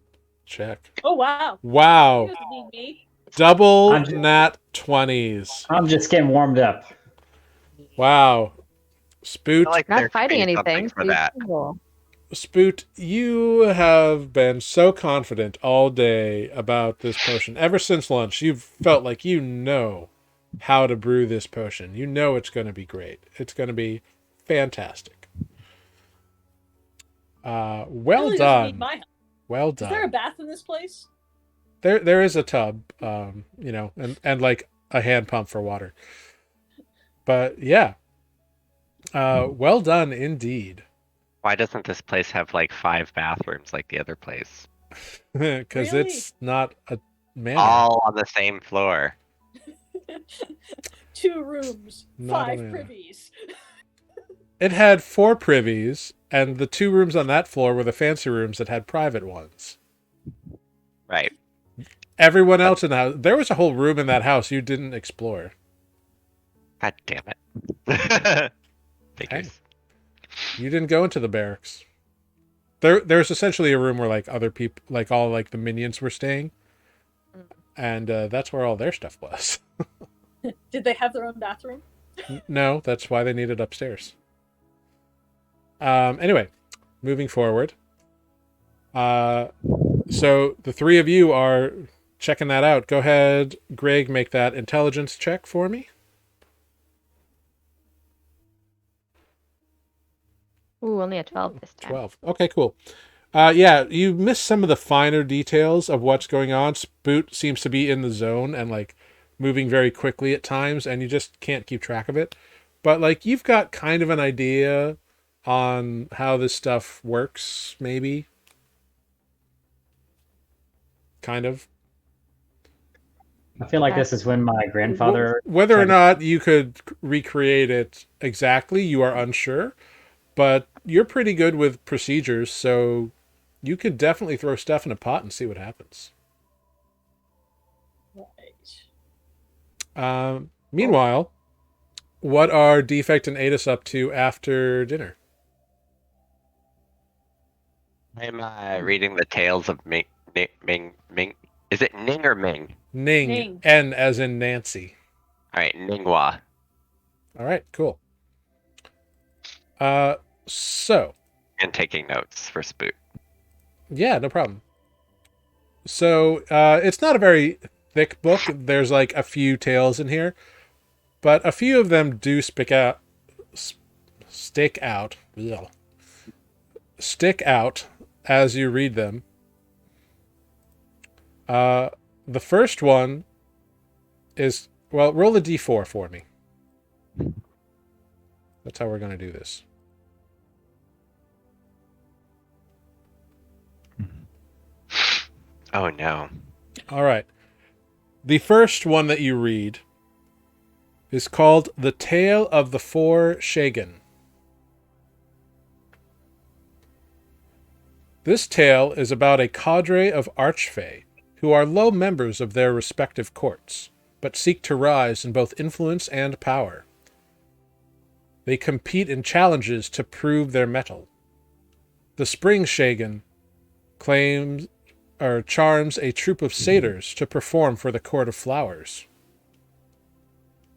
check. Oh wow. Wow. He doesn't need me. Double I'm just- nat 20s. I'm just getting warmed up. Wow. Spoot, I like there Not should fighting be something anything. for so that. cool. Spoot, you have been so confident all day about this potion. Ever since lunch, you've felt like you know how to brew this potion. You know it's going to be great. It's going to be fantastic. Well Really doesn't need done. my help. Well Is there a done. bath in this place? There is a tub, you know, and like a hand pump for water. But yeah. Well done indeed. Why doesn't this place have like 5 bathrooms like the other place? Because Really? it's not a manor. All on the same floor. 2 rooms, Not 5 a manor. privies. It had 4 privies, and the 2 rooms on that floor were the fancy rooms that had private ones. Right. Everyone else in the house, there was a whole room in that house you didn't explore. God damn it. Figures. You didn't go into the barracks. There's essentially a room where like other people, like all like the minions were staying, and that's where all their stuff was. Did they have their own bathroom? No, that's why they needed upstairs. Anyway, moving forward. So the 3 of you are checking that out. Go ahead, Greg, make that intelligence check for me. Ooh, only a 12 this time. 12. Okay, cool. Yeah, you missed some of the finer details of what's going on. Spoot seems to be in the zone and like moving very quickly at times, and you just can't keep track of it. But like you've got kind of an idea on how this stuff works, maybe. Kind of. I feel like this is when my grandfather. Whether or tried not you could recreate it exactly, you are unsure. But you're pretty good with procedures, so you could definitely throw stuff in a pot and see what happens. Right. Meanwhile, what are Defect and Aetis up to after dinner? I'm reading the tales of Ming. Ming. Is it Ning or Ming? Ning. Ning. N as in Nancy. All right, Ningwa. All right, cool. So, And taking notes for Spoot. yeah, no problem. So, it's not a very thick book. There's like a few tales in here, but a few of them do stick out. Ugh. Stick out as you read them. The first one is, well, roll a d4 for me. That's how we're going to do this. Oh no. All right. The first one that you read is called The Tale of the Four Shagan. This tale is about a cadre of archfey who are low members of their respective courts, but seek to rise in both influence and power. They compete in challenges to prove their mettle. The Spring Shagan charms a troop of satyrs to perform for the Court of Flowers.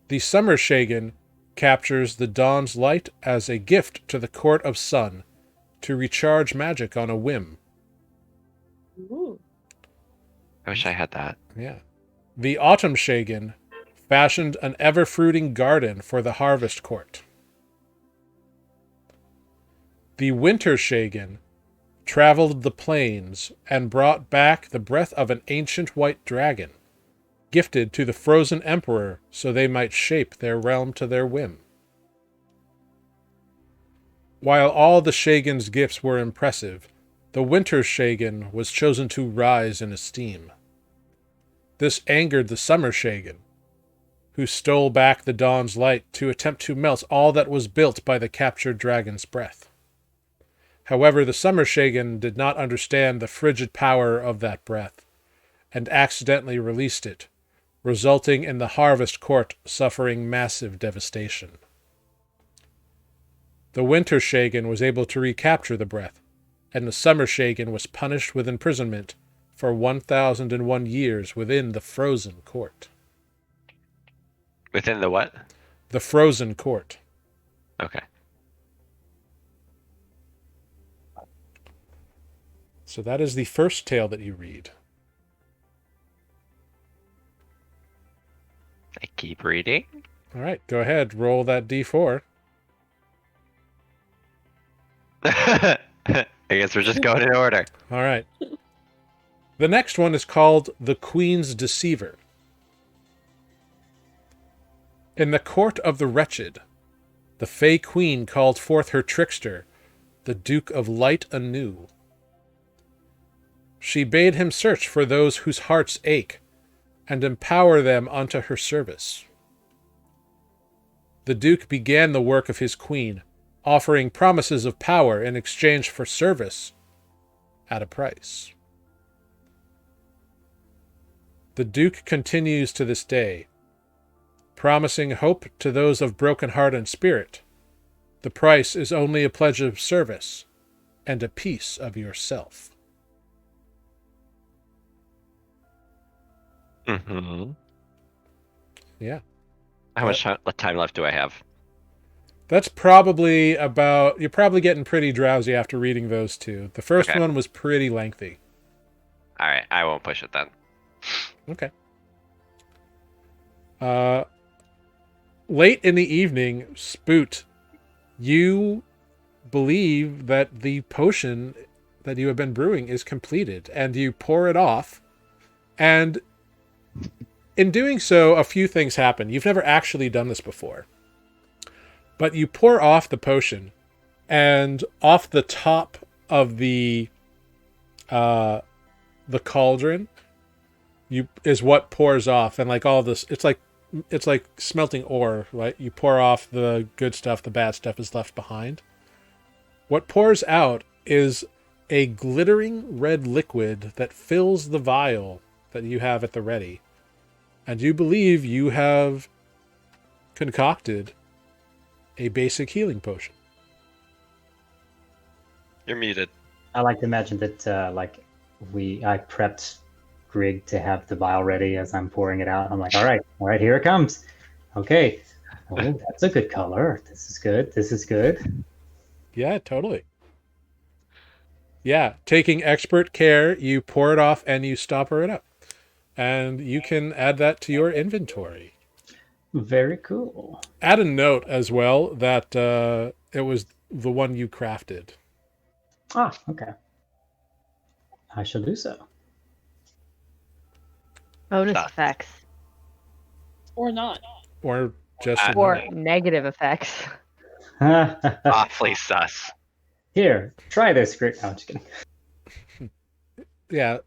The Summer Shagan captures the dawn's light as a gift to the Court of Sun to recharge magic on a whim. Ooh. I wish I had that. Yeah. The Autumn Shagan fashioned an ever-fruiting garden for the Harvest Court. The Winter Shagan traveled the plains and brought back the breath of an ancient white dragon, gifted to the Frozen Emperor so they might shape their realm to their whim. While all the Shagan's gifts were impressive, the Winter Shagan was chosen to rise in esteem. This angered the Summer Shagan, who stole back the dawn's light to attempt to melt all that was built by the captured dragon's breath. However, the Summer Shagan did not understand the frigid power of that breath, and accidentally released it, resulting in the Harvest Court suffering massive devastation. The Winter Shagan was able to recapture the breath, and the Summer Shagan was punished with imprisonment for 1,001 years within the Frozen Court. Within the what? The Frozen Court. Okay. So that is the first tale that you read. I keep reading. All right, go ahead. Roll that d4. I guess we're just going in order. All right. The next one is called The Queen's Deceiver. In the court of the wretched, the Fey Queen called forth her trickster, the Duke of Light anew. She bade him search for those whose hearts ache, and empower them unto her service. The Duke began the work of his queen, offering promises of power in exchange for service at a price. The Duke continues to this day, promising hope to those of broken heart and spirit. The price is only a pledge of service and a piece of yourself. Mm-hmm. Yeah. How much time left do I have? That's probably about... You're probably getting pretty drowsy after reading those two. The first Okay. one was pretty lengthy. All right, I won't push it then. Okay. Late in the evening, Spoot, you believe that the potion that you have been brewing is completed, and you pour it off, and in doing so, a few things happen. You've never actually done this before. But you pour off the potion, and off the top of the cauldron is what pours off, and like all this, it's like smelting ore, right? You pour off the good stuff, the bad stuff is left behind. What pours out is a glittering red liquid that fills the vial that you have at the ready. And you believe you have concocted a basic healing potion. You're muted. I like to imagine that I prepped Grig to have the vial ready as I'm pouring it out. I'm like, all right, here it comes. Okay. Oh, that's a good color. This is good. Yeah, totally. Yeah, taking expert care, you pour it off and you stopper it up. And you can add that to your inventory. Very cool. Add a note as well that it was the one you crafted. Ah, okay. I shall do so. Bonus Sus. effects. Or not. Or just a Or note. negative effects. Awfully sus. Here, try this. Great. No, I'm just kidding. Yeah.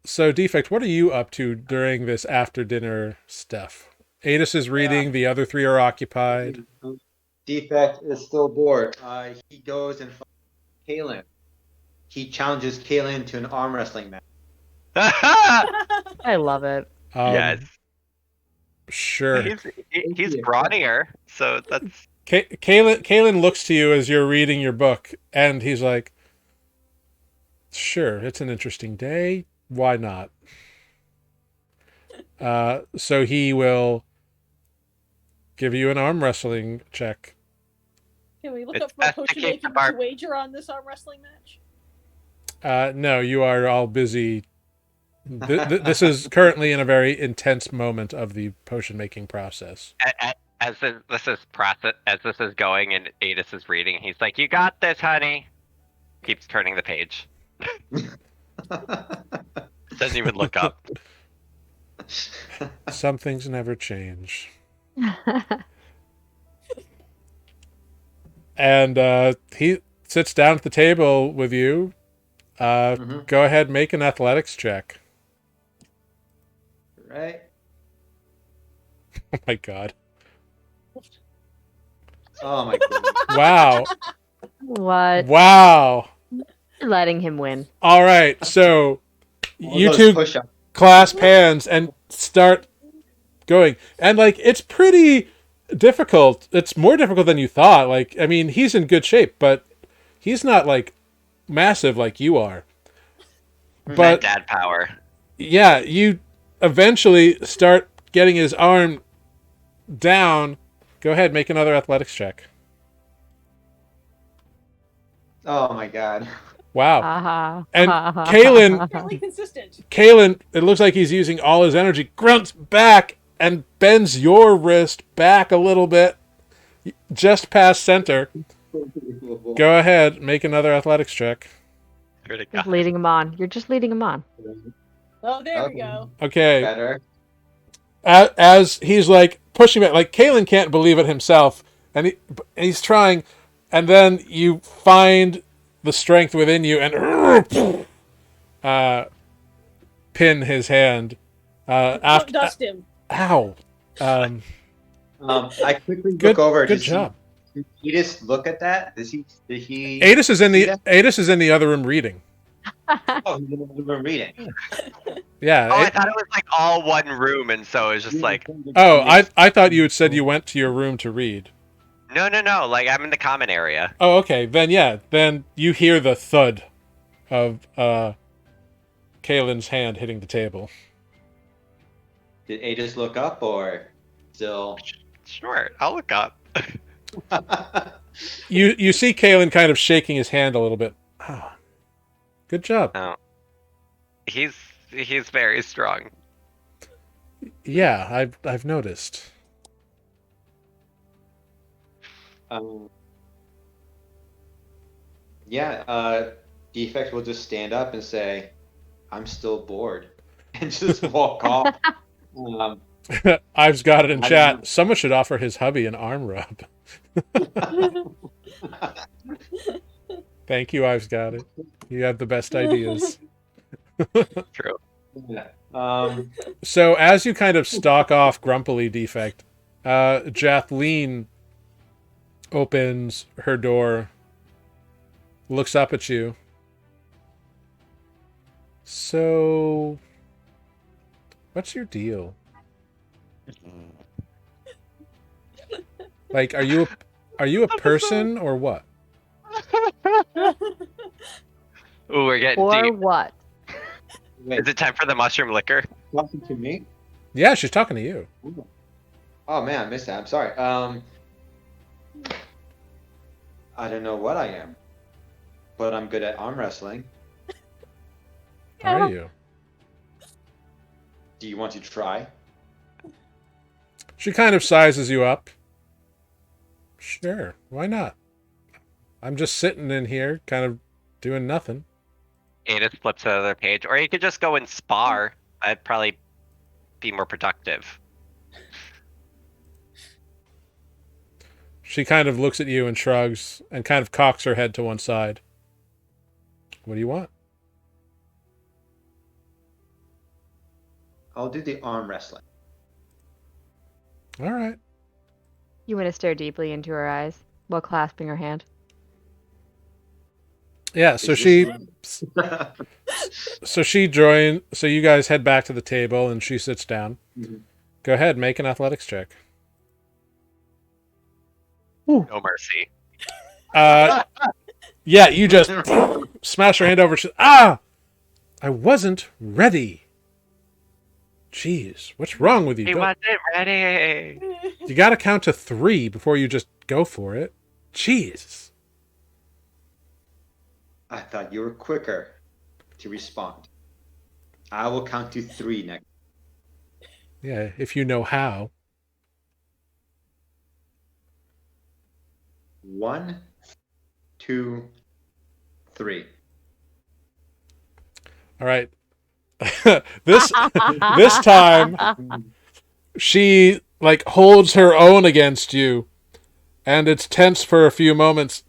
So, Defect, what are you up to during this after dinner stuff? Aetis is reading, the other three are occupied. Defect is still bored. He goes and finds Kalin. He challenges Kalin to an arm wrestling match. I love it. Yes. Sure. He's brawnier, so that's. Kalin looks to you as you're reading your book, and he's like, sure, it's an interesting day. Why not? So he will give you an arm wrestling check. Can we look It's up for best to potion keep the making bar- to wager on this arm wrestling match? No, you are all busy. This is currently in a very intense moment of the potion making process. As this is going and Aetis is reading, he's like, "You got this, honey." Keeps turning the page. Doesn't even look up. Some things never change. And he sits down at the table with you. Go ahead, make an athletics check. Right? Oh my god. Oh my goodness. Wow. What? Wow. Letting him win. All right, so All you those two push-ups. clasp hands and start going. And, like, it's pretty difficult. It's more difficult than you thought. Like, I mean, he's in good shape, but he's not, like, massive like you are. But Dad power. yeah, you eventually start getting his arm down. Go ahead, make another athletics check. Oh my god. Wow. Haha. And Ha, Kalin- ha, Apparently consistent. Kalin, it looks like he's using all his energy, grunts back and bends your wrist back a little bit, just past center. Go ahead, make another athletics check. Just leading him on. You're just leading him on. Oh, there we go. Okay. Better. As he's like pushing back, like Kalin can't believe it himself, and he's trying, and then you find the strength within you and pin his hand. Don't dust him. Ow. I quickly Good, look over. good job. Did he just look at that? Did he? Aetis is in see the that? other room reading. Oh, he's in the room reading. Yeah. Oh, I thought it was like all one room, and so it's just like, I thought you had said you went to your room to read. no, like I'm in the common area. Oh, okay. Then you hear the thud of Kalen's hand hitting the table. Did Aegis look up or still? Sure, I'll look up. You see Kalen kind of shaking his hand a little bit. Oh, good job. Oh, he's very strong. Yeah, I've noticed. Yeah. Defect will just stand up and say, "I'm still bored," and just walk off. I've got it in I chat. don't know. Someone should offer his hubby an arm rub. Thank you, I've got it. You have the best ideas. True. Yeah. So as you kind of stalk off grumpily, Defect, Jathleen opens her door, looks up at you. So, what's your deal? Like, are you a person or what? Ooh, we're getting Or deep. what? Wait, Is it time for the mushroom liquor? talking to me? Yeah, she's talking to you. Oh man, I missed that. I'm sorry. I don't know what I am, but I'm good at arm wrestling. Are you? Do you want to try? She kind of sizes you up. Sure, why not? I'm just sitting in here, kind of doing nothing. Aetis flips to the other page, or you could just go and spar. That'd probably be more productive. She kind of looks at you and shrugs and kind of cocks her head to one side. What do you want? I'll do the arm wrestling. All right. You want to stare deeply into her eyes while clasping her hand. Yeah, so Is she this- so you guys head back to the table and she sits down. Mhm. Go ahead, make an athletics check. No mercy. Yeah, you just smash her hand over. I wasn't ready. Jeez, what's wrong with you? He wasn't ready. You got to count to 3 before you just go for it. Jeez. I thought you were quicker to respond. I will count to 3 next. Yeah, if you know how. 1, 2, 3. All right. this time she like holds her own against you, and it's tense for a few moments,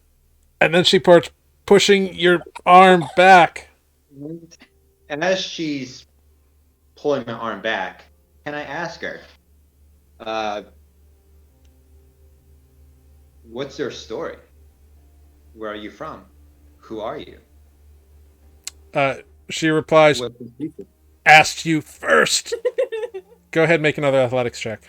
and then she starts pushing your arm back. And as she's pulling my arm back, can I ask her, what's your story? Where are you from? Who are you? She replies, What's the secret? asked you first. Go ahead and make another athletics check.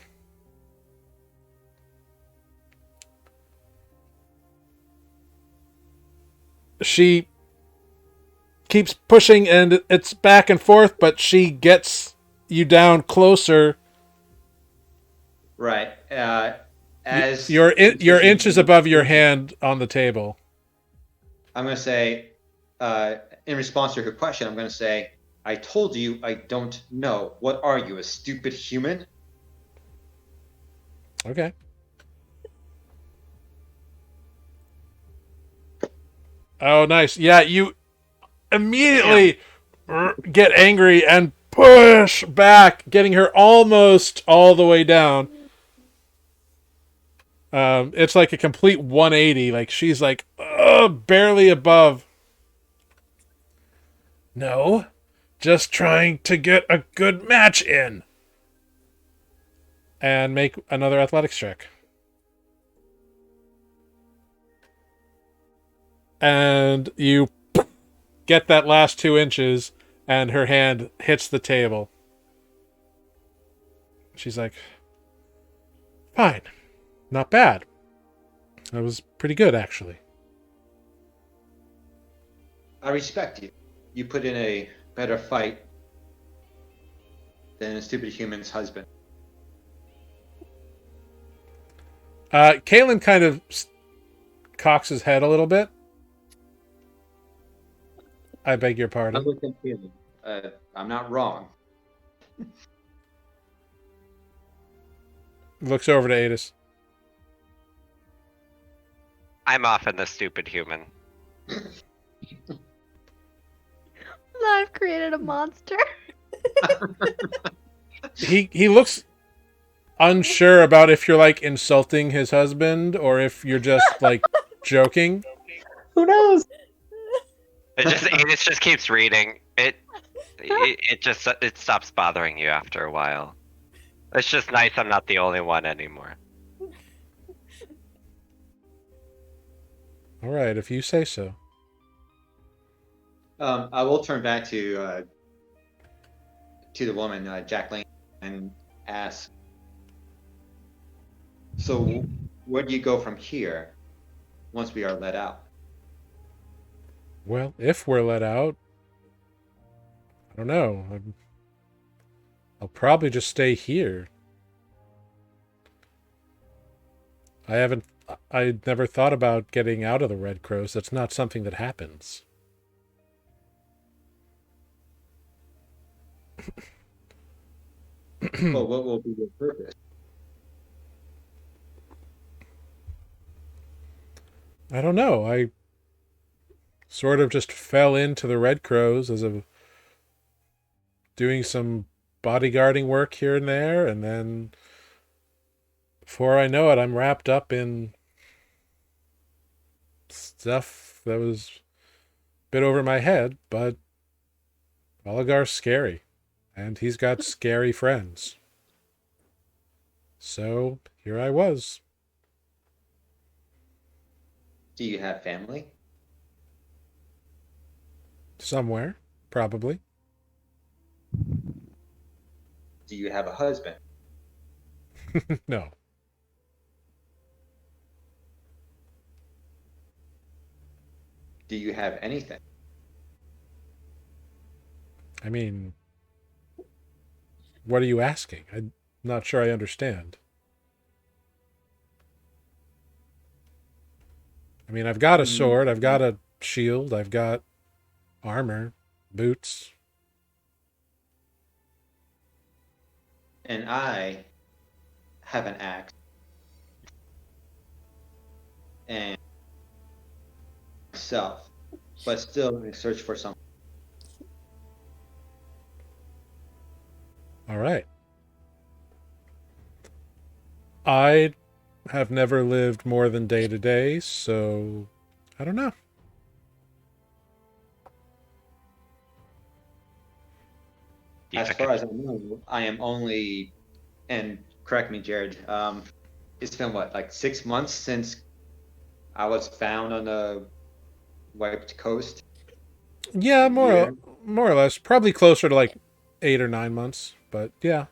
She keeps pushing and it's back and forth, but she gets you down closer. Right. As You're inches above your hand on the table. I'm going to say, in response to her question, I'm going to say, I told you I don't know. What are you, a stupid human? Okay. Oh, nice. Yeah, you immediately get angry and push back, getting her almost all the way down. It's like a complete 180. Like she's like, barely above. No, just trying to get a good match in. And make another athletics check. And you get that last 2 inches, and her hand hits the table. She's like, fine. Not bad. That was pretty good, actually. I respect you. You put in a better fight than a stupid human's husband. Kalin kind of cocks his head a little bit. I beg your pardon. I'm not wrong. Looks over to Aetis. I'm often the stupid human. I've created a monster. He looks unsure about if you're like insulting his husband or if you're just like joking. Who knows? It just keeps reading. It stops bothering you after a while. It's just nice I'm not the only one anymore. All right, if you say so. I will turn back to the woman, Jacqueline, and ask, so where do you go from here once we are let out? Well, if we're let out, I don't know. I'll probably just stay here. I never thought about getting out of the Red Crows. That's not something that happens. Well, what will be your purpose? I don't know. I sort of just fell into the Red Crows as a doing some bodyguarding work here and there, and then before I know it, I'm wrapped up in stuff that was a bit over my head, but Oligar's scary, and he's got scary friends. So here I was. Do you have family? Somewhere, probably. Do you have a husband? No. Do you have anything? I mean, what are you asking? I'm not sure I understand. I mean, I've got a sword, I've got a shield, I've got armor, boots. And I have an axe. And myself, but still in search for something. All right. I have never lived more than day to day, so I don't know. As far as I know, I am only, and correct me, Jared, it's been what, like 6 months since I was found on the wiped coast? Yeah, A year? more or less. Probably closer to like 8 or 9 months, but yeah.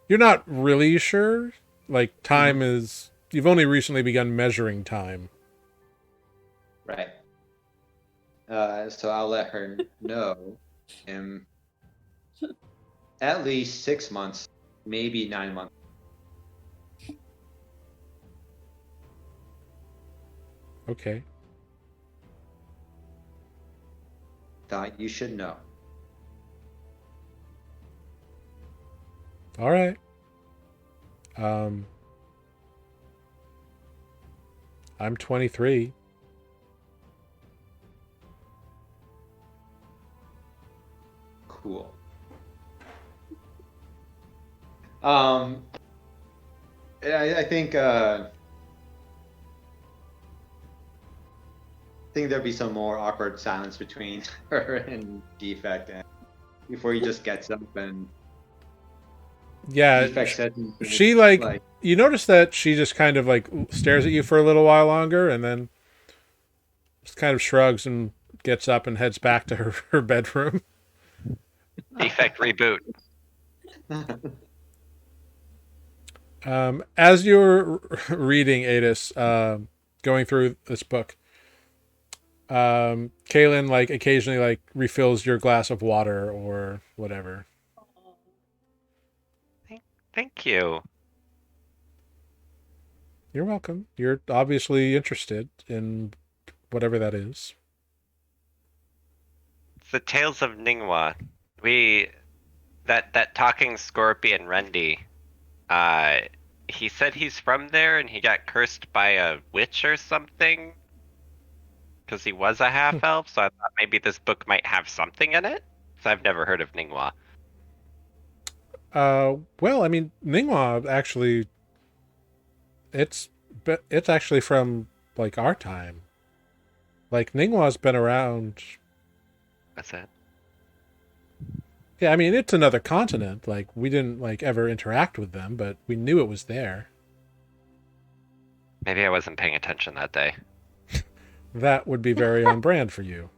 You're not really sure. Like time is you've only recently begun measuring time. Right. So I'll let her know. In at least 6 months, maybe 9 months. Okay. Thought you should know. All right. I'm 23. Cool. I think there'd be some more awkward silence between her and Defect, and before he just gets up and Yeah, Defect says she like you notice that she just kind of like stares at you for a little while longer and then just kind of shrugs and gets up and heads back to her bedroom. Defect reboot. As you're reading Aetis, going through this book, Kalin like occasionally like refills your glass of water or whatever. Thank you. You're welcome. You're obviously interested in whatever that is. It's the Tales of Ningwa. That talking scorpion Rendy, he said he's from there and he got cursed by a witch or something because he was a half elf, so I thought maybe this book might have something in it. So I've never heard of Ningwa. Well, I mean, Ningwa actually, it's actually from like our time. Like Ningwa's been around. What's that? Yeah, I mean, it's another continent. Like we didn't like ever interact with them, but we knew it was there. Maybe I wasn't paying attention that day. That would be very on brand for you.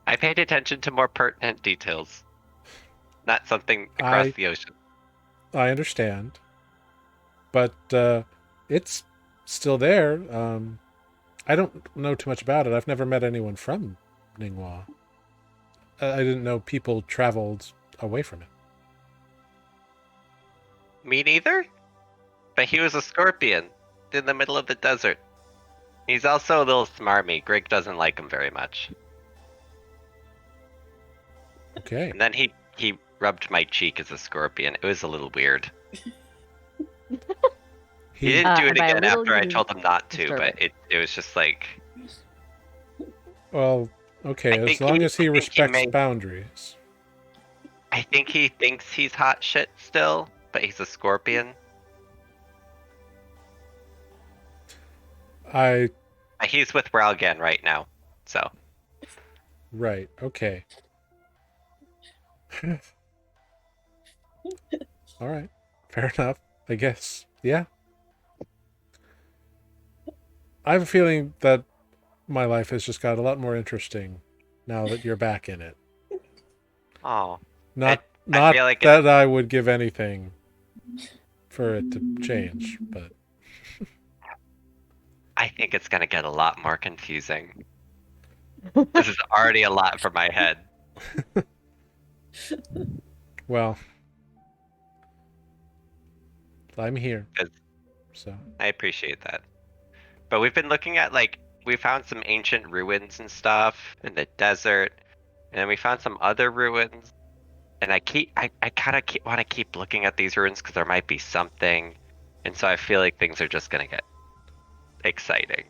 I paid attention to more pertinent details, not something across the ocean. I understand, but it's still there. I don't know too much about it. I've never met anyone from Ningwa. I didn't know people traveled away from it. Me neither? But he was a scorpion in the middle of the desert. He's also a little smarmy. Greg doesn't like him very much. Okay. And then he rubbed my cheek as a scorpion. It was a little weird. He didn't do it by a again little after I you told him not to, disturb but it. it was just like Well, okay, I as think long he- as he I think he respects may- boundaries. I think he thinks he's hot shit still, but he's a scorpion. He's with Ralgan right now, so Right, okay. All right, fair enough, I guess. Yeah. I have a feeling that my life has just got a lot more interesting now that you're back in it. oh, Not I feel like that I would give anything for it to change, but I think it's gonna get a lot more confusing. This is already a lot for my head. well, I'm here. Good. So I appreciate that. But we've been looking at we found some ancient ruins and stuff in the desert, and then we found some other ruins. And I kind of want to keep looking at these ruins because there might be something, and so I feel like things are just gonna get exciting.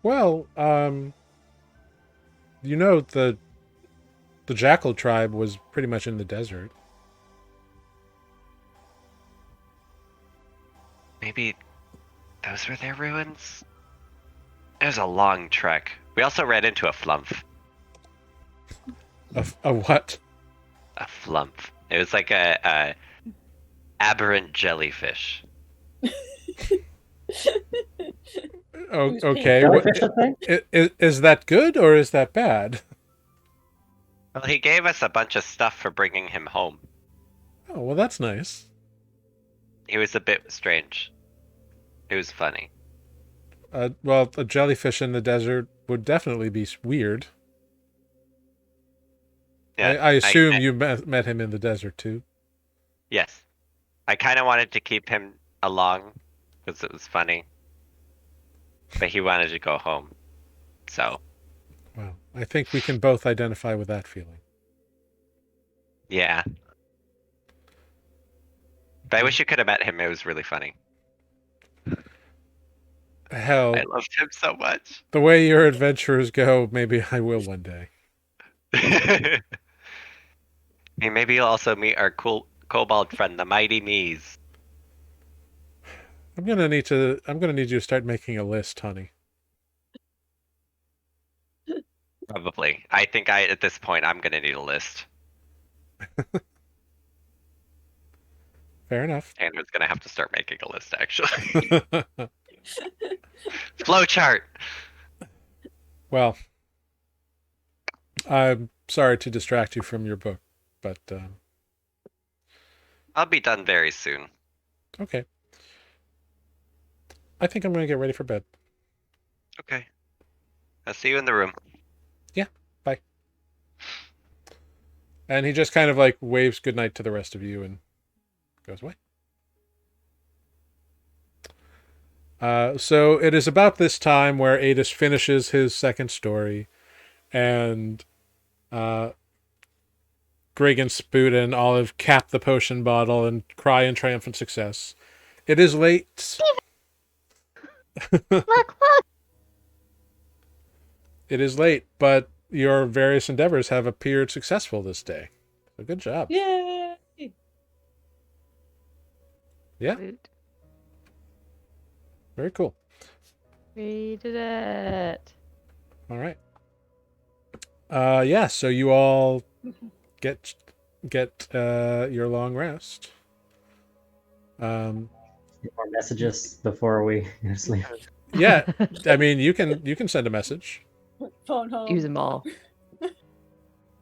well, you know the Jackal tribe was pretty much in the desert. Maybe those were their ruins. It was a long trek. We also ran into a flump. A what? A flump. It was like a aberrant jellyfish. Oh, okay. Jellyfish, I think? Is that good or is that bad? Well, he gave us a bunch of stuff for bringing him home. Oh, well, that's nice. He was a bit strange. It was funny. Well, a jellyfish in the desert would definitely be weird. Yeah, I assume you met him in the desert too. Yes. I kind of wanted to keep him along because it was funny. But he wanted to go home. So, Well, I think we can both identify with that feeling. yeah. But I wish you could have met him. It was really funny. Hell, I loved him so much. the way your adventures go, maybe I will one day. Hey, maybe you'll also meet our cool kobold friend, the Mighty Mees. I'm gonna need you to start making a list, honey. Probably. I think at this point, I'm gonna need a list. Fair enough. Andrew's gonna have to start making a list, actually. Flowchart! Well, I'm sorry to distract you from your book, but I'll be done very soon. okay. I think I'm gonna get ready for bed. Okay. I'll see you in the room. Yeah, bye. And he just kind of like waves goodnight to the rest of you and goes away. So it is about this time where Aetis finishes his second story, and Grig and Spoot and Olive cap the potion bottle and cry in triumphant success. It is late. It is late, but your various endeavors have appeared successful this day. So good job. Yay! Yeah, Sweet. very cool. We did it. All right. Yeah, so you all get your long rest. More messages before we sleep. Yeah, I mean you can send a message. Phone home. Use them all.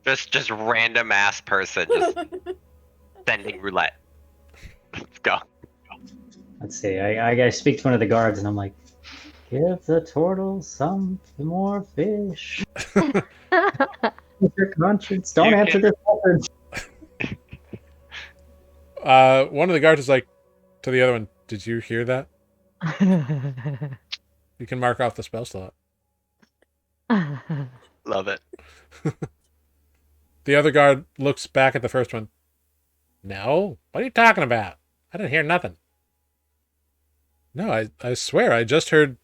Just random ass person just sending roulette. Let's go. Let's see. I speak to one of the guards and I'm like, give the turtle some more fish. Your conscience. Don't You answer can- this message. One of the guards is like to the other one, did you hear that? You can mark off the spell slot. Love it. The other guard looks back at the first one. No? What are you talking about? I didn't hear nothing. No, I swear, I just heard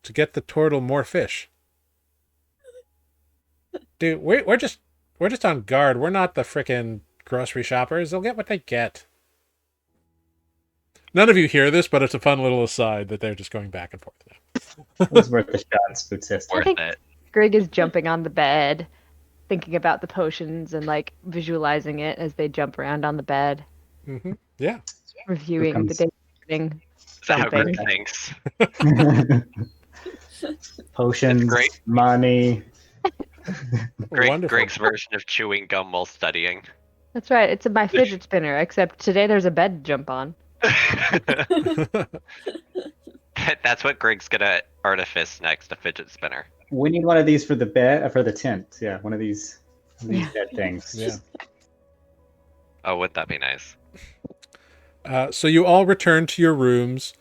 to get the turtle more fish. Dude, we're just on guard. We're not the frickin' grocery shoppers. They'll get what they get. None of you hear this, but it's a fun little aside that they're just going back and forth now. It was worth a shot, Spook Sister. Worth think- it. Greg is jumping on the bed, thinking about the potions and like visualizing it as they jump around on the bed, Mm-hmm. Yeah. reviewing the comes- day morning. Is that how Something. Greg thinks? Potions, Great. money. Wonderful. Greg's version of chewing gum while studying. That's right. It's my fidget spinner, except today there's a bed to jump on. That's what Greg's gonna artifice next, a fidget spinner. We need one of these for the bed, for the tent. Yeah, one of these bed things. Yeah. Oh, would that be nice? So you all return to your rooms.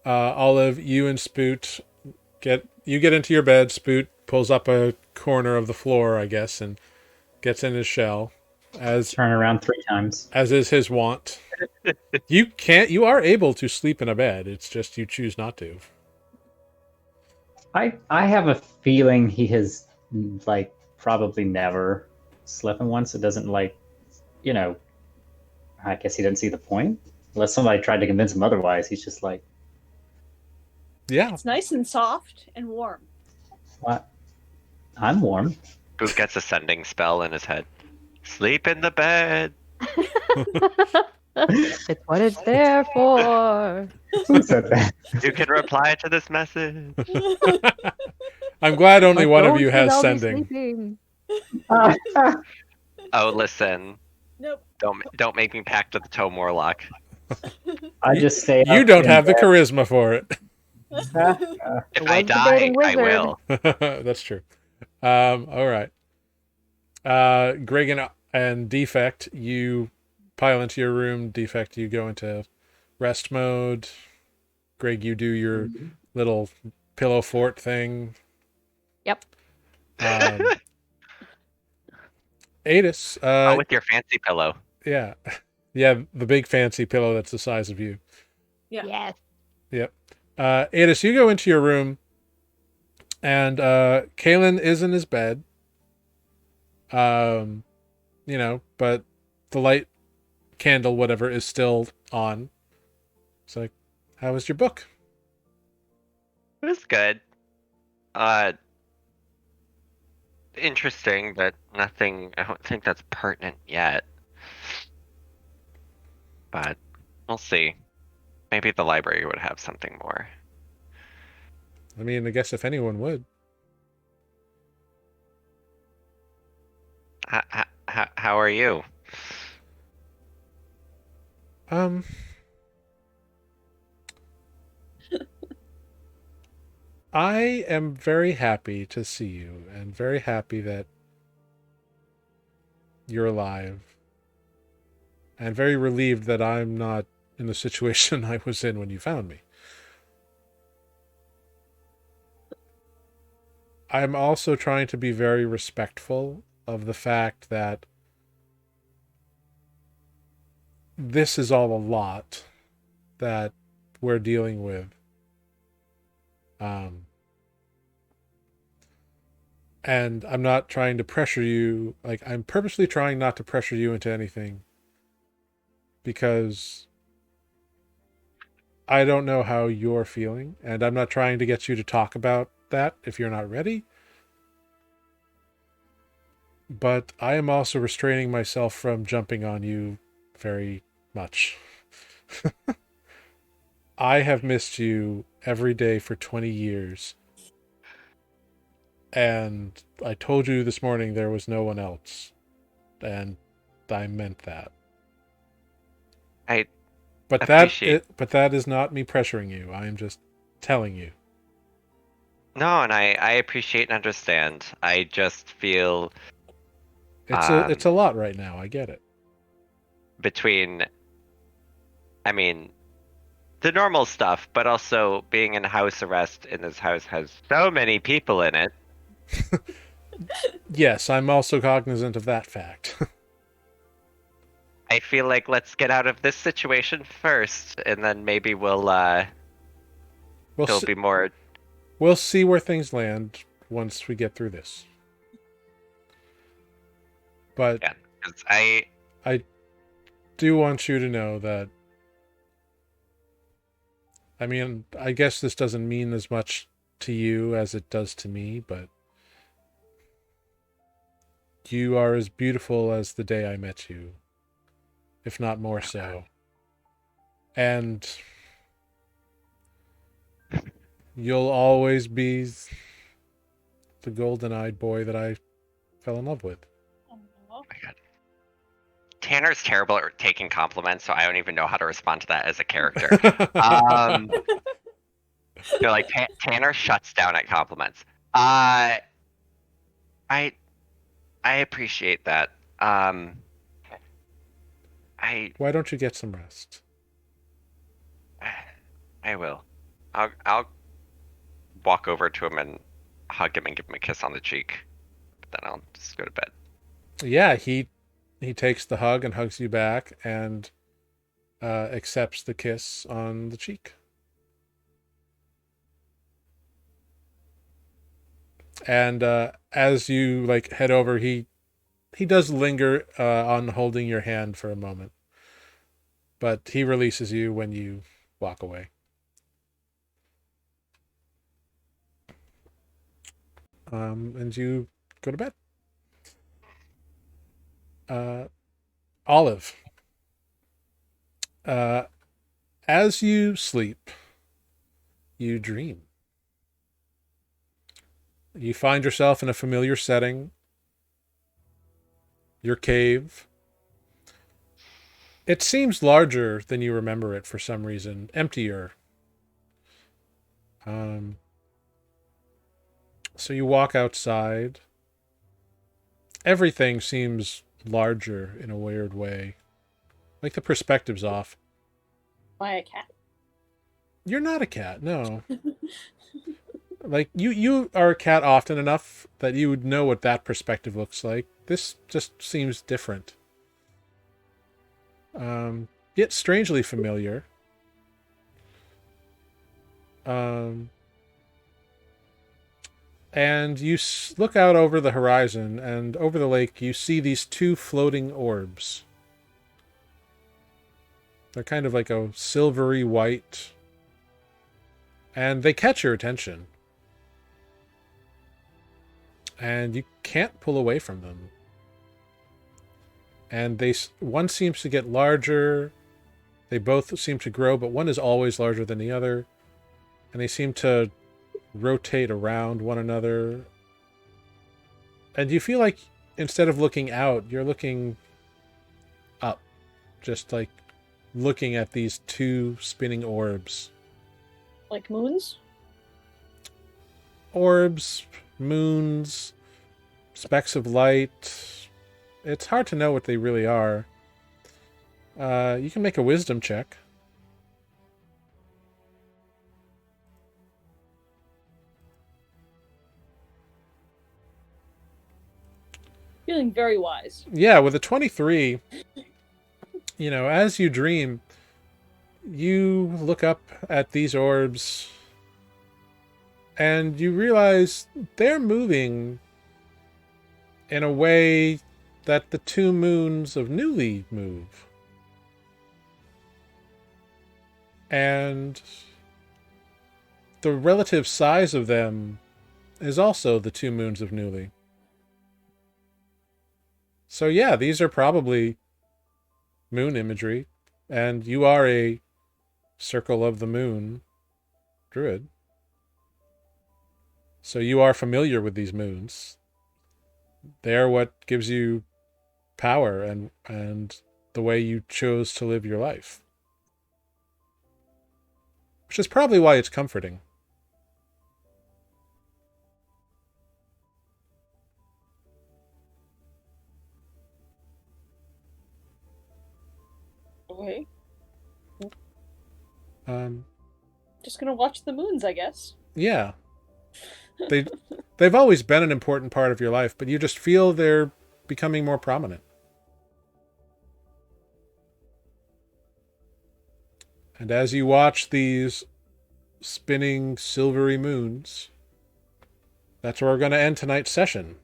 Olive, you and Spoot get into your bed. Spoot pulls up a corner of the floor, I guess, and gets in his shell, as Turn around 3 times. is his wont. You are able to sleep in a bed. It's just you choose not to. I have a feeling he has like probably never slept in one, so it doesn't like, you know, I guess he didn't see the point. Unless somebody tried to convince him otherwise, he's just like, Yeah. It's nice and soft and warm. what? I'm warm. Boot gets a sending spell in his head. Sleep in the bed. It's what it's there for. Who said that? You can reply to this message. I'm glad only But one of don't you has I'll be sending. sleeping. Oh, listen. Nope. Don't make me pact with the Toe Morlock. I just stay. You up don't in have the bed. charisma for it. If The I one's die, debating I wizard. will. That's true. All right. Greg and Defect, you pile into your room. Defect, you go into rest mode. Greg, you do your little pillow fort thing. Yep. Aetis, Oh, with your fancy pillow. yeah, the big fancy pillow that's the size of you. Yeah. Yes. Yep. Aetis, you go into your room, and Kalin is in his bed. But the light candle, whatever, is still on. It's like, how was your book? It was good. Interesting, but nothing. I don't think that's pertinent yet. But we'll see. Maybe the library would have something more. I mean, I guess if anyone would. How are you? I am very happy to see you, and very happy that you're alive, and very relieved that I'm not in the situation I was in when you found me. I'm also trying to be very respectful of the fact that this is all a lot that we're dealing with. And I'm not trying to pressure you. Like, I'm purposely trying not to pressure you into anything, because I don't know how you're feeling, and I'm not trying to get you to talk about that if you're not ready. But I am also restraining myself from jumping on you very much. I have missed you every day for 20 years. And I told you this morning there was no one else. And I meant that. I But appreciate- that is not me pressuring you. I am just telling you. No, and I appreciate and understand. I just feel It's a lot right now. I get it. between, I mean, the normal stuff, but also being in house arrest in this house has so many people in it. Yes, I'm also cognizant of that fact. I feel like let's get out of this situation first, and then maybe we'll He'll be more. We'll see where things land once we get through this. But Yeah, 'cause I do want you to know that, I mean, I guess this doesn't mean as much to you as it does to me, but you are as beautiful as the day I met you, if not more so. And you'll always be the golden-eyed boy that I fell in love with. Aw. Oh my God. Tanner's terrible at taking compliments, so I don't even know how to respond to that as a character. They're like Tanner shuts down at compliments. I appreciate that. I Why don't you get some rest? will. I'll walk over to him and hug him and give him a kiss on the cheek. But then I'll just go to bed. Yeah, he takes the hug and hugs you back and accepts the kiss on the cheek. And as you like head over, he does linger on holding your hand for a moment, but he releases you when you walk away. And you go to bed. Olive. As you sleep, you dream. You find yourself in a familiar setting. Your cave. It seems larger than you remember it for some reason. Emptier. So you walk outside. Everything seems larger in a weird way. Like the perspective's off. Am I a cat? You're not a cat, no. Like you are a cat often enough that you would know what that perspective looks like. This just seems different. Yet strangely familiar. And you look out over the horizon, and over the lake you see these two floating orbs. They're kind of like a silvery white, and they catch your attention. And you can't pull away from them. And one seems to get larger. They both seem to grow, but one is always larger than the other. And they seem to rotate around one another. And you feel like instead of looking out, you're looking up. Just like looking at these two spinning orbs. Like moons? Orbs, moons, specks of light. It's hard to know what they really are. You can make a wisdom check. Feeling very wise. Yeah, with a 23, as you dream, you look up at these orbs and you realize they're moving in a way that the two moons of Nuuli move. And the relative size of them is also the two moons of Nuuli. So yeah, these are probably moon imagery, and you are a circle of the moon druid. So you are familiar with these moons. They're what gives you power and the way you chose to live your life. Which is probably why it's comforting. Okay. Just gonna watch the moons, I guess. Yeah. They've always been an important part of your life, but you just feel they're becoming more prominent. And as you watch these spinning silvery moons, that's where we're going to end tonight's session.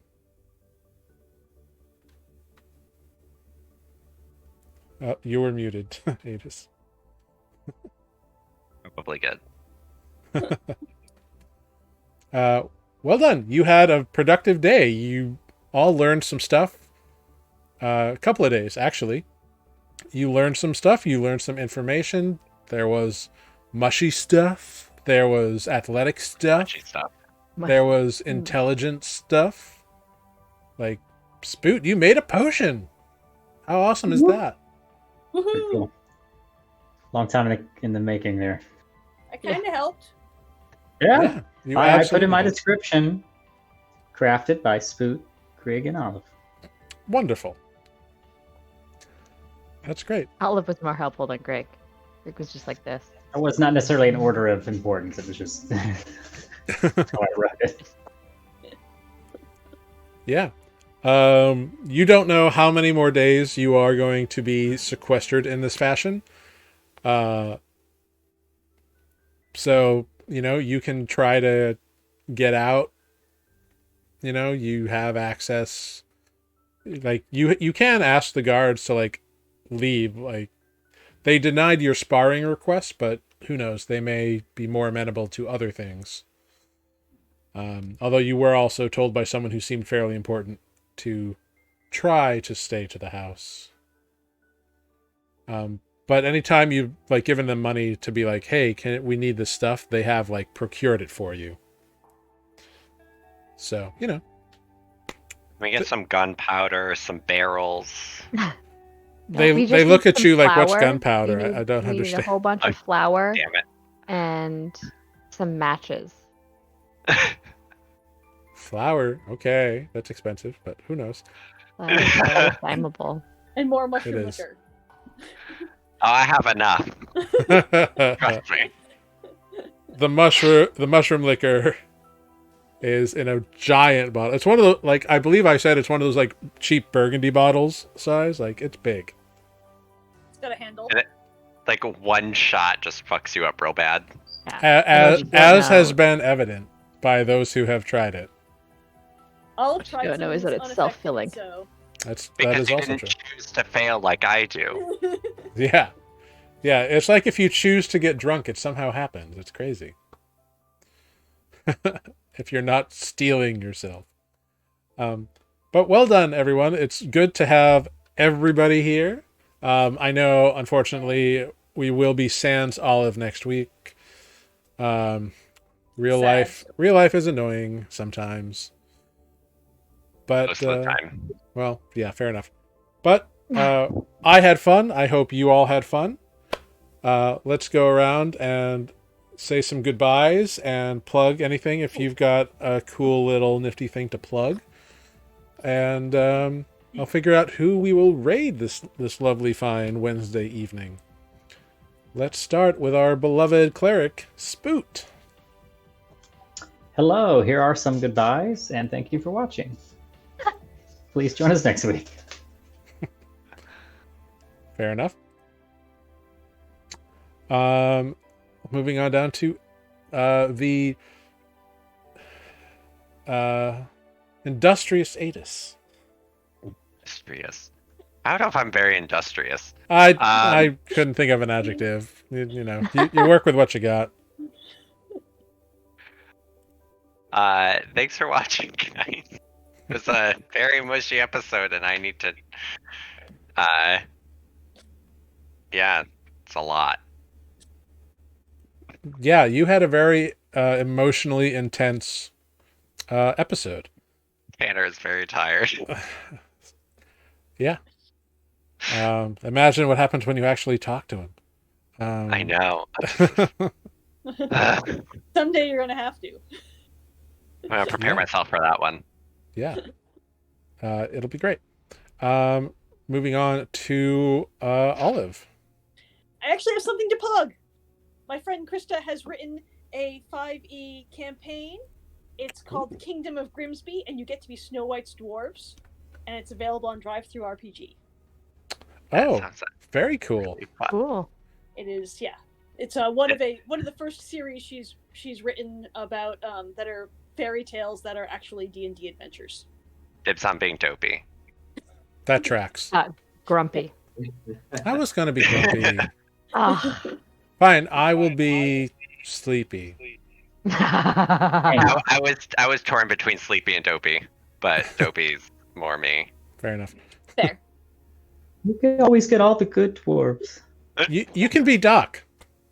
You were muted, Aetis. Probably good. Well done. You had a productive day. You all learned some stuff. A couple of days, actually. You learned some stuff. You learned some information. There was mushy stuff. There was athletic stuff. Punchy stuff. There was intelligent stuff. Like, Spoot, you made a potion. How awesome is that? Pretty Woohoo! cool. Long time in the making there. I kind of helped. Yeah. You I put in absolutely my did. description, crafted by Spoot, Craig, and Olive. Wonderful. That's great. Olive was more helpful than Greg. Greg was just like this. It was not necessarily an order of importance. It was just how I wrote it. Yeah. You don't know how many more days you are going to be sequestered in this fashion. So, you can try to get out. You have access. Like, you can ask the guards to, like, leave. Like, they denied your sparring request, but who knows? They may be more amenable to other things. Although you were also told by someone who seemed fairly important to try to stay to the house. But anytime you've like given them money to be like, hey, we need this stuff, they have like procured it for you. So, Can we get some gunpowder, some barrels? They we just look need at some you like, what's flour. gunpowder? We need- I don't we need understand. a whole bunch Oh, of flour Damn it. and some matches. Flour, okay, that's expensive, but who knows? That is very flammable. And more mushroom It is. liquor. Oh, I have enough. Trust me. The mushroom liquor is in a giant bottle. It's one of the, like, I believe I said it's one of those like cheap Burgundy bottles size. Like, it's big. It's got a handle. And Like one shot just fucks you up real bad. Yeah. As What I don't has know- been evident by those who have tried it. I'll What you try don't know is that it's self-filling. So. That Because is you also didn't true. choose to fail like I do. Yeah. Yeah, it's like if you choose to get drunk, it somehow happens. It's crazy. If you're not stealing yourself. But well done, everyone. It's good to have everybody here. I know, unfortunately, we will be sans Olive next week. Real Sad. life is annoying sometimes. But Most of the time. well, yeah, fair enough. But I had fun. I hope you all had fun. Let's go around and say some goodbyes and plug anything if you've got a cool little nifty thing to plug. And I'll figure out who we will raid this lovely fine Wednesday evening. Let's start with our beloved cleric, Spoot. Hello, here are some goodbyes, and thank you for watching. Please join us next week. Fair enough. Moving on down to the industrious Aetis. Industrious. I don't know if I'm very industrious. I couldn't think of an adjective. You work with what you got. Thanks for watching, guys. It was a very mushy episode, and I need to. Yeah, it's a lot. Yeah, you had a very emotionally intense episode. Tanner is very tired. Yeah. Imagine what happens when you actually talk to him. I know. Someday you're gonna have to. I'm gonna prepare myself for that one. Yeah. It'll be great. Moving on to Olive. I actually have something to plug. My friend Krista has written a 5e campaign. It's called The Kingdom of Grimsby, and you get to be Snow White's dwarves. And it's available on Drive-Thru RPG. That Oh, sounds very cool. really fun. Cool. It is, yeah. It's one of the first series she's written about that are fairy tales that are actually D&D adventures. Dibs on being dopey. That tracks. Grumpy. I was gonna be grumpy. Ah. Fine, I will be sleepy. I was torn between sleepy and dopey, but dopey's more me. Fair enough. Fair. You can always get all the good dwarves. You can be Doc.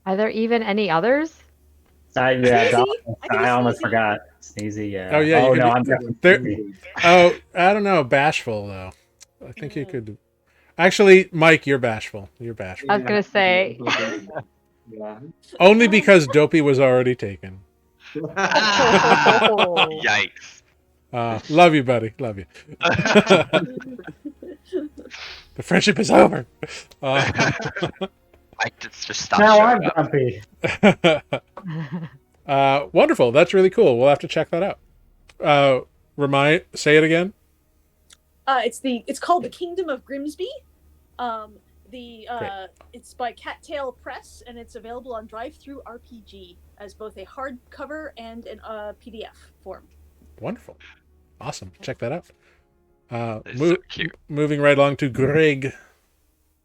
Are there even any others? Sneezy. I almost forgot. Sneezy, yeah. Oh, yeah, you Oh can no, be- I'm definitely there- Sneezy. Oh, I don't know. Bashful though. I think you could. Actually, Mike, you're bashful. You're bashful. I was gonna say. Yeah. Only because Dopey was already taken. Yikes. Love you, buddy. Love you. The friendship is over. Mike just stop Now I'm showing up. grumpy. Wonderful. That's really cool. We'll have to check that out. Say it again. It's called The Kingdom of Grimsby. Great. It's by Cattail Press, and it's available on Drive-Thru RPG as both a hardcover and an PDF form. Wonderful. Awesome. Check that out. It's so cute. Moving right along to Greg.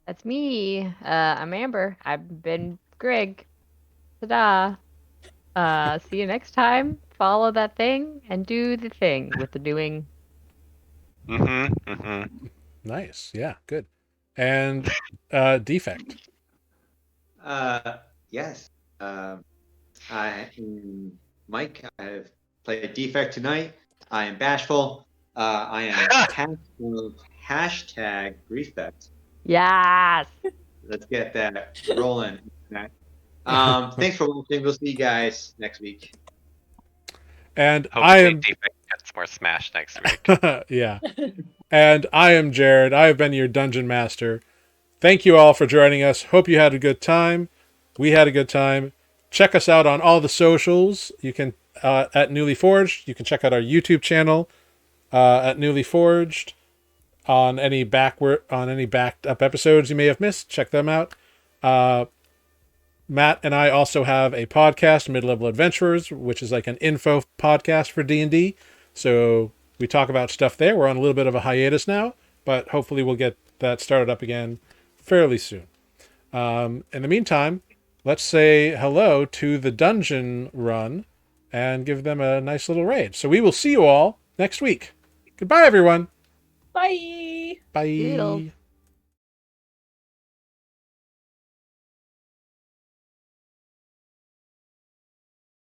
That's me. I'm Amber. I've been Greg. Ta-da. See you next time. Follow that thing and do the thing with the doing. Nice. Yeah, good. And Defect. Yes. I am Mike. I have played Defect tonight. I am bashful. I am hashtag Griefect. Yes. Let's get that rolling. Thanks for watching. We'll see you guys next week. And Hopefully I am Defect gets more Smash next week. yeah. And I am Jared. I have been your dungeon master. Thank you all for joining us. Hope you had a good time. We had a good time. Check us out on all the socials. You can at Nuuli Forged. You can check out our YouTube channel at Nuuli Forged. On any backed up episodes you may have missed, check them out. Matt and I also have a podcast, Mid-Level Adventurers, which is like an info podcast for D&D. So we talk about stuff there. We're on a little bit of a hiatus now, but hopefully we'll get that started up again fairly soon. In the meantime, let's say hello to the Dungeon Run and give them a nice little raid. So we will see you all next week. Goodbye, everyone. Bye. Bye. Toodles.